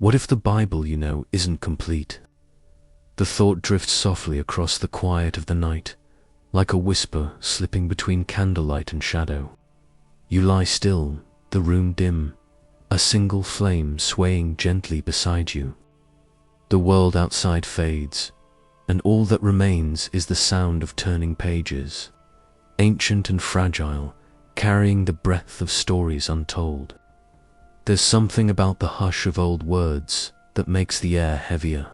What if the Bible, isn't complete? The thought drifts softly across the quiet of the night, like a whisper slipping between candlelight and shadow. You lie still, the room dim, a single flame swaying gently beside you. The world outside fades, and all that remains is the sound of turning pages, ancient and fragile, carrying the breath of stories untold. There's something about the hush of old words that makes the air heavier,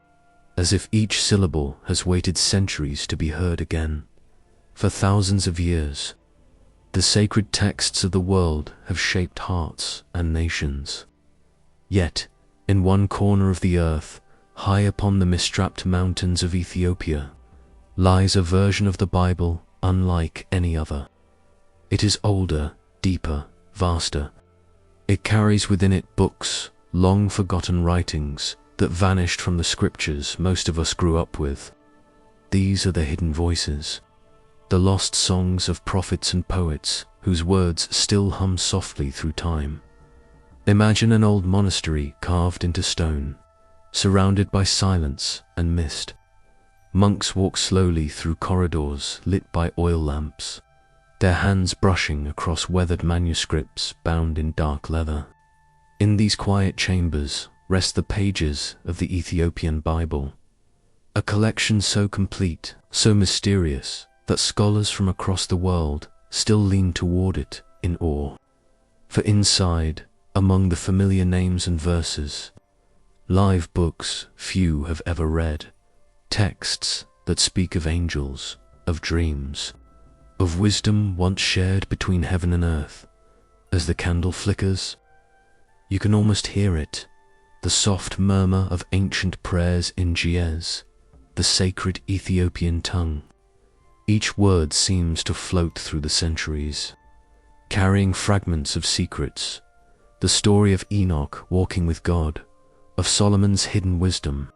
as if each syllable has waited centuries to be heard again. For thousands of years, the sacred texts of the world have shaped hearts and nations. Yet, in one corner of the earth, high upon the mist-wrapped mountains of Ethiopia, lies a version of the Bible unlike any other. It is older, deeper, vaster. It carries within it books, long-forgotten writings that vanished from the scriptures most of us grew up with. These are the hidden voices, the lost songs of prophets and poets whose words still hum softly through time. Imagine an old monastery carved into stone, surrounded by silence and mist. Monks walk slowly through corridors lit by oil lamps, their hands brushing across weathered manuscripts bound in dark leather. In these quiet chambers rest the pages of the Ethiopian Bible, a collection so complete, so mysterious, that scholars from across the world still lean toward it in awe. For inside, among the familiar names and verses, live books few have ever read, texts that speak of angels, of dreams, of wisdom once shared between heaven and earth. As the candle flickers, you can almost hear it, the soft murmur of ancient prayers in Ge'ez, the sacred Ethiopian tongue. Each word seems to float through the centuries, carrying fragments of secrets, the story of Enoch walking with God, of Solomon's hidden wisdom,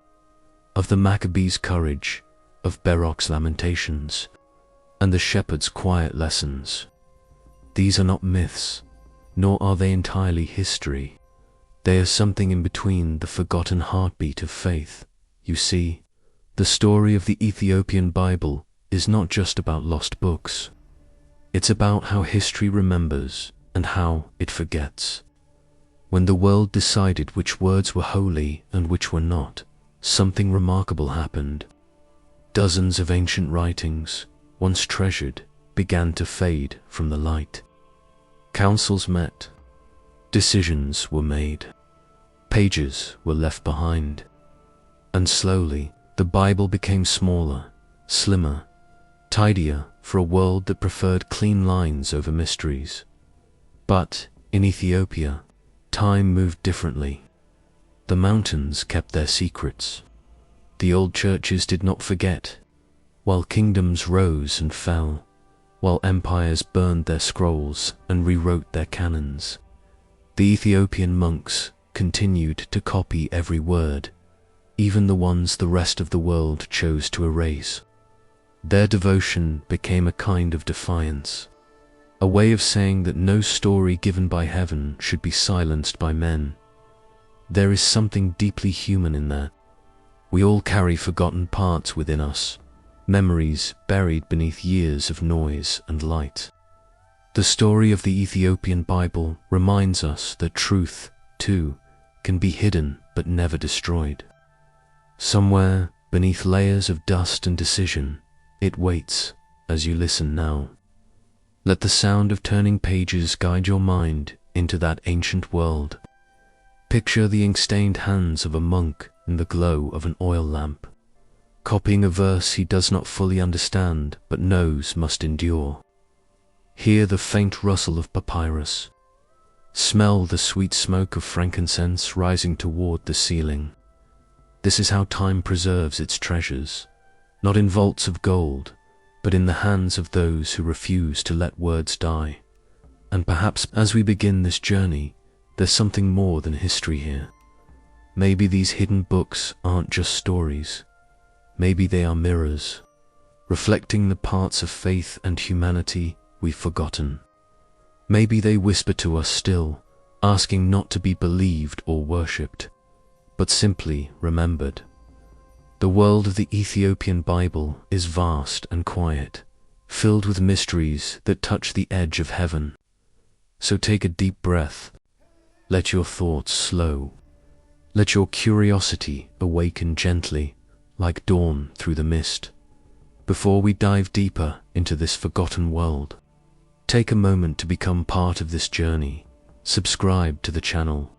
of the Maccabees' courage, of Baruch's lamentations, and the shepherd's quiet lessons. These are not myths, nor are they entirely history. They are something in between, the forgotten heartbeat of faith. You see, the story of the Ethiopian Bible is not just about lost books. It's about how history remembers and how it forgets. When the world decided which words were holy and which were not, something remarkable happened. Dozens of ancient writings, once treasured, began to fade from the light. Councils met, decisions were made, pages were left behind, and slowly the Bible became smaller, slimmer, tidier for a world that preferred clean lines over mysteries. But in Ethiopia, time moved differently. The mountains kept their secrets. The old churches did not forget, while kingdoms rose and fell, while empires burned their scrolls and rewrote their canons. The Ethiopian monks continued to copy every word, even the ones the rest of the world chose to erase. Their devotion became a kind of defiance, a way of saying that no story given by heaven should be silenced by men. There is something deeply human in that. We all carry forgotten parts within us, memories buried beneath years of noise and light. The story of the Ethiopian Bible reminds us that truth, too, can be hidden but never destroyed. Somewhere beneath layers of dust and decision, it waits as you listen now. Let the sound of turning pages guide your mind into that ancient world. Picture the ink-stained hands of a monk in the glow of an oil lamp, copying a verse he does not fully understand but knows must endure. Hear the faint rustle of papyrus. Smell the sweet smoke of frankincense rising toward the ceiling. This is how time preserves its treasures, not in vaults of gold, but in the hands of those who refuse to let words die. And perhaps as we begin this journey, there's something more than history here. Maybe these hidden books aren't just stories. Maybe they are mirrors, reflecting the parts of faith and humanity we've forgotten. Maybe they whisper to us still, asking not to be believed or worshipped, but simply remembered. The world of the Ethiopian Bible is vast and quiet, filled with mysteries that touch the edge of heaven. So take a deep breath. Let your thoughts slow. Let your curiosity awaken gently, like dawn through the mist. Before we dive deeper into this forgotten world, take a moment to become part of this journey. Subscribe to the channel,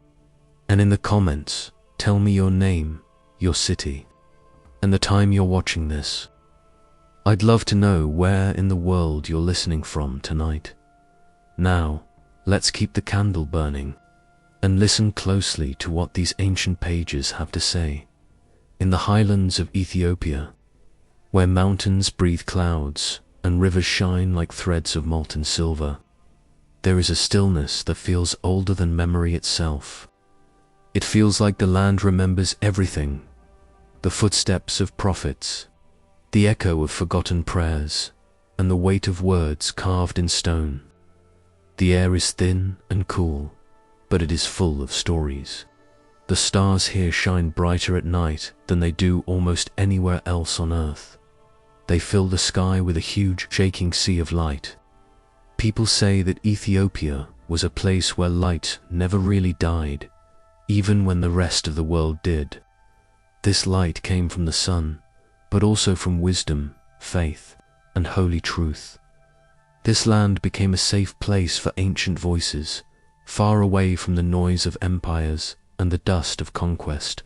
and in the comments, tell me your name, your city, and the time you're watching this. I'd love to know where in the world you're listening from tonight. Now, let's keep the candle burning and listen closely to what these ancient pages have to say. In the highlands of Ethiopia, where mountains breathe clouds and rivers shine like threads of molten silver, there is a stillness that feels older than memory itself. It feels like the land remembers everything: the footsteps of prophets, the echo of forgotten prayers, and the weight of words carved in stone. The air is thin and cool, but it is full of stories. The stars here shine brighter at night than they do almost anywhere else on earth. They fill the sky with a huge, shaking sea of light. People say that Ethiopia was a place where light never really died, even when the rest of the world did. This light came from the sun, but also from wisdom, faith, and holy truth. This land became a safe place for ancient voices, far away from the noise of empires and the dust of conquest.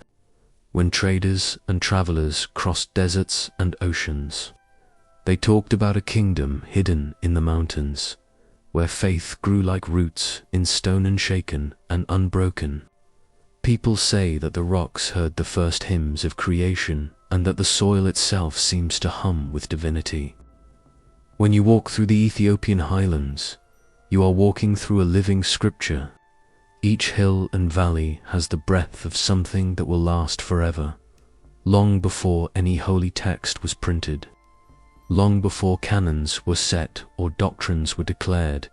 When traders and travelers crossed deserts and oceans, they talked about a kingdom hidden in the mountains, where faith grew like roots in stone, unshaken and unbroken. People say that the rocks heard the first hymns of creation, and that the soil itself seems to hum with divinity. When you walk through the Ethiopian highlands, you are walking through a living scripture. Each hill and valley has the breath of something that will last forever, long before any holy text was printed, long before canons were set or doctrines were declared.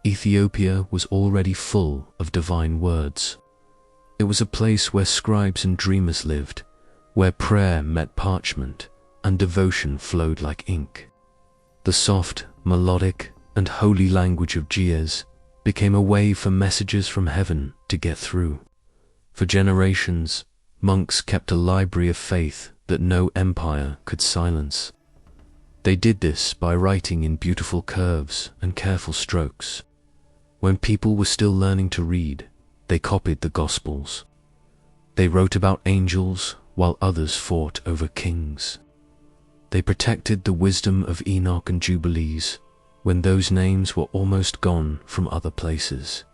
Ethiopia was already full of divine words. It was a place where scribes and dreamers lived, where prayer met parchment and devotion flowed like ink. The soft, melodic, and holy language of Ge'ez became a way for messages from heaven to get through. For generations, monks kept a library of faith that no empire could silence. They did this by writing in beautiful curves and careful strokes. When people were still learning to read, they copied the Gospels. They wrote about angels while others fought over kings. They protected the wisdom of Enoch and Jubilees when those names were almost gone from other places.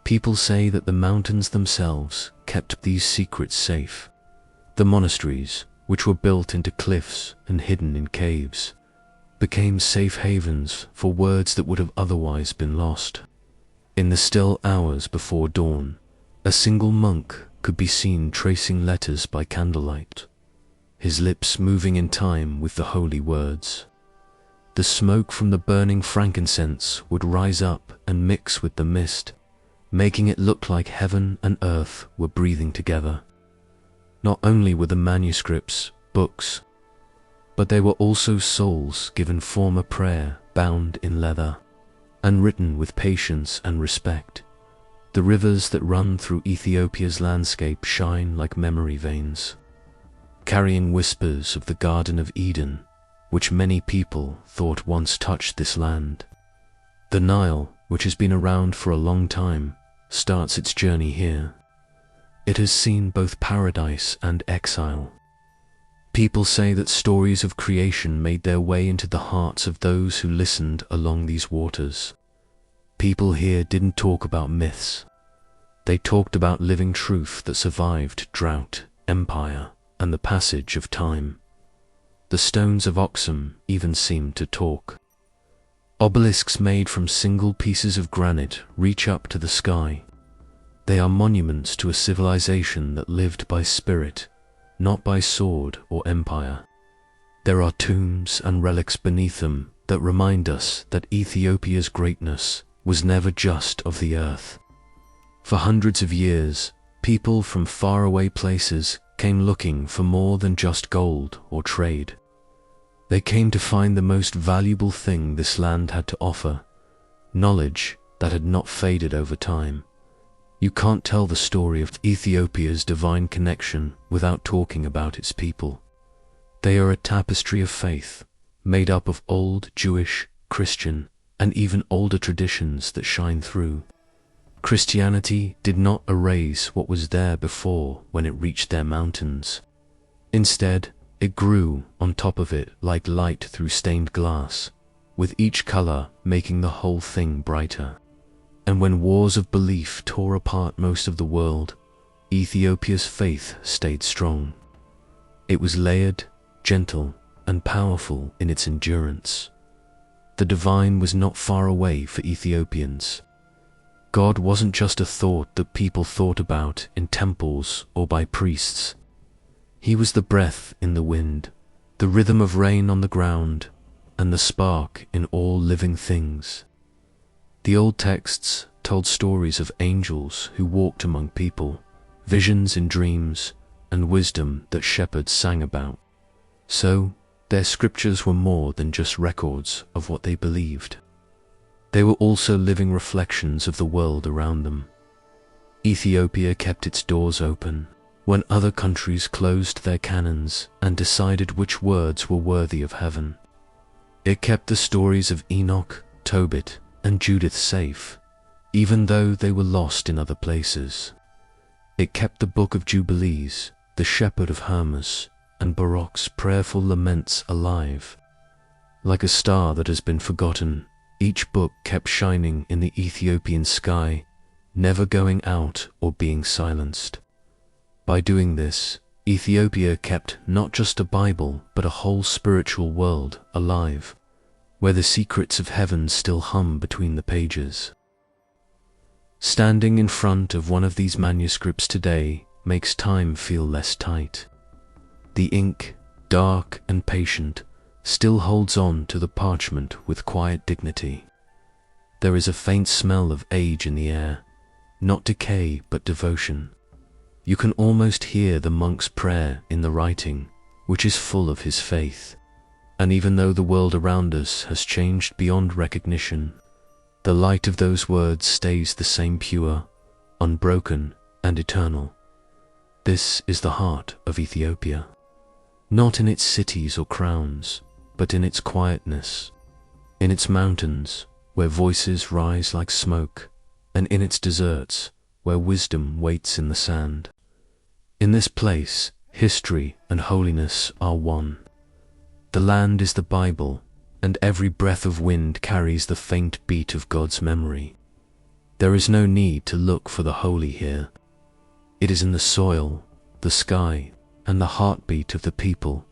People say that the mountains themselves kept these secrets safe. The monasteries, which were built into cliffs and hidden in caves, became safe havens for words that would have otherwise been lost. In the still hours before dawn, a single monk could be seen tracing letters by candlelight, his lips moving in time with the holy words. The smoke from the burning frankincense would rise up and mix with the mist, making it look like heaven and earth were breathing together. Not only were the manuscripts books, but they were also souls given form of prayer, bound in leather, and written with patience and respect. The rivers that run through Ethiopia's landscape shine like memory veins, carrying whispers of the Garden of Eden, which many people thought once touched this land. The Nile, which has been around for a long time, starts its journey here. It has seen both paradise and exile. People say that stories of creation made their way into the hearts of those who listened along these waters. People here didn't talk about myths. They talked about living truth that survived drought, empire, and the passage of time. The stones of Oxum even seemed to talk. Obelisks made from single pieces of granite reach up to the sky. They are monuments to a civilization that lived by spirit, not by sword or empire. There are tombs and relics beneath them that remind us that Ethiopia's greatness was never just of the earth. For hundreds of years, People from faraway places came looking for more than just gold or trade. They came to find the most valuable thing this land had to offer, knowledge that had not faded over time. You can't tell the story of Ethiopia's divine connection without talking about its people. They are a tapestry of faith, made up of old Jewish, Christian, and even older traditions that shine through. Christianity did not erase what was there before when it reached their mountains. Instead, it grew on top of it like light through stained glass, with each color making the whole thing brighter. And when wars of belief tore apart most of the world, Ethiopia's faith stayed strong. It was layered, gentle, and powerful in its endurance. The divine was not far away for Ethiopians. God wasn't just a thought that people thought about in temples or by priests. He was the breath in the wind, the rhythm of rain on the ground, and the spark in all living things. The old texts told stories of angels who walked among people, visions in dreams, and wisdom that shepherds sang about. So, their scriptures were more than just records of what they believed. They were also living reflections of the world around them. Ethiopia kept its doors open when other countries closed their canons and decided which words were worthy of heaven. It kept the stories of Enoch, Tobit, and Judith safe, even though they were lost in other places. It kept the Book of Jubilees, the Shepherd of Hermas, and Baruch's prayerful laments alive. Like a star that has been forgotten, each book kept shining in the Ethiopian sky, never going out or being silenced. By doing this, Ethiopia kept not just a Bible, but a whole spiritual world alive, where the secrets of heaven still hum between the pages. Standing in front of one of these manuscripts today makes time feel less tight. The ink, dark and patient, still holds on to the parchment with quiet dignity. There is a faint smell of age in the air, not decay but devotion. You can almost hear the monk's prayer in the writing, which is full of his faith. And even though the world around us has changed beyond recognition, the light of those words stays the same pure, unbroken, and eternal. This is the heart of Ethiopia, not in its cities or crowns, but in its quietness, in its mountains, where voices rise like smoke, and in its deserts, where wisdom waits in the sand. In this place, history and holiness are one. The land is the Bible, and every breath of wind carries the faint beat of God's memory. There is no need to look for the holy here. It is in the soil, the sky, and the heartbeat of the people,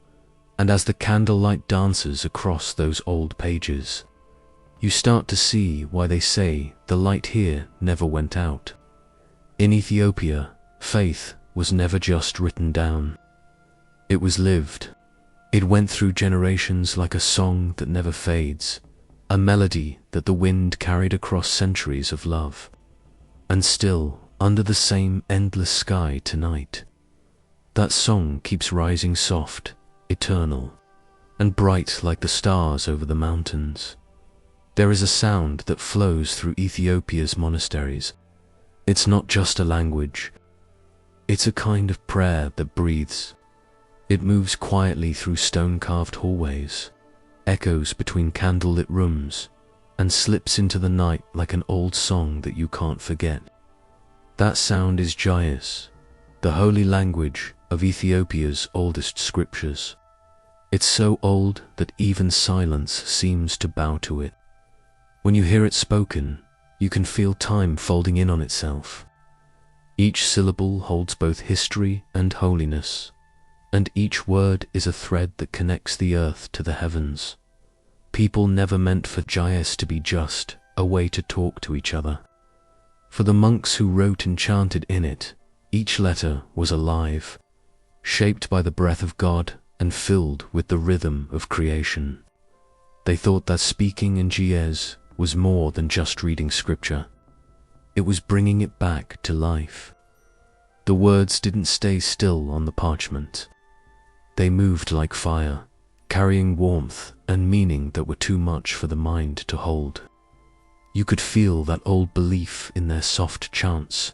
and as the candlelight dances across those old pages, you start to see why they say the light here never went out. In Ethiopia, faith was never just written down. It was lived. It went through generations like a song that never fades, a melody that the wind carried across centuries of love. And still, under the same endless sky tonight, that song keeps rising soft, eternal, and bright like the stars over the mountains. There is a sound that flows through Ethiopia's monasteries. It's not just a language. It's a kind of prayer that breathes. It moves quietly through stone-carved hallways, echoes between candlelit rooms, and slips into the night like an old song that you can't forget. That sound is Jayus, the holy language of Ethiopia's oldest scriptures. It's so old that even silence seems to bow to it. When you hear it spoken, you can feel time folding in on itself. Each syllable holds both history and holiness, and each word is a thread that connects the earth to the heavens. People never meant for Jayus to be just a way to talk to each other. For the monks who wrote and chanted in it, each letter was alive, shaped by the breath of God and filled with the rhythm of creation. They thought that speaking in Jayus was more than just reading scripture. It was bringing it back to life. The words didn't stay still on the parchment. They moved like fire, carrying warmth and meaning that were too much for the mind to hold. You could feel that old belief in their soft chants.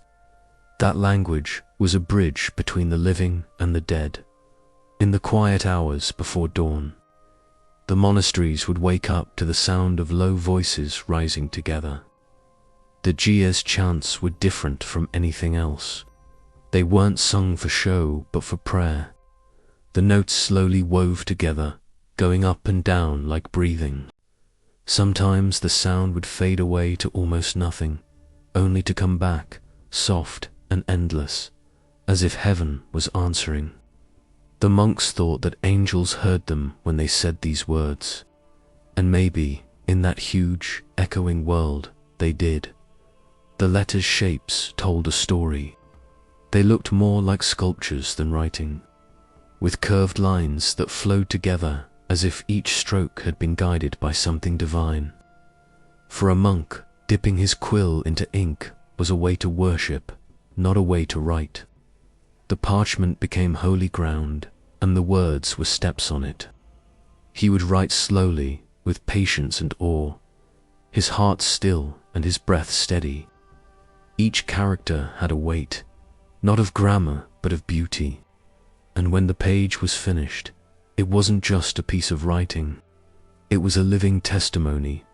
That language was a bridge between the living and the dead. In the quiet hours before dawn, the monasteries would wake up to the sound of low voices rising together. The Jiez chants were different from anything else. They weren't sung for show, but for prayer. The notes slowly wove together, going up and down like breathing. Sometimes the sound would fade away to almost nothing, only to come back, soft and endless, as if heaven was answering. The monks thought that angels heard them when they said these words, and maybe, in that huge, echoing world, they did. The letters' shapes told a story. They looked more like sculptures than writing, with curved lines that flowed together as if each stroke had been guided by something divine. For a monk, dipping his quill into ink was a way to worship, not a way to write. The parchment became holy ground, and the words were steps on it. He would write slowly, with patience and awe, his heart still and his breath steady. Each character had a weight, not of grammar but of beauty, and when the page was finished, it wasn't just a piece of writing. It was a living testimony,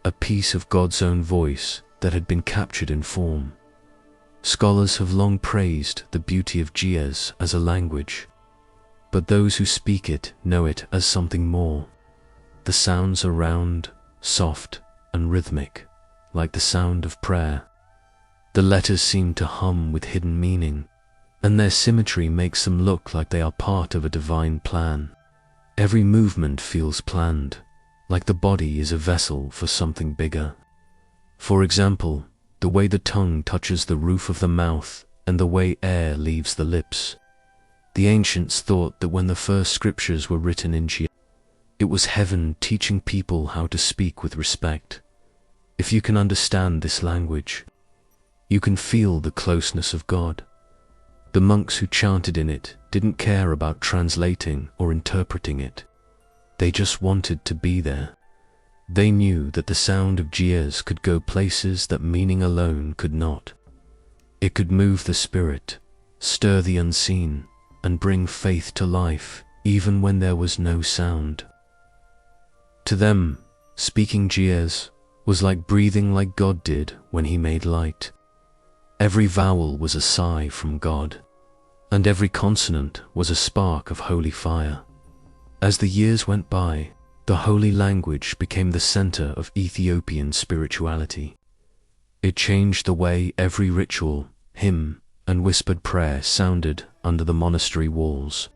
a piece of God's own voice that had been captured in form. Scholars have long praised the beauty of Jiez as a language, but those who speak it know it as something more. The sounds are round, soft, and rhythmic, like the sound of prayer. The letters seem to hum with hidden meaning, and their symmetry makes them look like they are part of a divine plan. Every movement feels planned, like the body is a vessel for something bigger. For example, the way the tongue touches the roof of the mouth and the way air leaves the lips. The ancients thought that when the first scriptures were written in Jiez, it was heaven teaching people how to speak with respect. If you can understand this language, you can feel the closeness of God. The monks who chanted in it didn't care about translating or interpreting it. They just wanted to be there. They knew that the sound of Jiez could go places that meaning alone could not. It could move the spirit, stir the unseen, and bring faith to life even when there was no sound. To them, speaking Jiez was like breathing like God did when He made light. Every vowel was a sigh from God, and every consonant was a spark of holy fire. As the years went by, the holy language became the center of Ethiopian spirituality. It changed the way every ritual, hymn, and whispered prayer sounded under the monastery walls.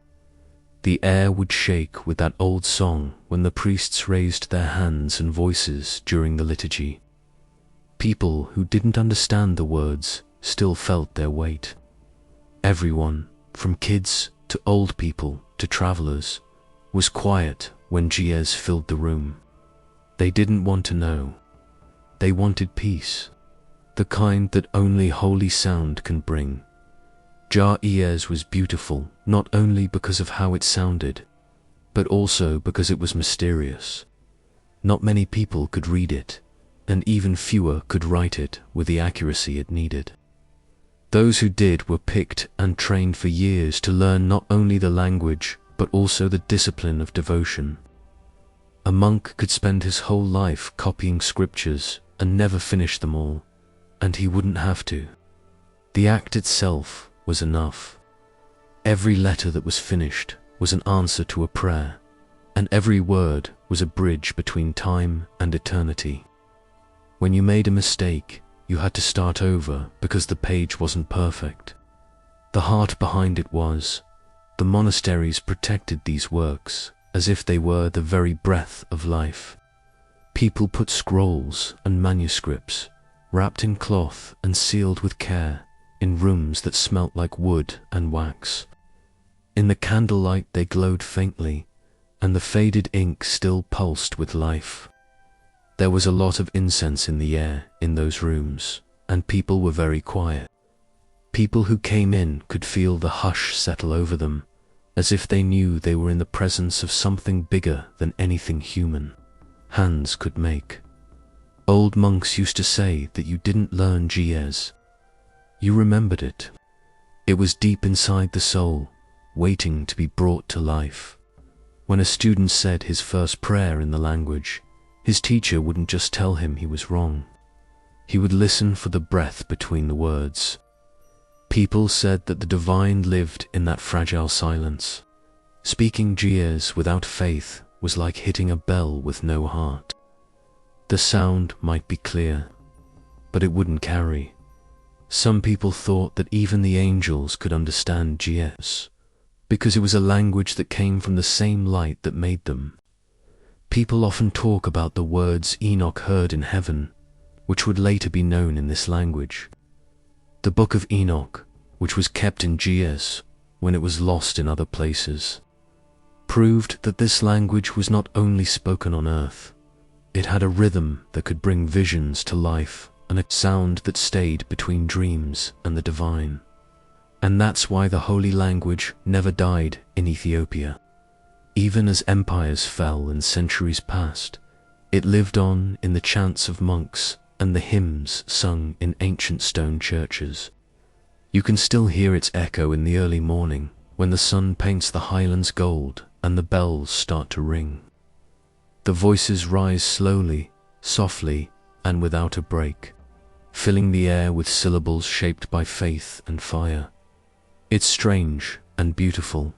The air would shake with that old song when the priests raised their hands and voices during the liturgy. People who didn't understand the words still felt their weight. Everyone, from kids to old people to travelers, was quiet when Jiez filled the room. They didn't want to know. They wanted peace, the kind that only holy sound can bring. Jiez was beautiful not only because of how it sounded, but also because it was mysterious. Not many people could read it, and even fewer could write it with the accuracy it needed. Those who did were picked and trained for years to learn not only the language, but also the discipline of devotion. A monk could spend his whole life copying scriptures and never finish them all, and he wouldn't have to. The act itself was enough. Every letter that was finished was an answer to a prayer, and every word was a bridge between time and eternity. When you made a mistake, you had to start over because the page wasn't perfect. The heart behind it was, the monasteries protected these works as if they were the very breath of life. People put scrolls and manuscripts, wrapped in cloth and sealed with care, in rooms that smelt like wood and wax. In the candlelight they glowed faintly, and the faded ink still pulsed with life. There was a lot of incense in the air in those rooms, and people were very quiet. People who came in could feel the hush settle over them, as if they knew they were in the presence of something bigger than anything human hands could make. Old monks used to say that you didn't learn Jies. You remembered it. It was deep inside the soul, waiting to be brought to life. When a student said his first prayer in the language, his teacher wouldn't just tell him he was wrong. He would listen for the breath between the words. People said that the divine lived in that fragile silence. Speaking Jies without faith was like hitting a bell with no heart. The sound might be clear, but it wouldn't carry. Some people thought that even the angels could understand Jies, because it was a language that came from the same light that made them. People often talk about the words Enoch heard in heaven, which would later be known in this language. The Book of Enoch, which was kept in Jies when it was lost in other places, proved that this language was not only spoken on earth. It had a rhythm that could bring visions to life and a sound that stayed between dreams and the divine. And that's why the holy language never died in Ethiopia. Even as empires fell and centuries passed, it lived on in the chants of monks and the hymns sung in ancient stone churches. You can still hear its echo in the early morning when the sun paints the highlands gold and the bells start to ring. The voices rise slowly, softly, and without a break, filling the air with syllables shaped by faith and fire. It's strange and beautiful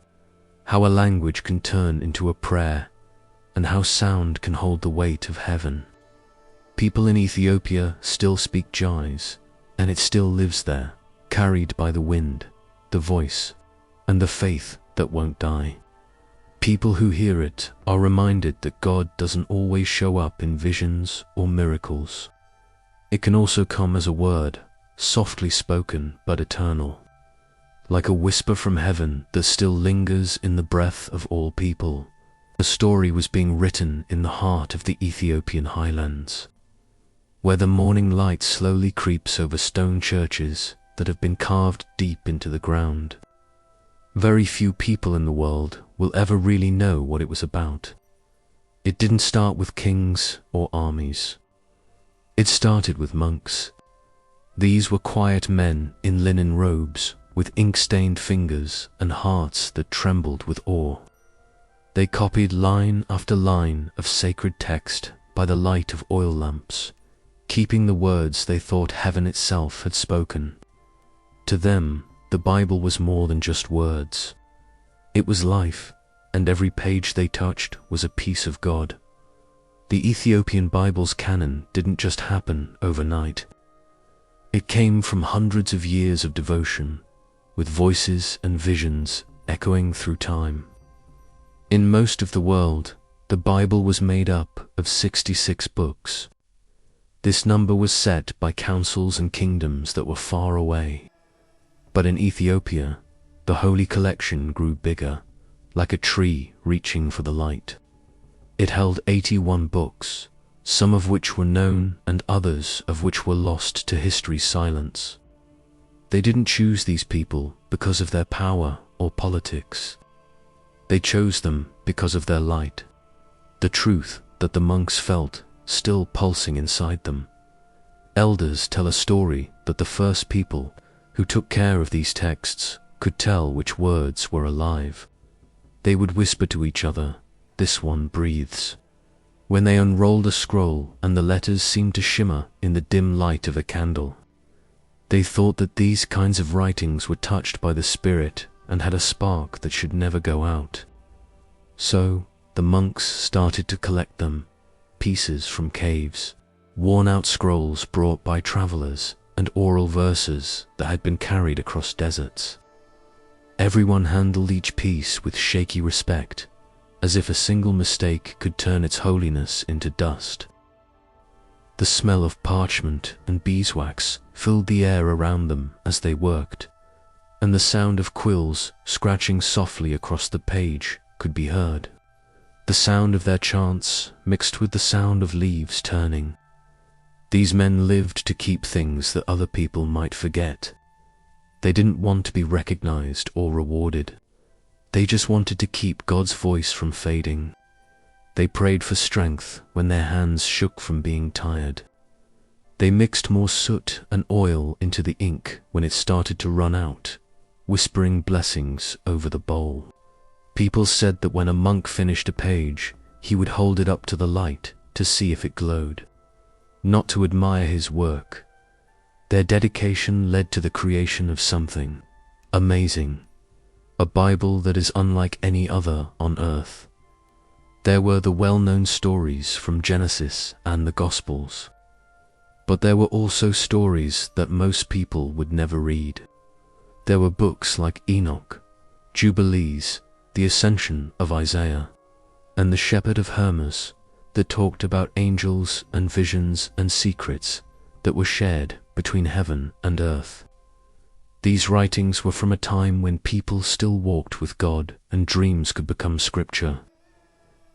how a language can turn into a prayer, and how sound can hold the weight of heaven. People in Ethiopia still speak Jies, and it still lives there, carried by the wind, the voice, and the faith that won't die. People who hear it are reminded that God doesn't always show up in visions or miracles. It can also come as a word, softly spoken but eternal, like a whisper from heaven that still lingers in the breath of all people. A story was being written in the heart of the Ethiopian highlands, where the morning light slowly creeps over stone churches that have been carved deep into the ground. Very few people in the world will ever really know what it was about. It didn't start with kings or armies. It started with monks. These were quiet men in linen robes, with ink-stained fingers and hearts that trembled with awe. They copied line after line of sacred text by the light of oil lamps, keeping the words they thought heaven itself had spoken. To them, the Bible was more than just words. It was life, and every page they touched was a piece of God. The Ethiopian Bible's canon didn't just happen overnight. It came from hundreds of years of devotion, with voices and visions echoing through time. In most of the world, the Bible was made up of 66 books. This number was set by councils and kingdoms that were far away. But in Ethiopia, the holy collection grew bigger, like a tree reaching for the light. It held 81 books, some of which were known and others of which were lost to history's silence. They didn't choose these people because of their power or politics. They chose them because of their light, the truth that the monks felt still pulsing inside them. Elders tell a story that the first people who took care of these texts could tell which words were alive. They would whisper to each other, "This one breathes," when they unrolled a scroll and the letters seemed to shimmer in the dim light of a candle. They thought that these kinds of writings were touched by the Spirit and had a spark that should never go out. So the monks started to collect them, pieces from caves, worn-out scrolls brought by travelers, and oral verses that had been carried across deserts. Everyone handled each piece with shaky respect, as if a single mistake could turn its holiness into dust. The smell of parchment and beeswax filled the air around them as they worked, and the sound of quills scratching softly across the page could be heard. The sound of their chants mixed with the sound of leaves turning. These men lived to keep things that other people might forget. They didn't want to be recognized or rewarded. They just wanted to keep God's voice from fading. They prayed for strength when their hands shook from being tired. They mixed more soot and oil into the ink when it started to run out, whispering blessings over the bowl. People said that when a monk finished a page, he would hold it up to the light to see if it glowed, not to admire his work. Their dedication led to the creation of something amazing, a Bible that is unlike any other on earth. There were the well-known stories from Genesis and the Gospels, but there were also stories that most people would never read. There were books like Enoch, Jubilees, the Ascension of Isaiah, and the Shepherd of Hermas that talked about angels and visions and secrets that were shared between heaven and earth. These writings were from a time when people still walked with God and dreams could become scripture.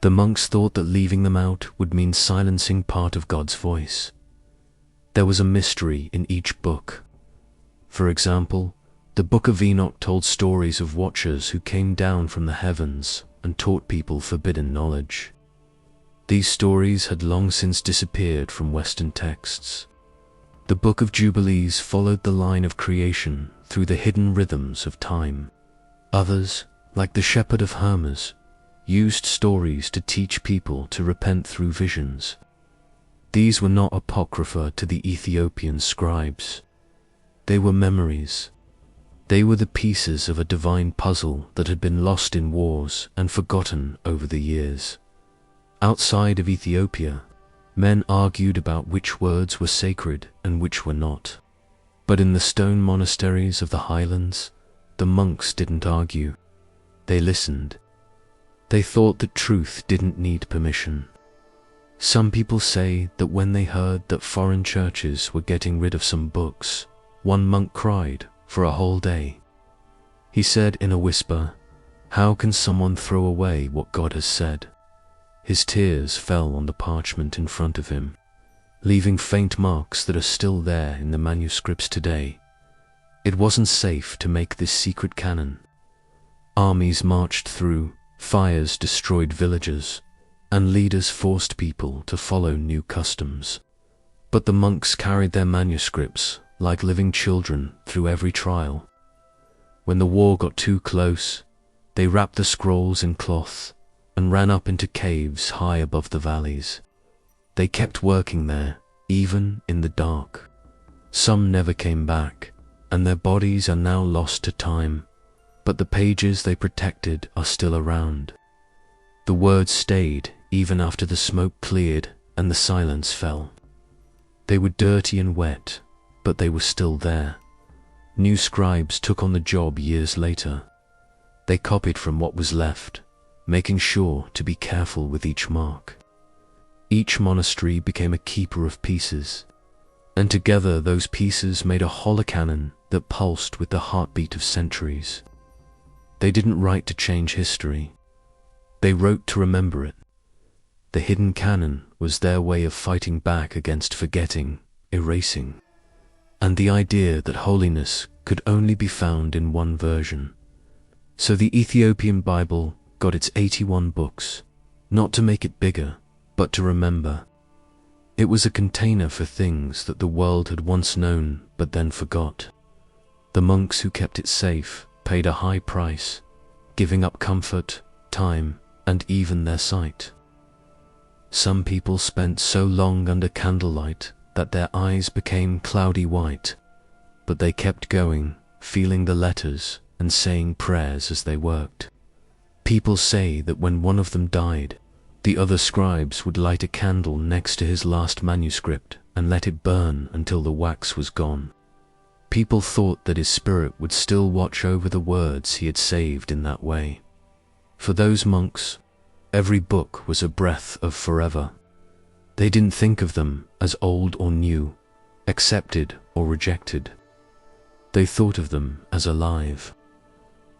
The monks thought that leaving them out would mean silencing part of God's voice. There was a mystery in each book. For example, the Book of Enoch told stories of watchers who came down from the heavens and taught people forbidden knowledge. These stories had long since disappeared from Western texts. The Book of Jubilees followed the line of creation through the hidden rhythms of time. Others, like the Shepherd of Hermas, used stories to teach people to repent through visions. These were not apocrypha to the Ethiopian scribes. They were memories. They were the pieces of a divine puzzle that had been lost in wars and forgotten over the years. Outside of Ethiopia, men argued about which words were sacred and which were not. But in the stone monasteries of the highlands, the monks didn't argue. They listened. They thought that truth didn't need permission. Some people say that when they heard that foreign churches were getting rid of some books, one monk cried for a whole day. He said in a whisper, "How can someone throw away what God has said?" His tears fell on the parchment in front of him, leaving faint marks that are still there in the manuscripts today. It wasn't safe to make this secret canon. Armies marched through, fires destroyed villages, and leaders forced people to follow new customs. But the monks carried their manuscripts like living children through every trial. When the war got too close, they wrapped the scrolls in cloth and ran up into caves high above the valleys. They kept working there, even in the dark. Some never came back, and their bodies are now lost to time, but the pages they protected are still around. The words stayed even after the smoke cleared and the silence fell. They were dirty and wet, but they were still there. New scribes took on the job years later. They copied from what was left, making sure to be careful with each mark. Each monastery became a keeper of pieces, and together those pieces made a holocanon that pulsed with the heartbeat of centuries. They didn't write to change history. They wrote to remember it. The hidden canon was their way of fighting back against forgetting, erasing, and the idea that holiness could only be found in one version. So the Ethiopian Bible got its 81 books, not to make it bigger, but to remember. It was a container for things that the world had once known but then forgot. The monks who kept it safe paid a high price, giving up comfort, time, and even their sight. Some people spent so long under candlelight that their eyes became cloudy white, but they kept going, feeling the letters and saying prayers as they worked. People say that when one of them died, the other scribes would light a candle next to his last manuscript and let it burn until the wax was gone. People thought that his spirit would still watch over the words he had saved in that way. For those monks, every book was a breath of forever. They didn't think of them as old or new, accepted or rejected. They thought of them as alive.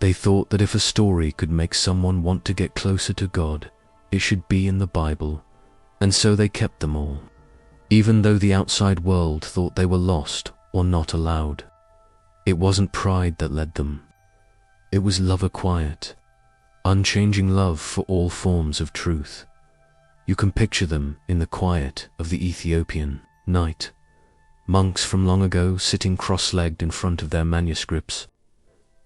They thought that if a story could make someone want to get closer to God, it should be in the Bible, and so they kept them all, even though the outside world thought they were lost or not allowed. It wasn't pride that led them. It was love quiet, unchanging love for all forms of truth. You can picture them in the quiet of the Ethiopian night. Monks from long ago sitting cross-legged in front of their manuscripts.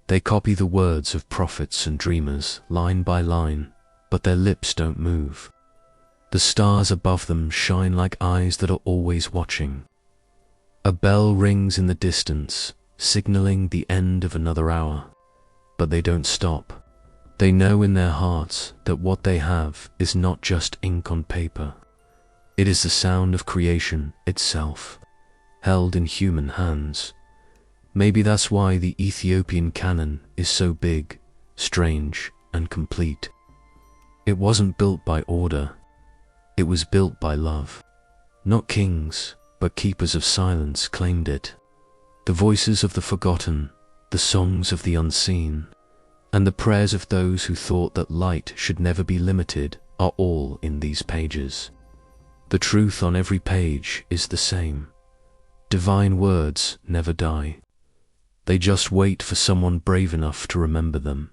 They copy the words of prophets and dreamers line by line, but their lips don't move. The stars above them shine like eyes that are always watching. A bell rings in the distance, signaling the end of another hour, but they don't stop. They know in their hearts that what they have is not just ink on paper. It is the sound of creation itself, held in human hands. Maybe that's why the Ethiopian canon is so big, strange, and complete. It wasn't built by order. It was built by love. Not kings, but keepers of silence claimed it. The voices of the forgotten, the songs of the unseen, and the prayers of those who thought that light should never be limited are all in these pages. The truth on every page is the same. Divine words never die. They just wait for someone brave enough to remember them.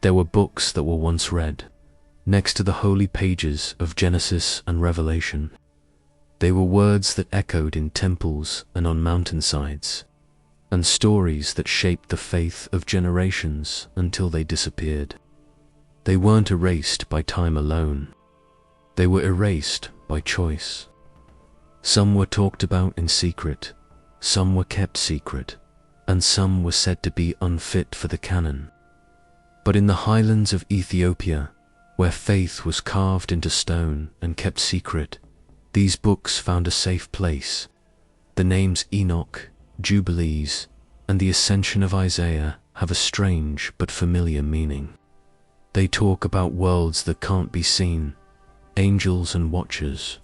There were books that were once read, next to the holy pages of Genesis and Revelation. They were words that echoed in temples and on mountainsides, and stories that shaped the faith of generations until they disappeared. They weren't erased by time alone. They were erased by choice. Some were talked about in secret, some were kept secret, and some were said to be unfit for the canon. But in the highlands of Ethiopia, where faith was carved into stone and kept secret, these books found a safe place. The names Enoch, Jubilees, and the Ascension of Isaiah have a strange but familiar meaning. They talk about worlds that can't be seen, angels and watchers,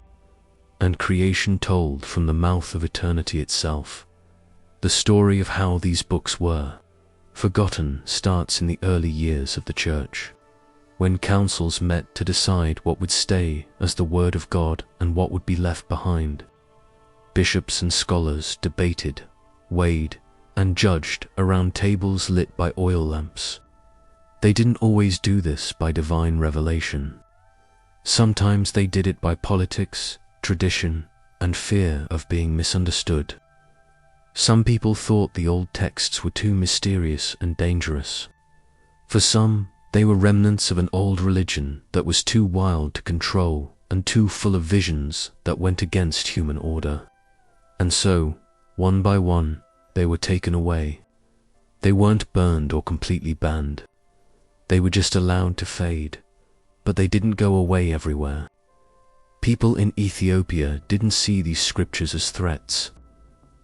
and creation told from the mouth of eternity itself. The story of how these books were forgotten starts in the early years of the Church, when councils met to decide what would stay as the Word of God and what would be left behind. Bishops and scholars debated, weighed, and judged around tables lit by oil lamps. They didn't always do this by divine revelation. Sometimes they did it by politics, tradition, and fear of being misunderstood. Some people thought the old texts were too mysterious and dangerous. For some, they were remnants of an old religion that was too wild to control and too full of visions that went against human order. And so, one by one, they were taken away. They weren't burned or completely banned. They were just allowed to fade, but they didn't go away everywhere. People in Ethiopia didn't see these scriptures as threats.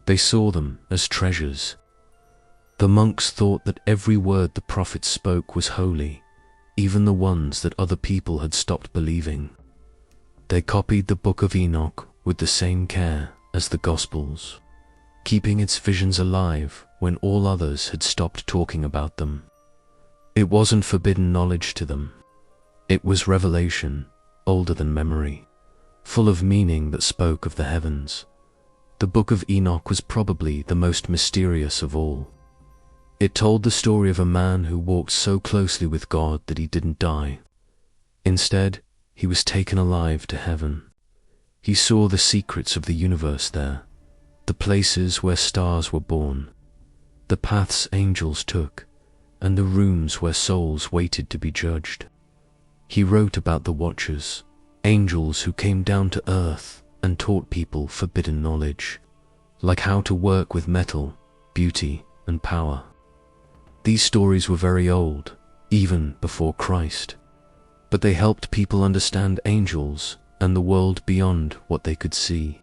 They saw them as treasures. The monks thought that every word the prophets spoke was holy, even the ones that other people had stopped believing. They copied the Book of Enoch with the same care as the Gospels, keeping its visions alive when all others had stopped talking about them. It wasn't forbidden knowledge to them. It was revelation, older than memory, full of meaning that spoke of the heavens. The Book of Enoch was probably the most mysterious of all. It told the story of a man who walked so closely with God that he didn't die. Instead, he was taken alive to heaven. He saw the secrets of the universe there, the places where stars were born, the paths angels took, and the rooms where souls waited to be judged. He wrote about the watchers, angels who came down to earth and taught people forbidden knowledge, like how to work with metal, beauty, and power. These stories were very old, even before Christ, but they helped people understand angels and the world beyond what they could see.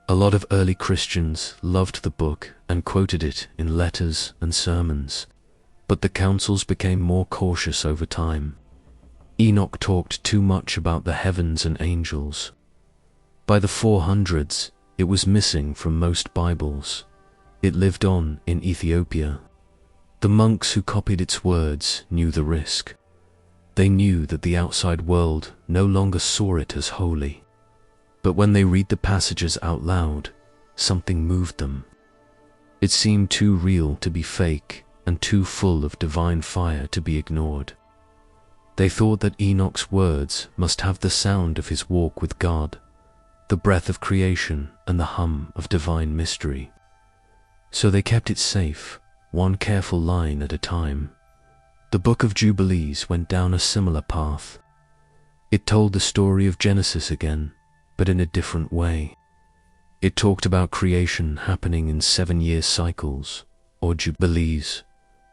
A lot of early Christians loved the book and quoted it in letters and sermons, but the councils became more cautious over time. Enoch talked too much about the heavens and angels. By the 400s, it was missing from most Bibles. It lived on in Ethiopia. The monks who copied its words knew the risk. They knew that the outside world no longer saw it as holy. But when they read the passages out loud, something moved them. It seemed too real to be fake and too full of divine fire to be ignored. They thought that Enoch's words must have the sound of his walk with God, the breath of creation and the hum of divine mystery. So they kept it safe, one careful line at a time. The Book of Jubilees went down a similar path. It told the story of Genesis again, but in a different way. It talked about creation happening in 7-year cycles, or jubilees,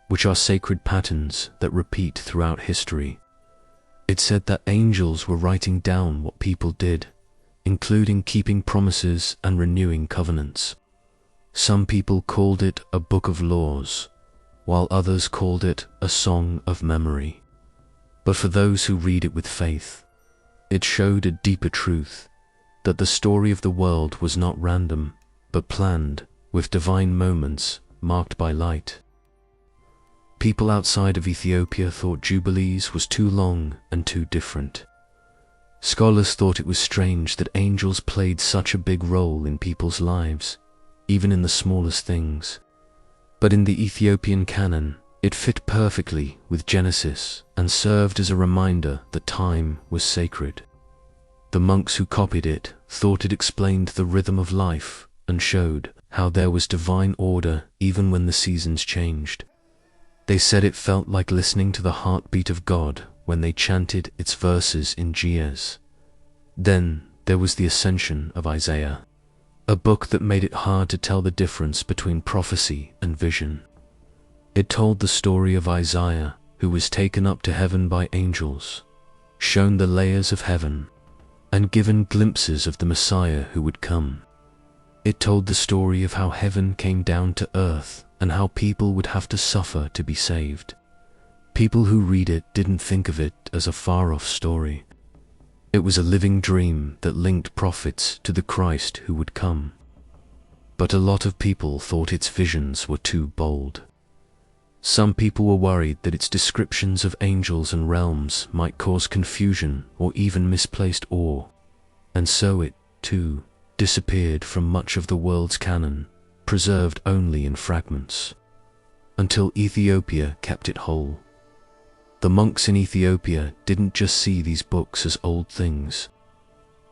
which are sacred patterns that repeat throughout history. It said that angels were writing down what people did, including keeping promises and renewing covenants. Some people called it a book of laws, while others called it a song of memory. But for those who read it with faith, it showed a deeper truth, that the story of the world was not random, but planned, with divine moments marked by light. People outside of Ethiopia thought Jubilees was too long and too different. Scholars thought it was strange that angels played such a big role in people's lives, even in the smallest things. But in the Ethiopian canon, it fit perfectly with Genesis and served as a reminder that time was sacred. The monks who copied it thought it explained the rhythm of life and showed how there was divine order even when the seasons changed. They said it felt like listening to the heartbeat of God when they chanted its verses in Ge'ez. Then there was the Ascension of Isaiah, a book that made it hard to tell the difference between prophecy and vision. It told the story of Isaiah, who was taken up to heaven by angels, shown the layers of heaven, and given glimpses of the Messiah who would come. It told the story of how heaven came down to earth and how people would have to suffer to be saved. People who read it didn't think of it as a far-off story. It was a living dream that linked prophets to the Christ who would come. But a lot of people thought its visions were too bold. Some people were worried that its descriptions of angels and realms might cause confusion or even misplaced awe, and so it, too, disappeared from much of the world's canon, preserved only in fragments, until Ethiopia kept it whole. The monks in Ethiopia didn't just see these books as old things.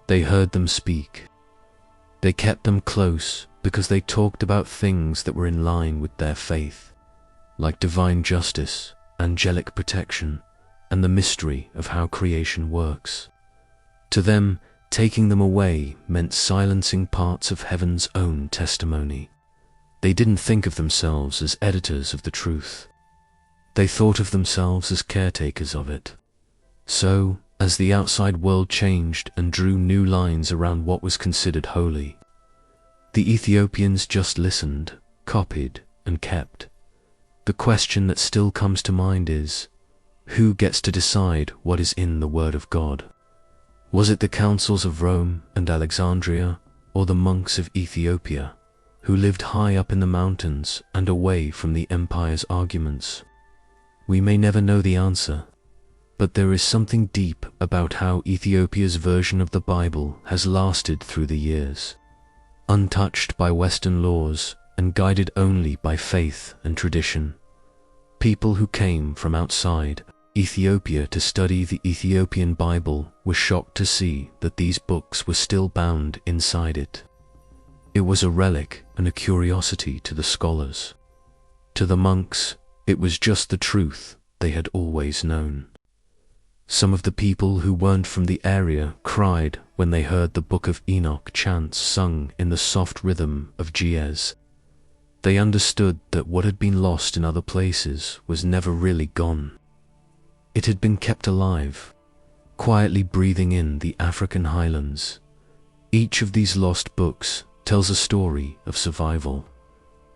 They heard them speak. They kept them close because they talked about things that were in line with their faith, like divine justice, angelic protection, and the mystery of how creation works. To them, taking them away meant silencing parts of heaven's own testimony. They didn't think of themselves as editors of the truth. They thought of themselves as caretakers of it. So, as the outside world changed and drew new lines around what was considered holy, the Ethiopians just listened, copied, and kept. The question that still comes to mind is, who gets to decide what is in the Word of God? Was it the councils of Rome and Alexandria, or the monks of Ethiopia, who lived high up in the mountains and away from the empire's arguments? We may never know the answer, but there is something deep about how Ethiopia's version of the Bible has lasted through the years, untouched by Western laws and guided only by faith and tradition. People who came from outside Ethiopia to study the Ethiopian Bible were shocked to see that these books were still bound inside it. It was a relic and a curiosity to the scholars. To the monks, it was just the truth they had always known. Some of the people who weren't from the area cried when they heard the Book of Enoch chants sung in the soft rhythm of Ge'ez. They understood that what had been lost in other places was never really gone. It had been kept alive, quietly breathing in the African highlands. Each of these lost books tells a story of survival,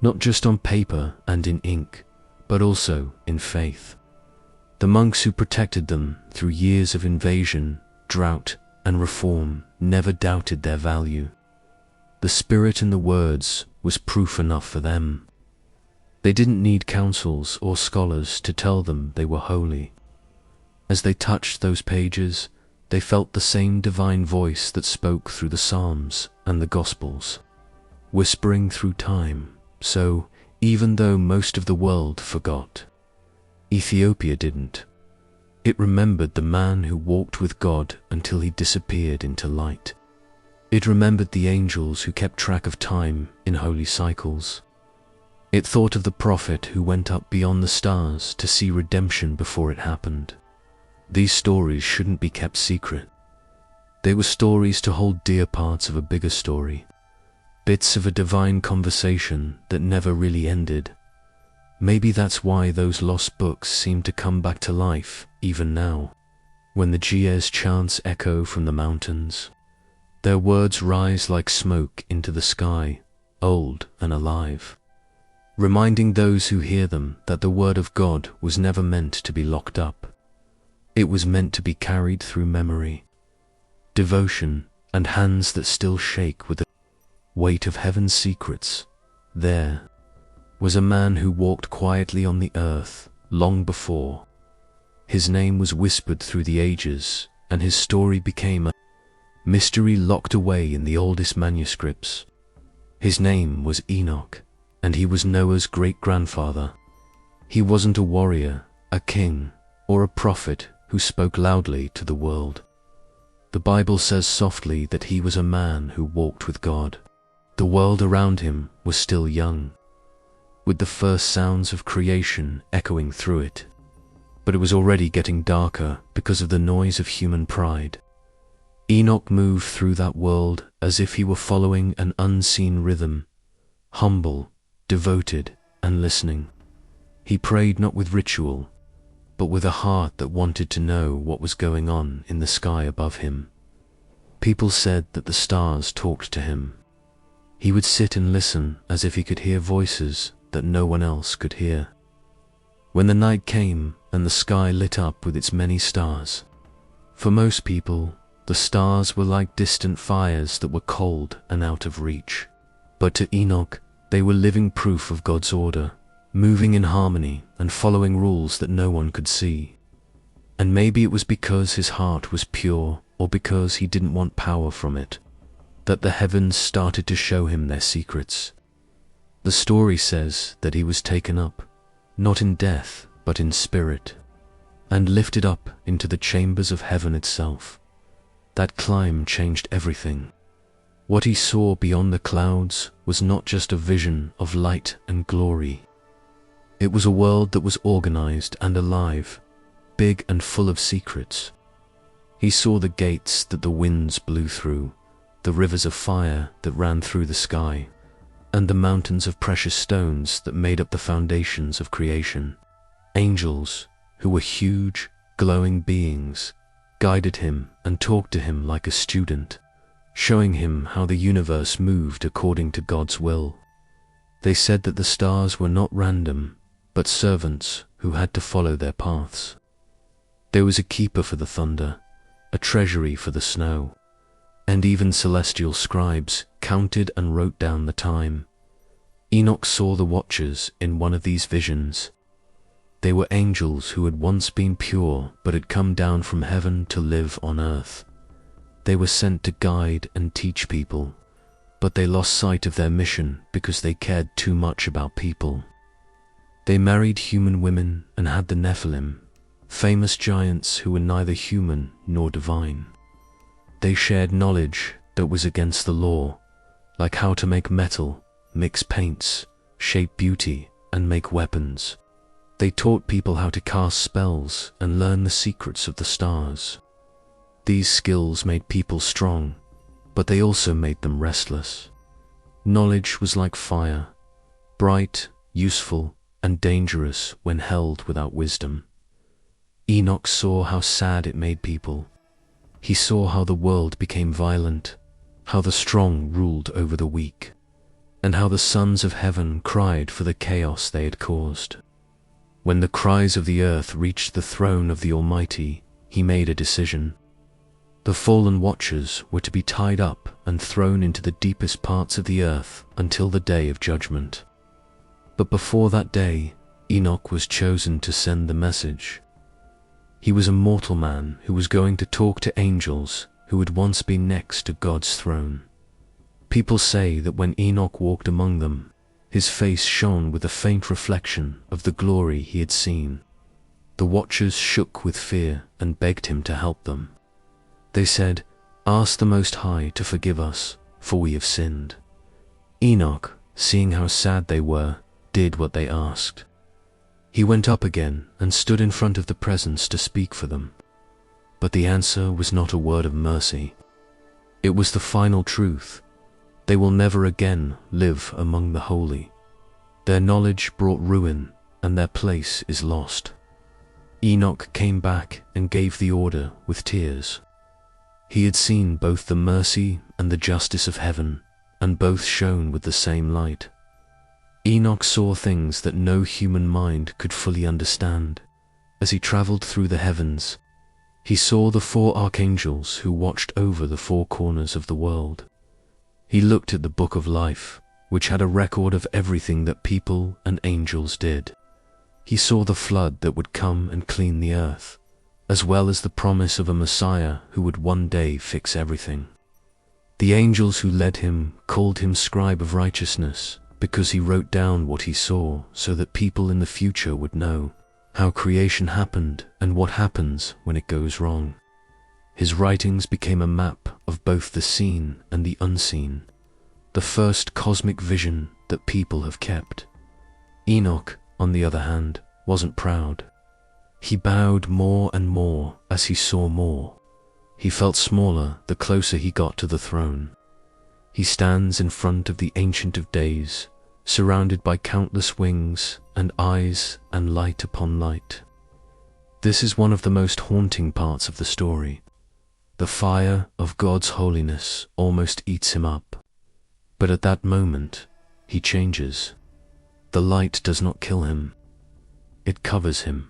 not just on paper and in ink, but also in faith. The monks who protected them through years of invasion, drought, and reform never doubted their value. The spirit in the words was proof enough for them. They didn't need councils or scholars to tell them they were holy. As they touched those pages, they felt the same divine voice that spoke through the Psalms and the Gospels, whispering through time, So, even though most of the world forgot, Ethiopia didn't. It remembered the man who walked with God until he disappeared into light. It remembered the angels who kept track of time in holy cycles. It thought of the prophet who went up beyond the stars to see redemption before it happened. These stories shouldn't be kept secret. They were stories to hold dear parts of a bigger story, bits of a divine conversation that never really ended. Maybe that's why those lost books seem to come back to life even now. When the Gies chants echo from the mountains, their words rise like smoke into the sky, old and alive, reminding those who hear them that the word of God was never meant to be locked up. It was meant to be carried through memory, devotion, and hands that still shake with the weight of heaven's secrets. There was a man who walked quietly on the earth long before. His name was whispered through the ages, and his story became a mystery locked away in the oldest manuscripts. His name was Enoch, and he was Noah's great-grandfather. He wasn't a warrior, a king, or a prophet who spoke loudly to the world. The Bible says softly that he was a man who walked with God. The world around him was still young, with the first sounds of creation echoing through it. But it was already getting darker because of the noise of human pride. Enoch moved through that world as if he were following an unseen rhythm, humble, devoted, and listening. He prayed not with ritual, but with a heart that wanted to know what was going on in the sky above him. People said that the stars talked to him. He would sit and listen as if he could hear voices that no one else could hear. When the night came and the sky lit up with its many stars, for most people, the stars were like distant fires that were cold and out of reach. But to Enoch, they were living proof of God's order, moving in harmony and following rules that no one could see. And maybe it was because his heart was pure, or because he didn't want power from it, that the heavens started to show him their secrets. The story says that he was taken up, not in death, but in spirit, and lifted up into the chambers of heaven itself. That climb changed everything. What he saw beyond the clouds was not just a vision of light and glory. It was a world that was organized and alive, big and full of secrets. He saw the gates that the winds blew through, the rivers of fire that ran through the sky, and the mountains of precious stones that made up the foundations of creation. Angels, who were huge, glowing beings, guided him and talked to him like a student, showing him how the universe moved according to God's will. They said that the stars were not random, but servants who had to follow their paths. There was a keeper for the thunder, a treasury for the snow, and even celestial scribes counted and wrote down the time. Enoch saw the watchers in one of these visions. They were angels who had once been pure but had come down from heaven to live on earth. They were sent to guide and teach people, but they lost sight of their mission because they cared too much about people. They married human women and had the Nephilim, famous giants who were neither human nor divine. They shared knowledge that was against the law, like how to make metal, mix paints, shape beauty, and make weapons. They taught people how to cast spells and learn the secrets of the stars. These skills made people strong, but they also made them restless. Knowledge was like fire, bright, useful, and dangerous when held without wisdom. Enoch saw how sad it made people. He saw how the world became violent, how the strong ruled over the weak, and how the sons of heaven cried for the chaos they had caused. When the cries of the earth reached the throne of the Almighty, he made a decision. The fallen watchers were to be tied up and thrown into the deepest parts of the earth until the day of judgment. But before that day, Enoch was chosen to send the message. He was a mortal man who was going to talk to angels who had once been next to God's throne. People say that when Enoch walked among them, His face shone with a faint reflection of the glory he had seen. The watchers shook with fear and begged him to help them. They said, "Ask the Most High to forgive us, for we have sinned." Enoch, seeing how sad they were, did what they asked. He went up again and stood in front of the presence to speak for them. But the answer was not a word of mercy. It was the final truth. They will never again live among the holy. Their knowledge brought ruin, and their place is lost. Enoch came back and gave the order with tears. He had seen both the mercy and the justice of heaven, and both shone with the same light. Enoch saw things that no human mind could fully understand. As he traveled through the heavens, he saw the 4 archangels who watched over the 4 corners of the world. He looked at the Book of Life, which had a record of everything that people and angels did. He saw the flood that would come and clean the earth, as well as the promise of a Messiah who would one day fix everything. The angels who led him called him scribe of righteousness because he wrote down what he saw so that people in the future would know how creation happened and what happens when it goes wrong. His writings became a map of both the seen and the unseen, the first cosmic vision that people have kept. Enoch, on the other hand, wasn't proud. He bowed more and more as he saw more. He felt smaller the closer he got to the throne. He stands in front of the Ancient of Days, surrounded by countless wings and eyes and light upon light. This is one of the most haunting parts of the story. The fire of God's holiness almost eats him up. But at that moment, he changes. The light does not kill him. It covers him.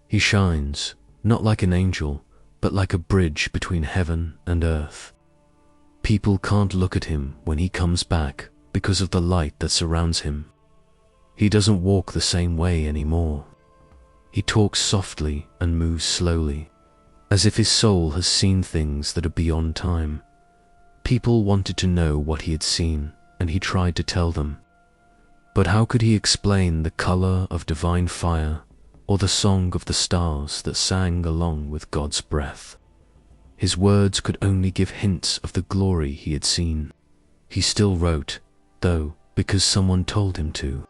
He shines, not like an angel, but like a bridge between heaven and earth. People can't look at him when he comes back because of the light that surrounds him. He doesn't walk the same way anymore. He talks softly and moves slowly, as if his soul has seen things that are beyond time. People wanted to know what he had seen, and he tried to tell them. But how could he explain the color of divine fire or the song of the stars that sang along with God's breath? His words could only give hints of the glory he had seen. He still wrote, though, because someone told him to.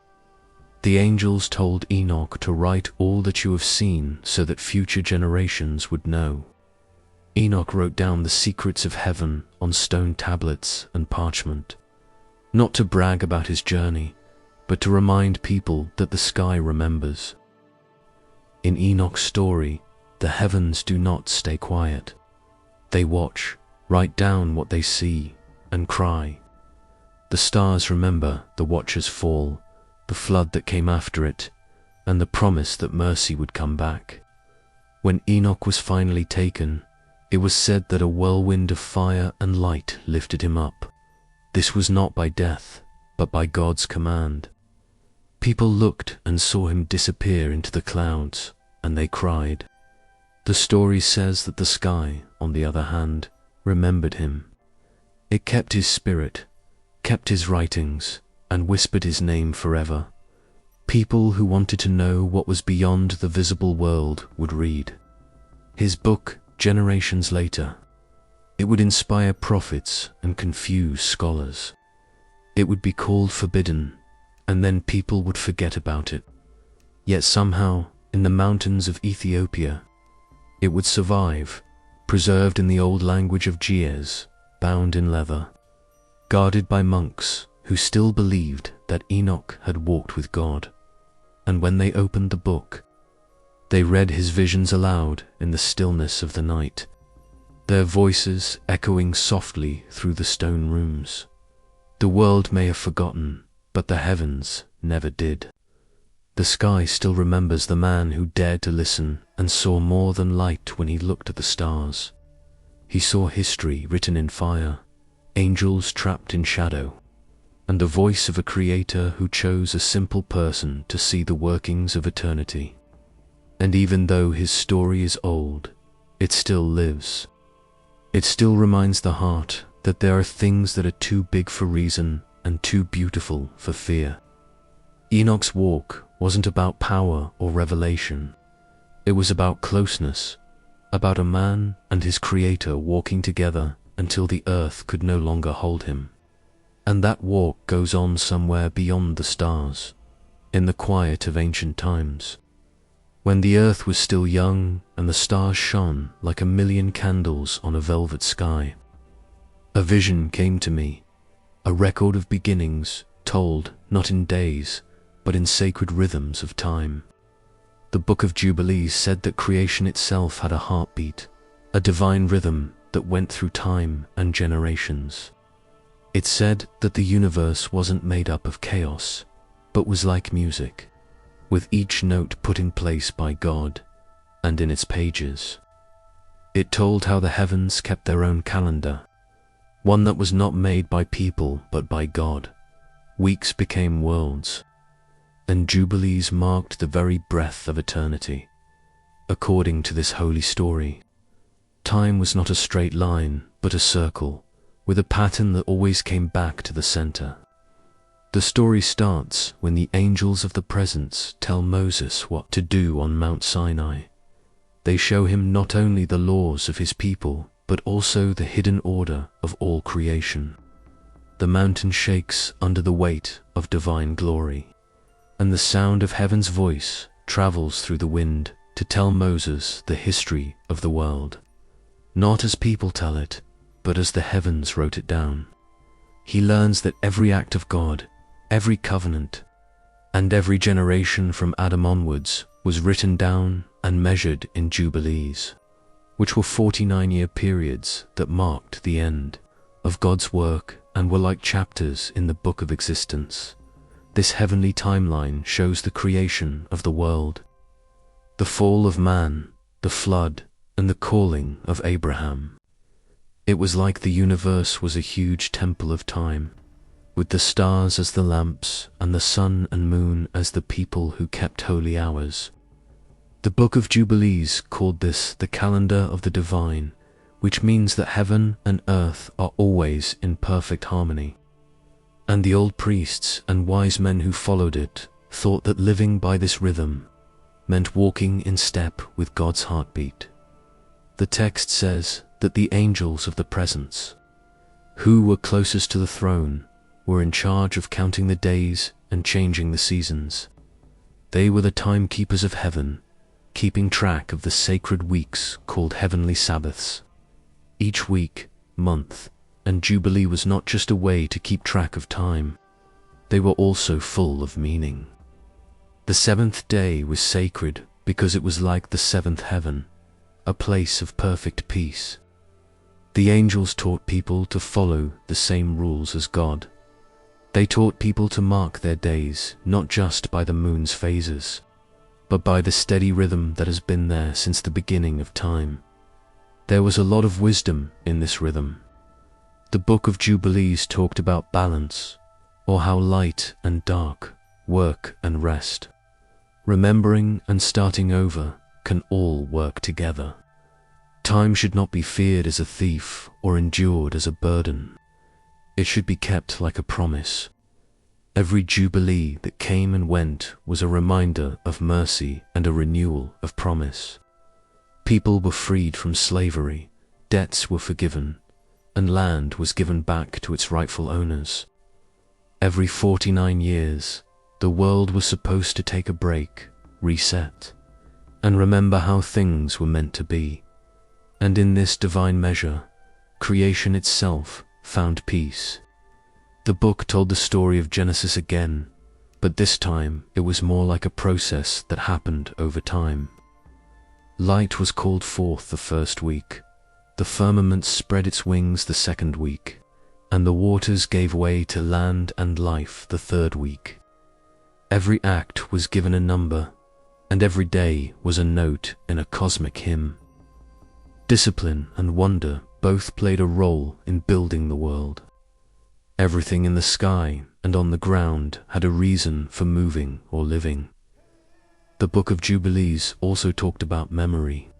The angels told Enoch to write all that you have seen so that future generations would know. Enoch wrote down the secrets of heaven on stone tablets and parchment, not to brag about his journey, but to remind people that the sky remembers. In Enoch's story, the heavens do not stay quiet. They watch, write down what they see, and cry. The stars remember the watcher's fall, the flood that came after it, and the promise that mercy would come back. When Enoch was finally taken, it was said that a whirlwind of fire and light lifted him up. This was not by death, but by God's command. People looked and saw him disappear into the clouds, and they cried. The story says that the sky, on the other hand, remembered him. It kept his spirit, kept his writings, and whispered his name forever. People who wanted to know what was beyond the visible world would read his book generations later. It would inspire prophets and confuse scholars. It would be called forbidden, and then people would forget about it. Yet somehow, in the mountains of Ethiopia, it would survive, preserved in the old language of Ge'ez, bound in leather, guarded by monks who still believed that Enoch had walked with God. And when they opened the book, they read his visions aloud in the stillness of the night, their voices echoing softly through the stone rooms. The world may have forgotten, but the heavens never did. The sky still remembers the man who dared to listen and saw more than light when he looked at the stars. He saw history written in fire, angels trapped in shadow, and the voice of a creator who chose a simple person to see the workings of eternity. And even though his story is old, it still lives. It still reminds the heart that there are things that are too big for reason and too beautiful for fear. Enoch's walk wasn't about power or revelation. It was about closeness, about a man and his Creator walking together until the earth could no longer hold him. And that walk goes on somewhere beyond the stars, in the quiet of ancient times, when the earth was still young and the stars shone like 1,000,000 candles on a velvet sky. A vision came to me, a record of beginnings told not in days, but in sacred rhythms of time. The Book of Jubilees said that creation itself had a heartbeat, a divine rhythm that went through time and generations. It said that the universe wasn't made up of chaos, but was like music, with each note put in place by God and in its pages. It told how the heavens kept their own calendar, one that was not made by people but by God. Weeks became worlds, and Jubilees marked the very breath of eternity. According to this holy story, time was not a straight line, but a circle, with a pattern that always came back to the center. The story starts when the angels of the presence tell Moses what to do on Mount Sinai. They show him not only the laws of his people, but also the hidden order of all creation. The mountain shakes under the weight of divine glory, and the sound of heaven's voice travels through the wind to tell Moses the history of the world, not as people tell it, but as the heavens wrote it down. He learns that every act of God, every covenant, and every generation from Adam onwards was written down and measured in Jubilees, which were 49-year periods that marked the end of God's work and were like chapters in the book of existence. This heavenly timeline shows the creation of the world, the fall of man, the flood, and the calling of Abraham. It was like the universe was a huge temple of time, with the stars as the lamps and the sun and moon as the people who kept holy hours. The Book of Jubilees called this the calendar of the divine, which means that heaven and earth are always in perfect harmony. And the old priests and wise men who followed it thought that living by this rhythm meant walking in step with God's heartbeat. The text says that the angels of the presence, who were closest to the throne, were in charge of counting the days and changing the seasons. They were the timekeepers of heaven, keeping track of the sacred weeks called heavenly Sabbaths. Each week, month, and Jubilee was not just a way to keep track of time. They were also full of meaning. The seventh day was sacred because it was like the seventh heaven, a place of perfect peace. The angels taught people to follow the same rules as God. They taught people to mark their days not just by the moon's phases, but by the steady rhythm that has been there since the beginning of time. There was a lot of wisdom in this rhythm. The Book of Jubilees talked about balance, or how light and dark, work and rest, remembering and starting over can all work together. Time should not be feared as a thief or endured as a burden. It should be kept like a promise. Every Jubilee that came and went was a reminder of mercy and a renewal of promise. People were freed from slavery, debts were forgiven, and land was given back to its rightful owners. Every 49 years, the world was supposed to take a break, reset, and remember how things were meant to be. And in this divine measure, creation itself found peace. The book told the story of Genesis again, but this time it was more like a process that happened over time. Light was called forth the first week, the firmament spread its wings the second week, and the waters gave way to land and life the third week. Every act was given a number, and every day was a note in a cosmic hymn. Discipline and wonder both played a role in building the world. Everything in the sky and on the ground had a reason for moving or living. The Book of Jubilees also talked about memory,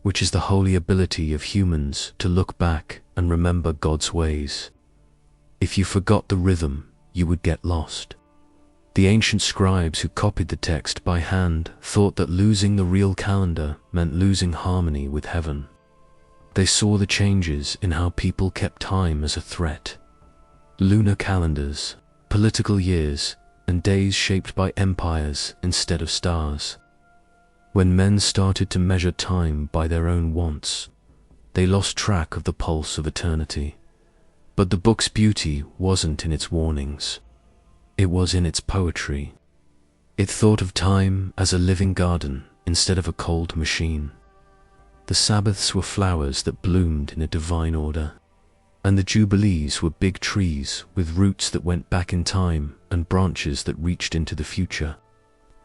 which is the holy ability of humans to look back and remember God's ways. If you forgot the rhythm, you would get lost. The ancient scribes who copied the text by hand thought that losing the real calendar meant losing harmony with heaven. They saw the changes in how people kept time as a threat. Lunar calendars, political years, and days shaped by empires instead of stars. When men started to measure time by their own wants, they lost track of the pulse of eternity. But the book's beauty wasn't in its warnings. It was in its poetry. It thought of time as a living garden instead of a cold machine. The Sabbaths were flowers that bloomed in a divine order, and the Jubilees were big trees with roots that went back in time and branches that reached into the future.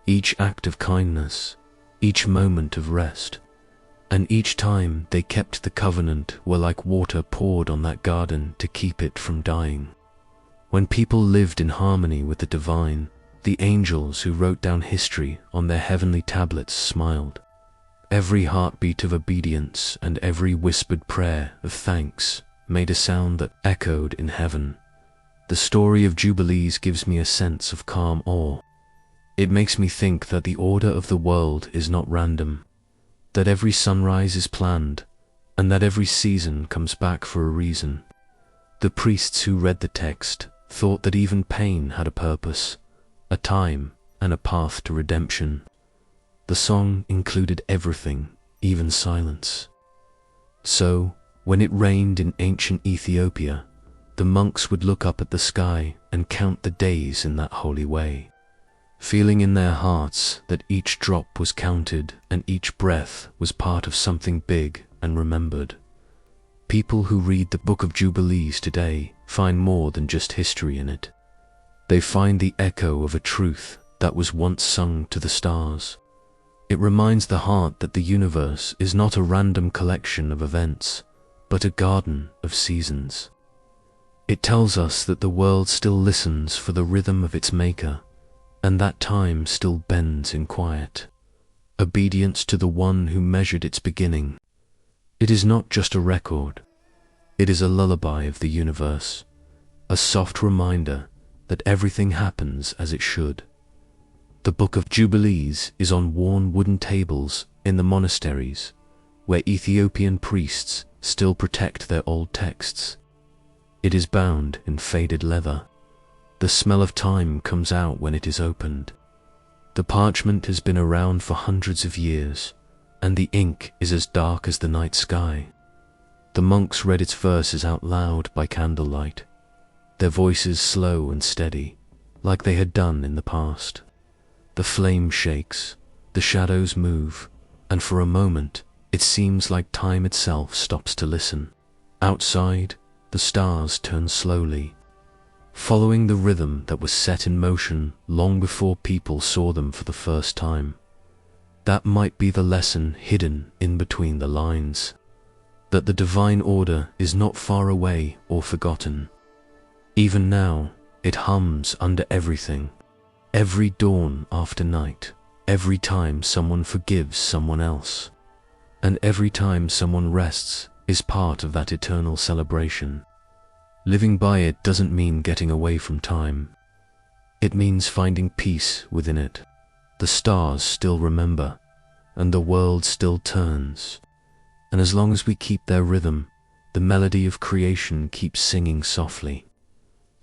Each act of kindness, each moment of rest, and each time they kept the covenant were like water poured on that garden to keep it from dying. When people lived in harmony with the divine, the angels who wrote down history on their heavenly tablets smiled. Every heartbeat of obedience and every whispered prayer of thanks made a sound that echoed in heaven. The story of Jubilees gives me a sense of calm awe. It makes me think that the order of the world is not random, that every sunrise is planned, and that every season comes back for a reason. The priests who read the text thought that even pain had a purpose, a time, and a path to redemption. The song included everything, even silence. So, when it rained in ancient Ethiopia, the monks would look up at the sky and count the days in that holy way, feeling in their hearts that each drop was counted and each breath was part of something big and remembered. People who read the Book of Jubilees today find more than just history in it. They find the echo of a truth that was once sung to the stars. It reminds the heart that the universe is not a random collection of events, but a garden of seasons. It tells us that the world still listens for the rhythm of its maker, and that time still bends in quiet, obedience to the one who measured its beginning. It is not just a record, it is a lullaby of the universe, a soft reminder that everything happens as it should. The Book of Jubilees is on worn wooden tables in the monasteries, where Ethiopian priests still protect their old texts. It is bound in faded leather. The smell of time comes out when it is opened. The parchment has been around for hundreds of years, and the ink is as dark as the night sky. The monks read its verses out loud by candlelight, their voices slow and steady, like they had done in the past. The flame shakes, the shadows move, and for a moment it seems like time itself stops to listen. Outside, the stars turn slowly, following the rhythm that was set in motion long before people saw them for the first time. That might be the lesson hidden in between the lines, that the divine order is not far away or forgotten. Even now, it hums under everything, every dawn after night, every time someone forgives someone else, and every time someone rests is part of that eternal celebration. Living by it doesn't mean getting away from time. It means finding peace within it. The stars still remember, and the world still turns. And as long as we keep their rhythm, the melody of creation keeps singing softly,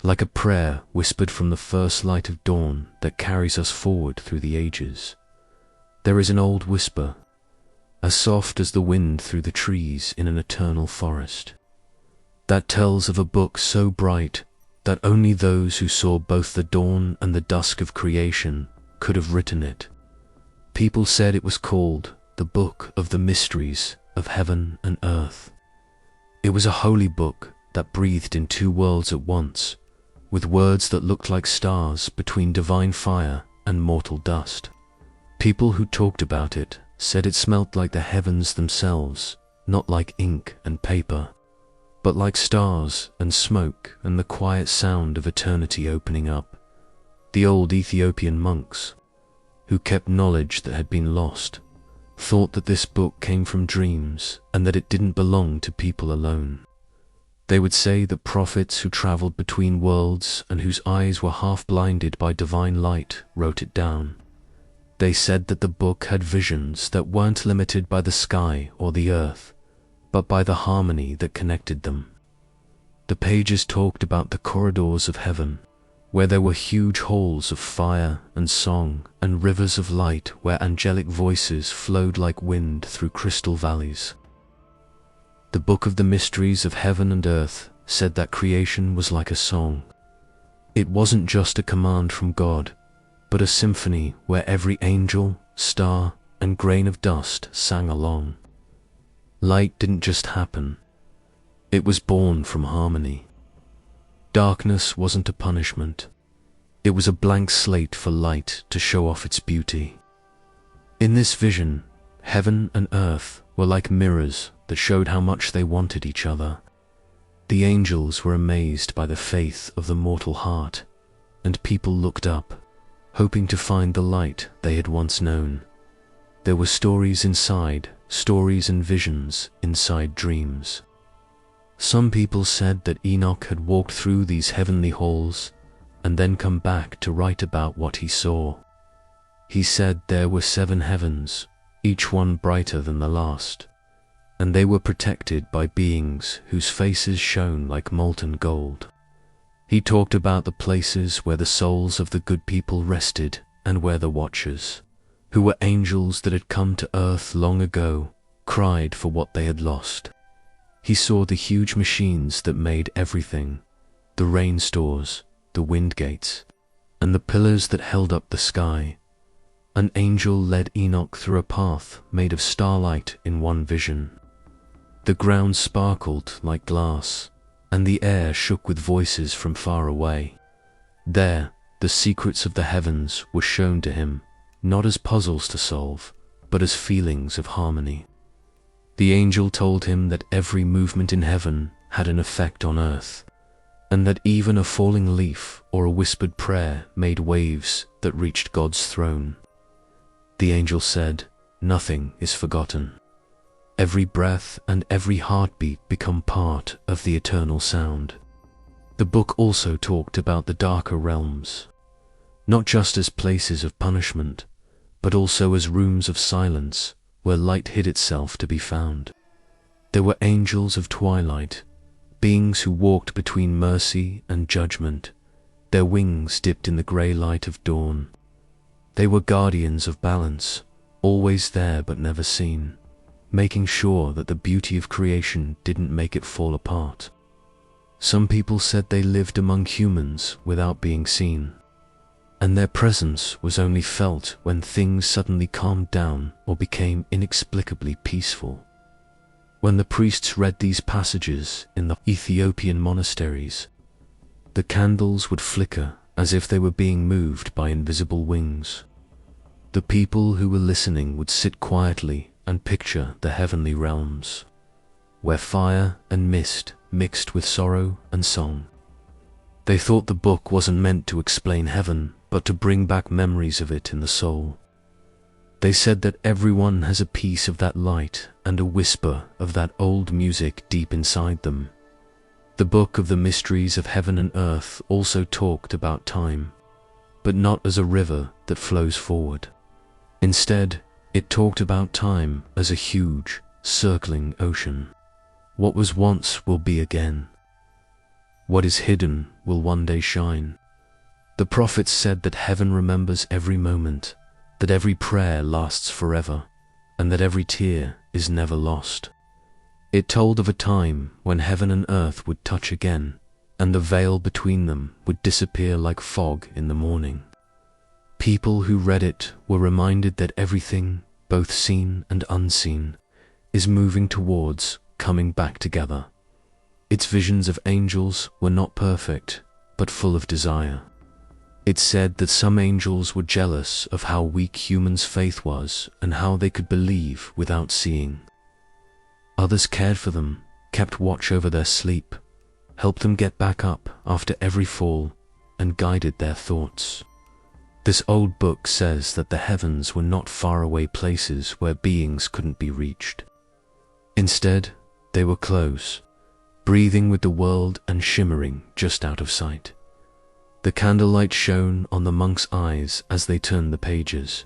like a prayer whispered from the first light of dawn that carries us forward through the ages. There is an old whisper, as soft as the wind through the trees in an eternal forest, that tells of a book so bright that only those who saw both the dawn and the dusk of creation could have written it. People said it was called the Book of the Mysteries of Heaven and Earth. It was a holy book that breathed in two worlds at once, with words that looked like stars between divine fire and mortal dust. People who talked about it said it smelt like the heavens themselves, not like ink and paper, but like stars and smoke and the quiet sound of eternity opening up. The old Ethiopian monks, who kept knowledge that had been lost, thought that this book came from dreams and that it didn't belong to people alone. They would say that prophets who traveled between worlds and whose eyes were half blinded by divine light wrote it down. They said that the book had visions that weren't limited by the sky or the earth, but by the harmony that connected them. The pages talked about the corridors of heaven, where there were huge halls of fire and song and rivers of light where angelic voices flowed like wind through crystal valleys. The Book of the Mysteries of Heaven and Earth said that creation was like a song. It wasn't just a command from God, but a symphony where every angel, star, and grain of dust sang along. Light didn't just happen. It was born from harmony. Darkness wasn't a punishment. It was a blank slate for light to show off its beauty. In this vision, heaven and earth were like mirrors that showed how much they wanted each other. The angels were amazed by the faith of the mortal heart, and people looked up, hoping to find the light they had once known. There were stories inside, stories and visions inside dreams. Some people said that Enoch had walked through these heavenly halls and then come back to write about what he saw. He said there were 7 heavens, each one brighter than the last, and they were protected by beings whose faces shone like molten gold. He talked about the places where the souls of the good people rested and where the watchers, who were angels that had come to earth long ago, cried for what they had lost. He saw the huge machines that made everything, the rain stores, the wind gates, and the pillars that held up the sky. An angel led Enoch through a path made of starlight in one vision. The ground sparkled like glass, and the air shook with voices from far away. There, the secrets of the heavens were shown to him, not as puzzles to solve, but as feelings of harmony. The angel told him that every movement in heaven had an effect on earth, and that even a falling leaf or a whispered prayer made waves that reached God's throne. The angel said, "Nothing is forgotten. Every breath and every heartbeat become part of the eternal sound." The book also talked about the darker realms, not just as places of punishment, but also as rooms of silence where light hid itself to be found. There were angels of twilight, beings who walked between mercy and judgment, their wings dipped in the grey light of dawn. They were guardians of balance, always there but never seen, making sure that the beauty of creation didn't make it fall apart. Some people said they lived among humans without being seen, and their presence was only felt when things suddenly calmed down or became inexplicably peaceful. When the priests read these passages in the Ethiopian monasteries, the candles would flicker as if they were being moved by invisible wings. The people who were listening would sit quietly and picture the heavenly realms, where fire and mist mixed with sorrow and song. They thought the book wasn't meant to explain heaven, but to bring back memories of it in the soul. They said that everyone has a piece of that light and a whisper of that old music deep inside them. The Book of the Mysteries of Heaven and Earth also talked about time, but not as a river that flows forward. Instead, it talked about time as a huge, circling ocean. What was once will be again. What is hidden will one day shine. The prophets said that heaven remembers every moment, that every prayer lasts forever, and that every tear is never lost. It told of a time when heaven and earth would touch again, and the veil between them would disappear like fog in the morning. People who read it were reminded that everything, both seen and unseen, is moving towards coming back together. Its visions of angels were not perfect, but full of desire. It said that some angels were jealous of how weak humans' faith was and how they could believe without seeing. Others cared for them, kept watch over their sleep, helped them get back up after every fall, and guided their thoughts. This old book says that the heavens were not faraway places where beings couldn't be reached. Instead, they were close, breathing with the world and shimmering just out of sight. The candlelight shone on the monks' eyes as they turned the pages,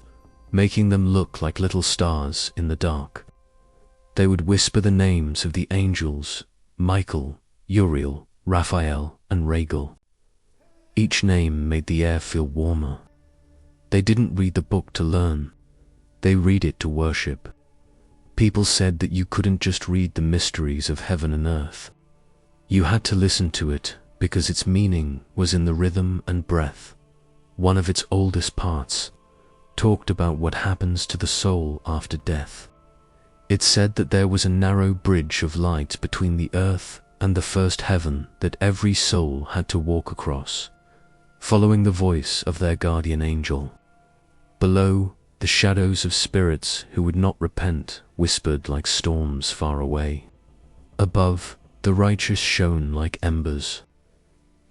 making them look like little stars in the dark. They would whisper the names of the angels: Michael, Uriel, Raphael, and Regal. Each name made the air feel warmer. They didn't read the book to learn. They read it to worship. People said that you couldn't just read the mysteries of heaven and earth. You had to listen to it because its meaning was in the rhythm and breath. One of its oldest parts talked about what happens to the soul after death. It said that there was a narrow bridge of light between the earth and the first heaven that every soul had to walk across, following the voice of their guardian angel. Below, the shadows of spirits who would not repent whispered like storms far away. Above, the righteous shone like embers.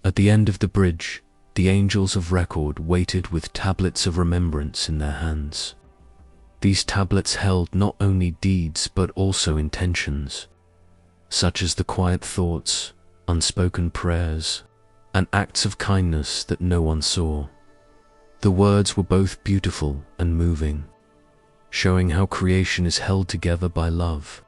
At the end of the bridge, the angels of record waited with tablets of remembrance in their hands. These tablets held not only deeds but also intentions, such as the quiet thoughts, unspoken prayers, and acts of kindness that no one saw. The words were both beautiful and moving, showing how creation is held together by love.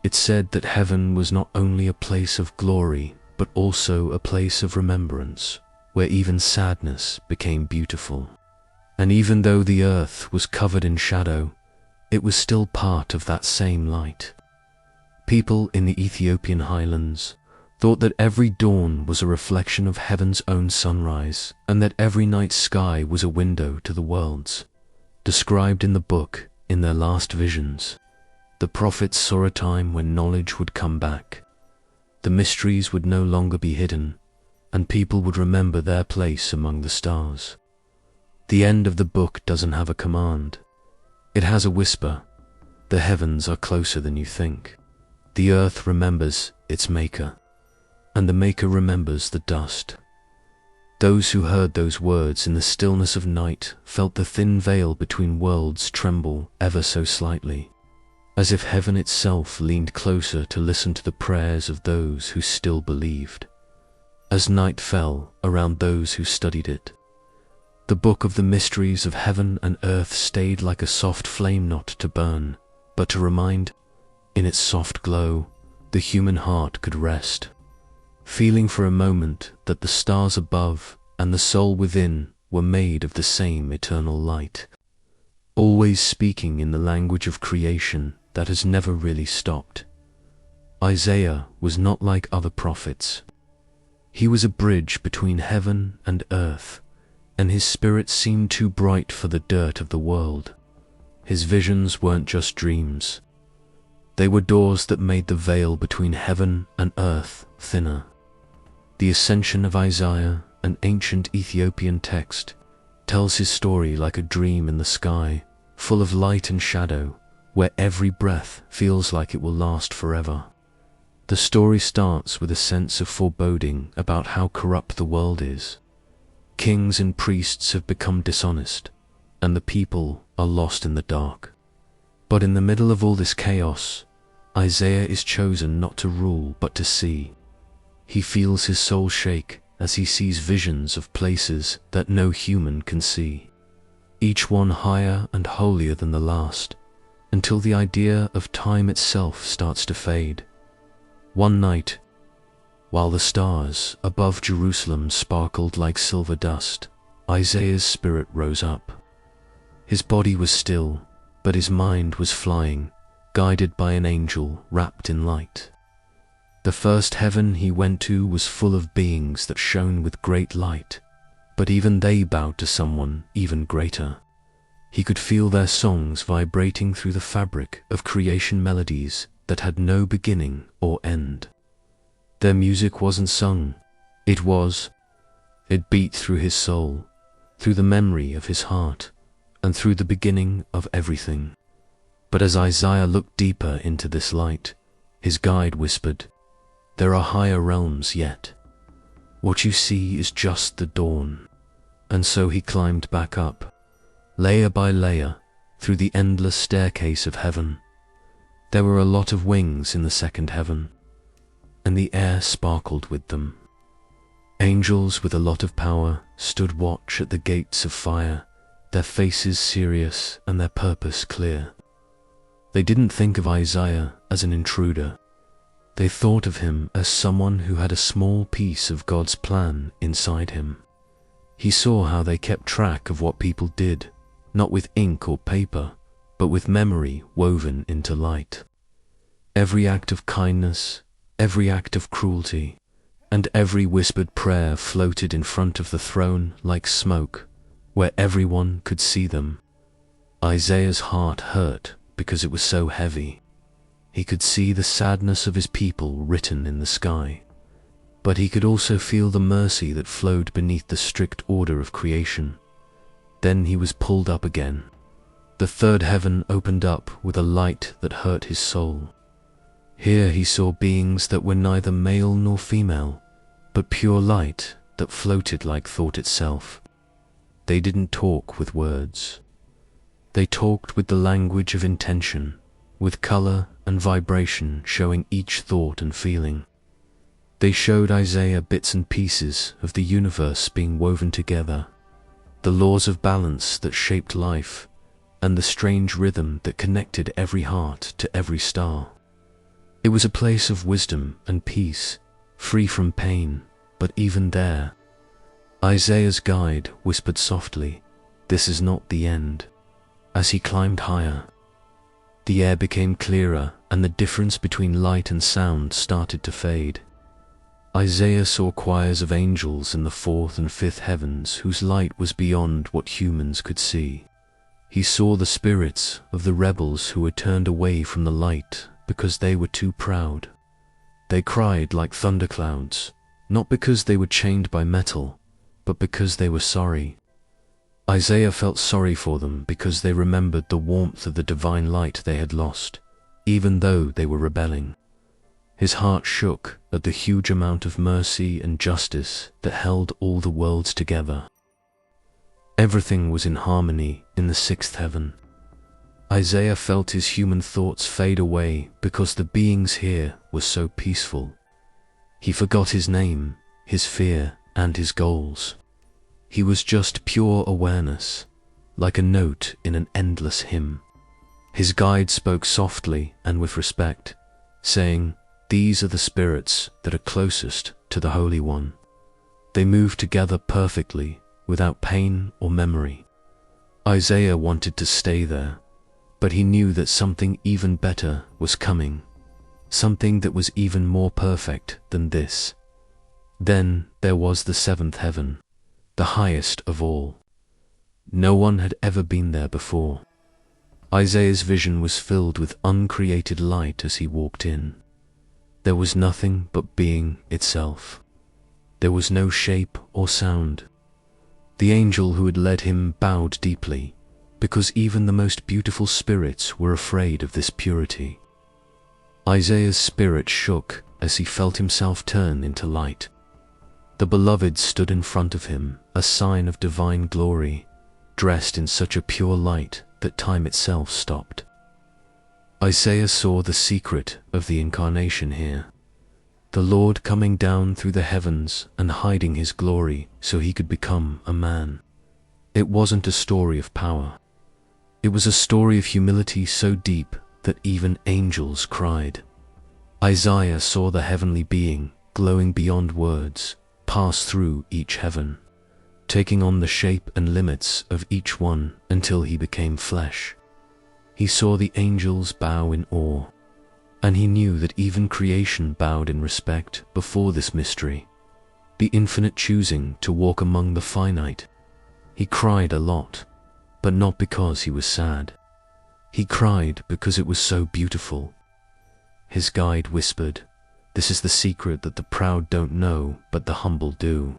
It said that heaven was not only a place of glory, but also a place of remembrance, where even sadness became beautiful. And even though the earth was covered in shadow, it was still part of that same light. People in the Ethiopian highlands thought that every dawn was a reflection of heaven's own sunrise, and that every night sky was a window to the worlds. Described in the book, in their last visions, the prophets saw a time when knowledge would come back. The mysteries would no longer be hidden, and people would remember their place among the stars. The end of the book doesn't have a command. It has a whisper. The heavens are closer than you think. The earth remembers its maker, and the maker remembers the dust. Those who heard those words in the stillness of night felt the thin veil between worlds tremble ever so slightly, as if heaven itself leaned closer to listen to the prayers of those who still believed. As night fell around those who studied it, the book of the mysteries of heaven and earth stayed like a soft flame, not to burn, but to remind. In its soft glow, the human heart could rest, feeling for a moment that the stars above and the soul within were made of the same eternal light, always speaking in the language of creation that has never really stopped. Isaiah was not like other prophets. He was a bridge between heaven and earth, and his spirit seemed too bright for the dirt of the world. His visions weren't just dreams. They were doors that made the veil between heaven and earth thinner. The Ascension of Isaiah, an ancient Ethiopian text, tells his story like a dream in the sky, full of light and shadow, where every breath feels like it will last forever. The story starts with a sense of foreboding about how corrupt the world is. Kings and priests have become dishonest, and the people are lost in the dark. But in the middle of all this chaos, Isaiah is chosen not to rule but to see. He feels his soul shake as he sees visions of places that no human can see, each one higher and holier than the last, until the idea of time itself starts to fade. One night, while the stars above Jerusalem sparkled like silver dust, Isaiah's spirit rose up. His body was still, but his mind was flying, guided by an angel wrapped in light. The first heaven he went to was full of beings that shone with great light, but even they bowed to someone even greater. He could feel their songs vibrating through the fabric of creation melodies that had no beginning or end. Their music wasn't sung, it beat through his soul, through the memory of his heart, and through the beginning of everything. But as Isaiah looked deeper into this light, his guide whispered, "There are higher realms yet. What you see is just the dawn." And so he climbed back up, layer by layer, through the endless staircase of heaven. There were a lot of wings in the second heaven. and the air sparkled with them. Angels with a lot of power stood watch at the gates of fire, their faces serious and their purpose clear. They didn't think of Isaiah as an intruder. They thought of him as someone who had a small piece of God's plan inside him. He saw how they kept track of what people did, not with ink or paper, but with memory woven into light. Every act of kindness, every act of cruelty, and every whispered prayer floated in front of the throne like smoke, where everyone could see them. Isaiah's heart hurt because it was so heavy. He could see the sadness of his people written in the sky, but he could also feel the mercy that flowed beneath the strict order of creation. Then he was pulled up again. The third heaven opened up with a light that hurt his soul. Here he saw beings that were neither male nor female, but pure light that floated like thought itself. They didn't talk with words. They talked with the language of intention, with color and vibration showing each thought and feeling. They showed Isaiah bits and pieces of the universe being woven together, the laws of balance that shaped life, and the strange rhythm that connected every heart to every star. It was a place of wisdom and peace, free from pain, but even there, Isaiah's guide whispered softly, "This is not the end." As he climbed higher, the air became clearer and the difference between light and sound started to fade. Isaiah saw choirs of angels in the fourth and fifth heavens whose light was beyond what humans could see. He saw the spirits of the rebels who had turned away from the light because they were too proud. They cried like thunderclouds, not because they were chained by metal, but because they were sorry. Isaiah felt sorry for them because they remembered the warmth of the divine light they had lost, even though they were rebelling. His heart shook at the huge amount of mercy and justice that held all the worlds together. Everything was in harmony in the sixth heaven. Isaiah felt his human thoughts fade away because the beings here were so peaceful. He forgot his name, his fear, and his goals. He was just pure awareness, like a note in an endless hymn. His guide spoke softly and with respect, saying, "These are the spirits that are closest to the Holy One." They moved together perfectly, without pain or memory. Isaiah wanted to stay there, but he knew that something even better was coming, something that was even more perfect than this. Then there was the seventh heaven, the highest of all. No one had ever been there before. Isaiah's vision was filled with uncreated light as he walked in. There was nothing but being itself. There was no shape or sound. The angel who had led him bowed deeply, because even the most beautiful spirits were afraid of this purity. Isaiah's spirit shook as he felt himself turn into light. The beloved stood in front of him, a sign of divine glory, dressed in such a pure light that time itself stopped. Isaiah saw the secret of the incarnation here, the Lord coming down through the heavens and hiding his glory so he could become a man. It wasn't a story of power. It was a story of humility so deep that even angels cried. Isaiah saw the heavenly being, glowing beyond words, pass through each heaven, taking on the shape and limits of each one until he became flesh. He saw the angels bow in awe, and he knew that even creation bowed in respect before this mystery, the infinite choosing to walk among the finite. He cried a lot, but not because he was sad. He cried because it was so beautiful. His guide whispered, "This is the secret that the proud don't know, but the humble do."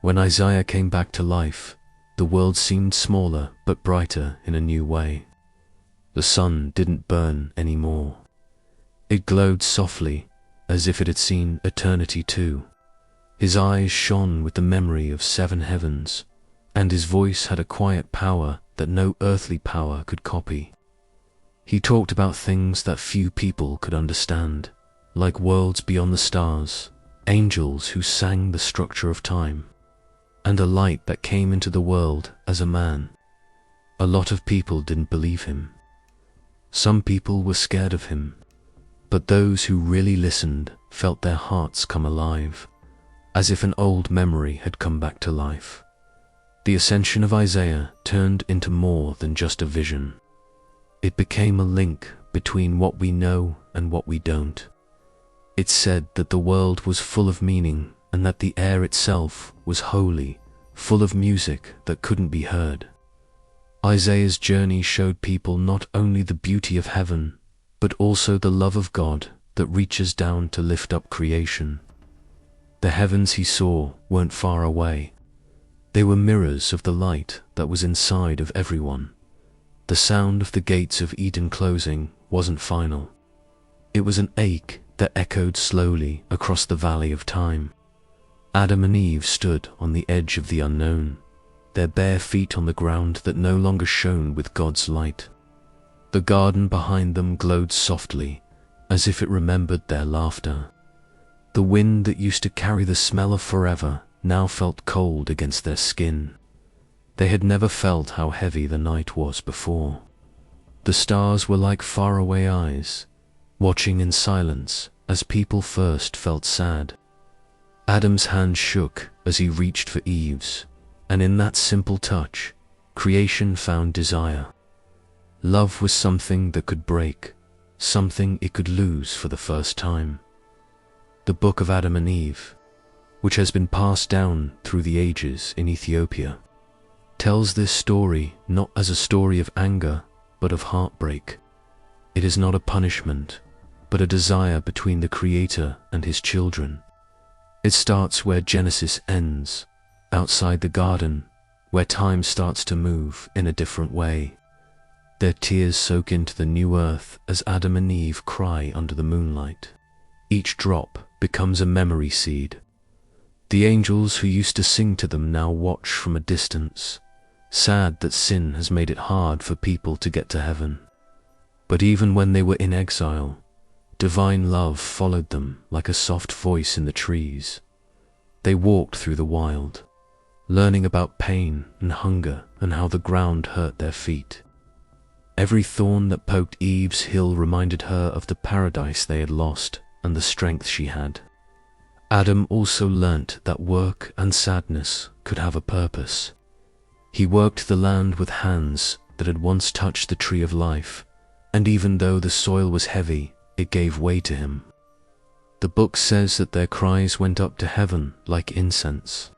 When Isaiah came back to life, the world seemed smaller but brighter in a new way. The sun didn't burn anymore. It glowed softly, as if it had seen eternity too. His eyes shone with the memory of 7 heavens, and his voice had a quiet power that no earthly power could copy. He talked about things that few people could understand, like worlds beyond the stars, angels who sang the structure of time, and a light that came into the world as a man. A lot of people didn't believe him. Some people were scared of him, but those who really listened felt their hearts come alive, as if an old memory had come back to life. The Ascension of Isaiah turned into more than just a vision. It became a link between what we know and what we don't. It said that the world was full of meaning and that the air itself was holy, full of music that couldn't be heard. Isaiah's journey showed people not only the beauty of heaven, but also the love of God that reaches down to lift up creation. The heavens he saw weren't far away. They were mirrors of the light that was inside of everyone. The sound of the gates of Eden closing wasn't final. It was an ache that echoed slowly across the valley of time. Adam and Eve stood on the edge of the unknown, their bare feet on the ground that no longer shone with God's light. The garden behind them glowed softly, as if it remembered their laughter. The wind that used to carry the smell of forever now felt cold against their skin. They had never felt how heavy the night was before. The stars were like faraway eyes, watching in silence as people first felt sad. Adam's hand shook as he reached for Eve's, and in that simple touch, creation found desire. Love was something that could break, something it could lose for the first time. The Book of Adam and Eve, which has been passed down through the ages in Ethiopia, tells this story not as a story of anger, but of heartbreak. It is not a punishment, but a desire between the Creator and his children. It starts where Genesis ends, outside the garden, where time starts to move in a different way. Their tears soak into the new earth as Adam and Eve cry under the moonlight. Each drop becomes a memory seed. The angels who used to sing to them now watch from a distance, sad that sin has made it hard for people to get to heaven. But even when they were in exile, divine love followed them like a soft voice in the trees. They walked through the wild, learning about pain and hunger and how the ground hurt their feet. Every thorn that poked Eve's heel reminded her of the paradise they had lost and the strength she had. Adam also learnt that work and sadness could have a purpose. He worked the land with hands that had once touched the tree of life, and even though the soil was heavy, it gave way to him. The book says that their cries went up to heaven like incense.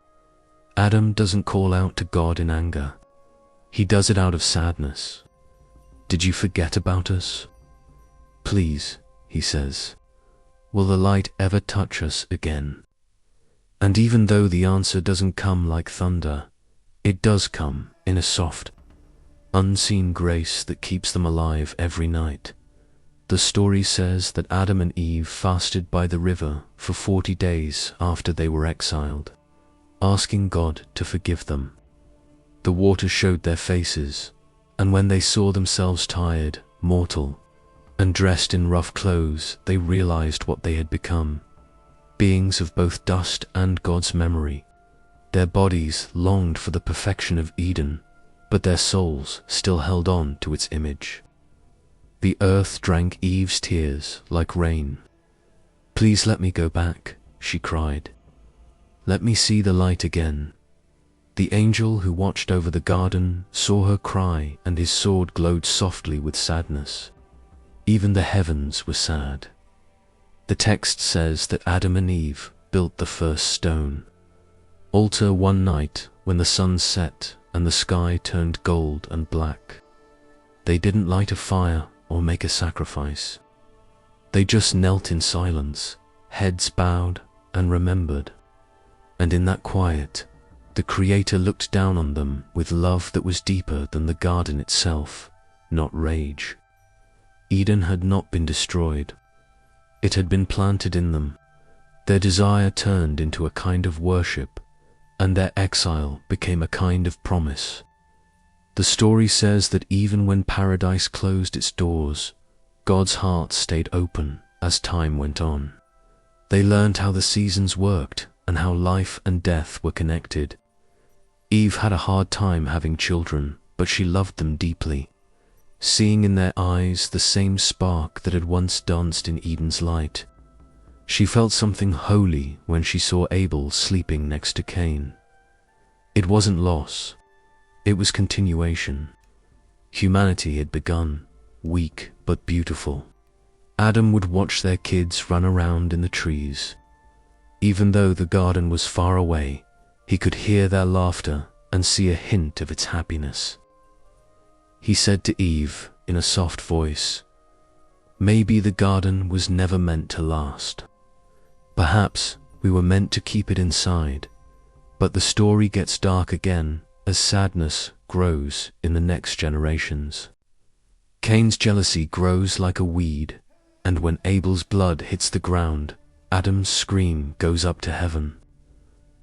Adam doesn't call out to God in anger. He does it out of sadness. Did you forget about us? Please, he says, will the light ever touch us again? And even though the answer doesn't come like thunder, it does come in a soft, unseen grace that keeps them alive every night. The story says that Adam and Eve fasted by the river for 40 days after they were exiled, asking God to forgive them. The water showed their faces, and when they saw themselves tired, mortal, and dressed in rough clothes, they realized what they had become, beings of both dust and God's memory. Their bodies longed for the perfection of Eden, but their souls still held on to its image. The earth drank Eve's tears like rain. Please let me go back, she cried. Let me see the light again. The angel who watched over the garden saw her cry, and his sword glowed softly with sadness. Even the heavens were sad. The text says that Adam and Eve built the first stone altar one night when the sun set and the sky turned gold and black. They didn't light a fire or make a sacrifice. They just knelt in silence, heads bowed, and remembered. And in that quiet, the Creator looked down on them with love that was deeper than the garden itself, not rage. Eden had not been destroyed. It had been planted in them. Their desire turned into a kind of worship, and their exile became a kind of promise. The story says that even when paradise closed its doors, God's heart stayed open, as time went on. They learned how the seasons worked and how life and death were connected. Eve had a hard time having children, but she loved them deeply, seeing in their eyes the same spark that had once danced in Eden's light. She felt something holy when she saw Abel sleeping next to Cain. It wasn't loss, it was continuation. Humanity had begun, weak but beautiful. Adam would watch their kids run around in the trees. Even though the garden was far away, he could hear their laughter and see a hint of its happiness. He said to Eve in a soft voice, "Maybe the garden was never meant to last. Perhaps we were meant to keep it inside." But the story gets dark again as sadness grows in the next generations. Cain's jealousy grows like a weed, and when Abel's blood hits the ground, Adam's scream goes up to heaven.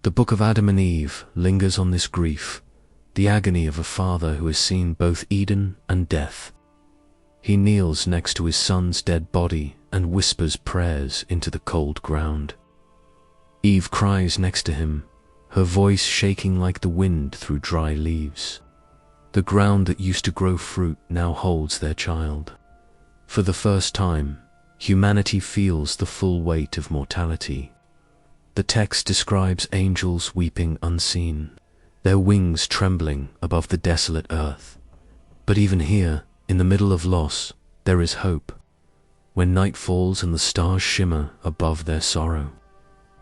The Book of Adam and Eve lingers on this grief, the agony of a father who has seen both Eden and death. He kneels next to his son's dead body and whispers prayers into the cold ground. Eve cries next to him, her voice shaking like the wind through dry leaves. The ground that used to grow fruit now holds their child. For the first time, humanity feels the full weight of mortality. The text describes angels weeping unseen, their wings trembling above the desolate earth. But even here, in the middle of loss, there is hope. When night falls and the stars shimmer above their sorrow,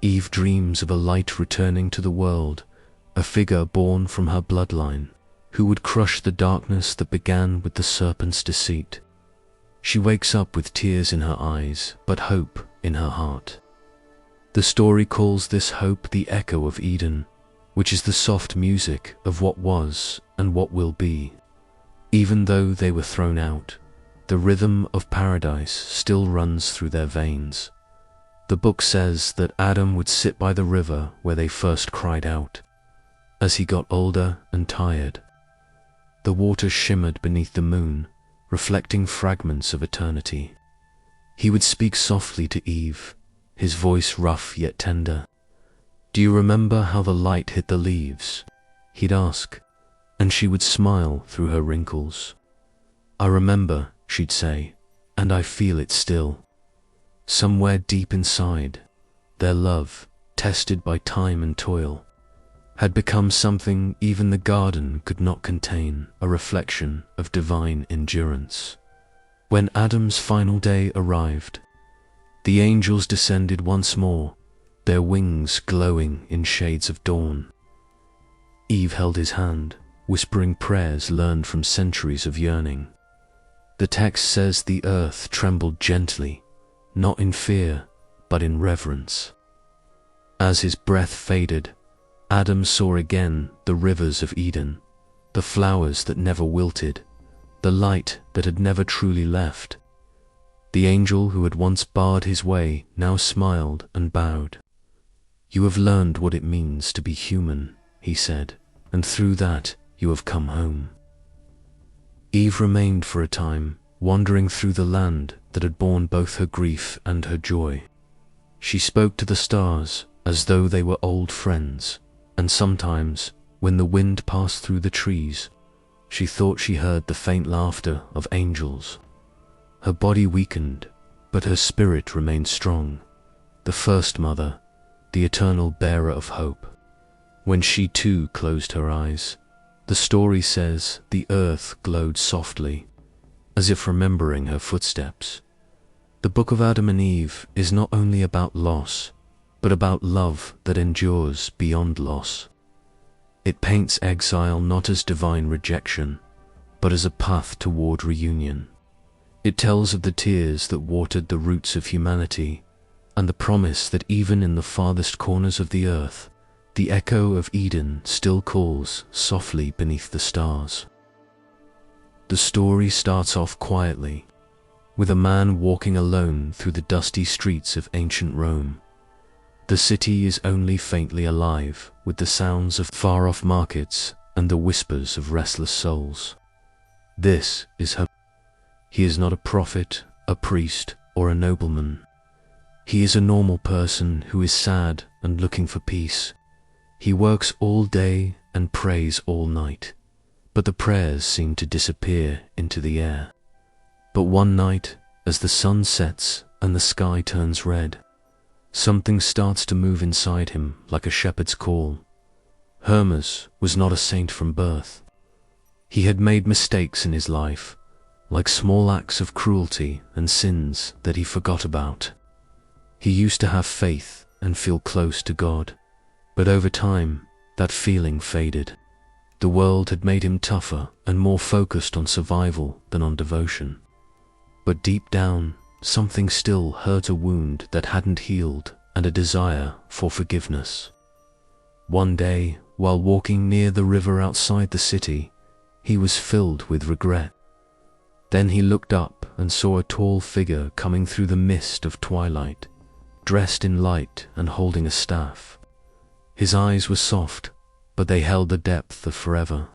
Eve dreams of a light returning to the world, a figure born from her bloodline, who would crush the darkness that began with the serpent's deceit. She wakes up with tears in her eyes, but hope in her heart. The story calls this hope the echo of Eden, which is the soft music of what was and what will be. Even though they were thrown out, the rhythm of paradise still runs through their veins. The book says that Adam would sit by the river where they first cried out. As he got older and tired, the water shimmered beneath the moon, reflecting fragments of eternity. He would speak softly to Eve, his voice rough yet tender. "Do you remember how the light hit the leaves?" he'd ask, and she would smile through her wrinkles. "I remember," she'd say, "and I feel it still." Somewhere deep inside, their love, tested by time and toil, had become something even the garden could not contain, a reflection of divine endurance. When Adam's final day arrived, the angels descended once more, their wings glowing in shades of dawn. Eve held his hand, whispering prayers learned from centuries of yearning. The text says the earth trembled gently, not in fear, but in reverence. As his breath faded, Adam saw again the rivers of Eden, the flowers that never wilted, the light that had never truly left. The angel who had once barred his way now smiled and bowed. "You have learned what it means to be human," he said, "and through that you have come home." Eve remained for a time, wandering through the land that had borne both her grief and her joy. She spoke to the stars as though they were old friends, and sometimes, when the wind passed through the trees, she thought she heard the faint laughter of angels. Her body weakened, but her spirit remained strong, the first mother, the eternal bearer of hope. When she too closed her eyes, the story says the earth glowed softly, as if remembering her footsteps. The Book of Adam and Eve is not only about loss, but about love that endures beyond loss. It paints exile not as divine rejection, but as a path toward reunion. It tells of the tears that watered the roots of humanity, and the promise that even in the farthest corners of the earth, the echo of Eden still calls softly beneath the stars. The story starts off quietly, with a man walking alone through the dusty streets of ancient Rome. The city is only faintly alive with the sounds of far-off markets and the whispers of restless souls. This is her. He is not a prophet, a priest, or a nobleman. He is a normal person who is sad and looking for peace. He works all day and prays all night, but the prayers seem to disappear into the air. But one night, as the sun sets and the sky turns red, something starts to move inside him like a shepherd's call. Hermes was not a saint from birth. He had made mistakes in his life, like small acts of cruelty and sins that he forgot about. He used to have faith and feel close to God, but over time, that feeling faded. The world had made him tougher and more focused on survival than on devotion. But deep down, something still hurt, a wound that hadn't healed and a desire for forgiveness. One day, while walking near the river outside the city, he was filled with regret. Then he looked up and saw a tall figure coming through the mist of twilight, dressed in light and holding a staff. His eyes were soft, but they held the depth of forever.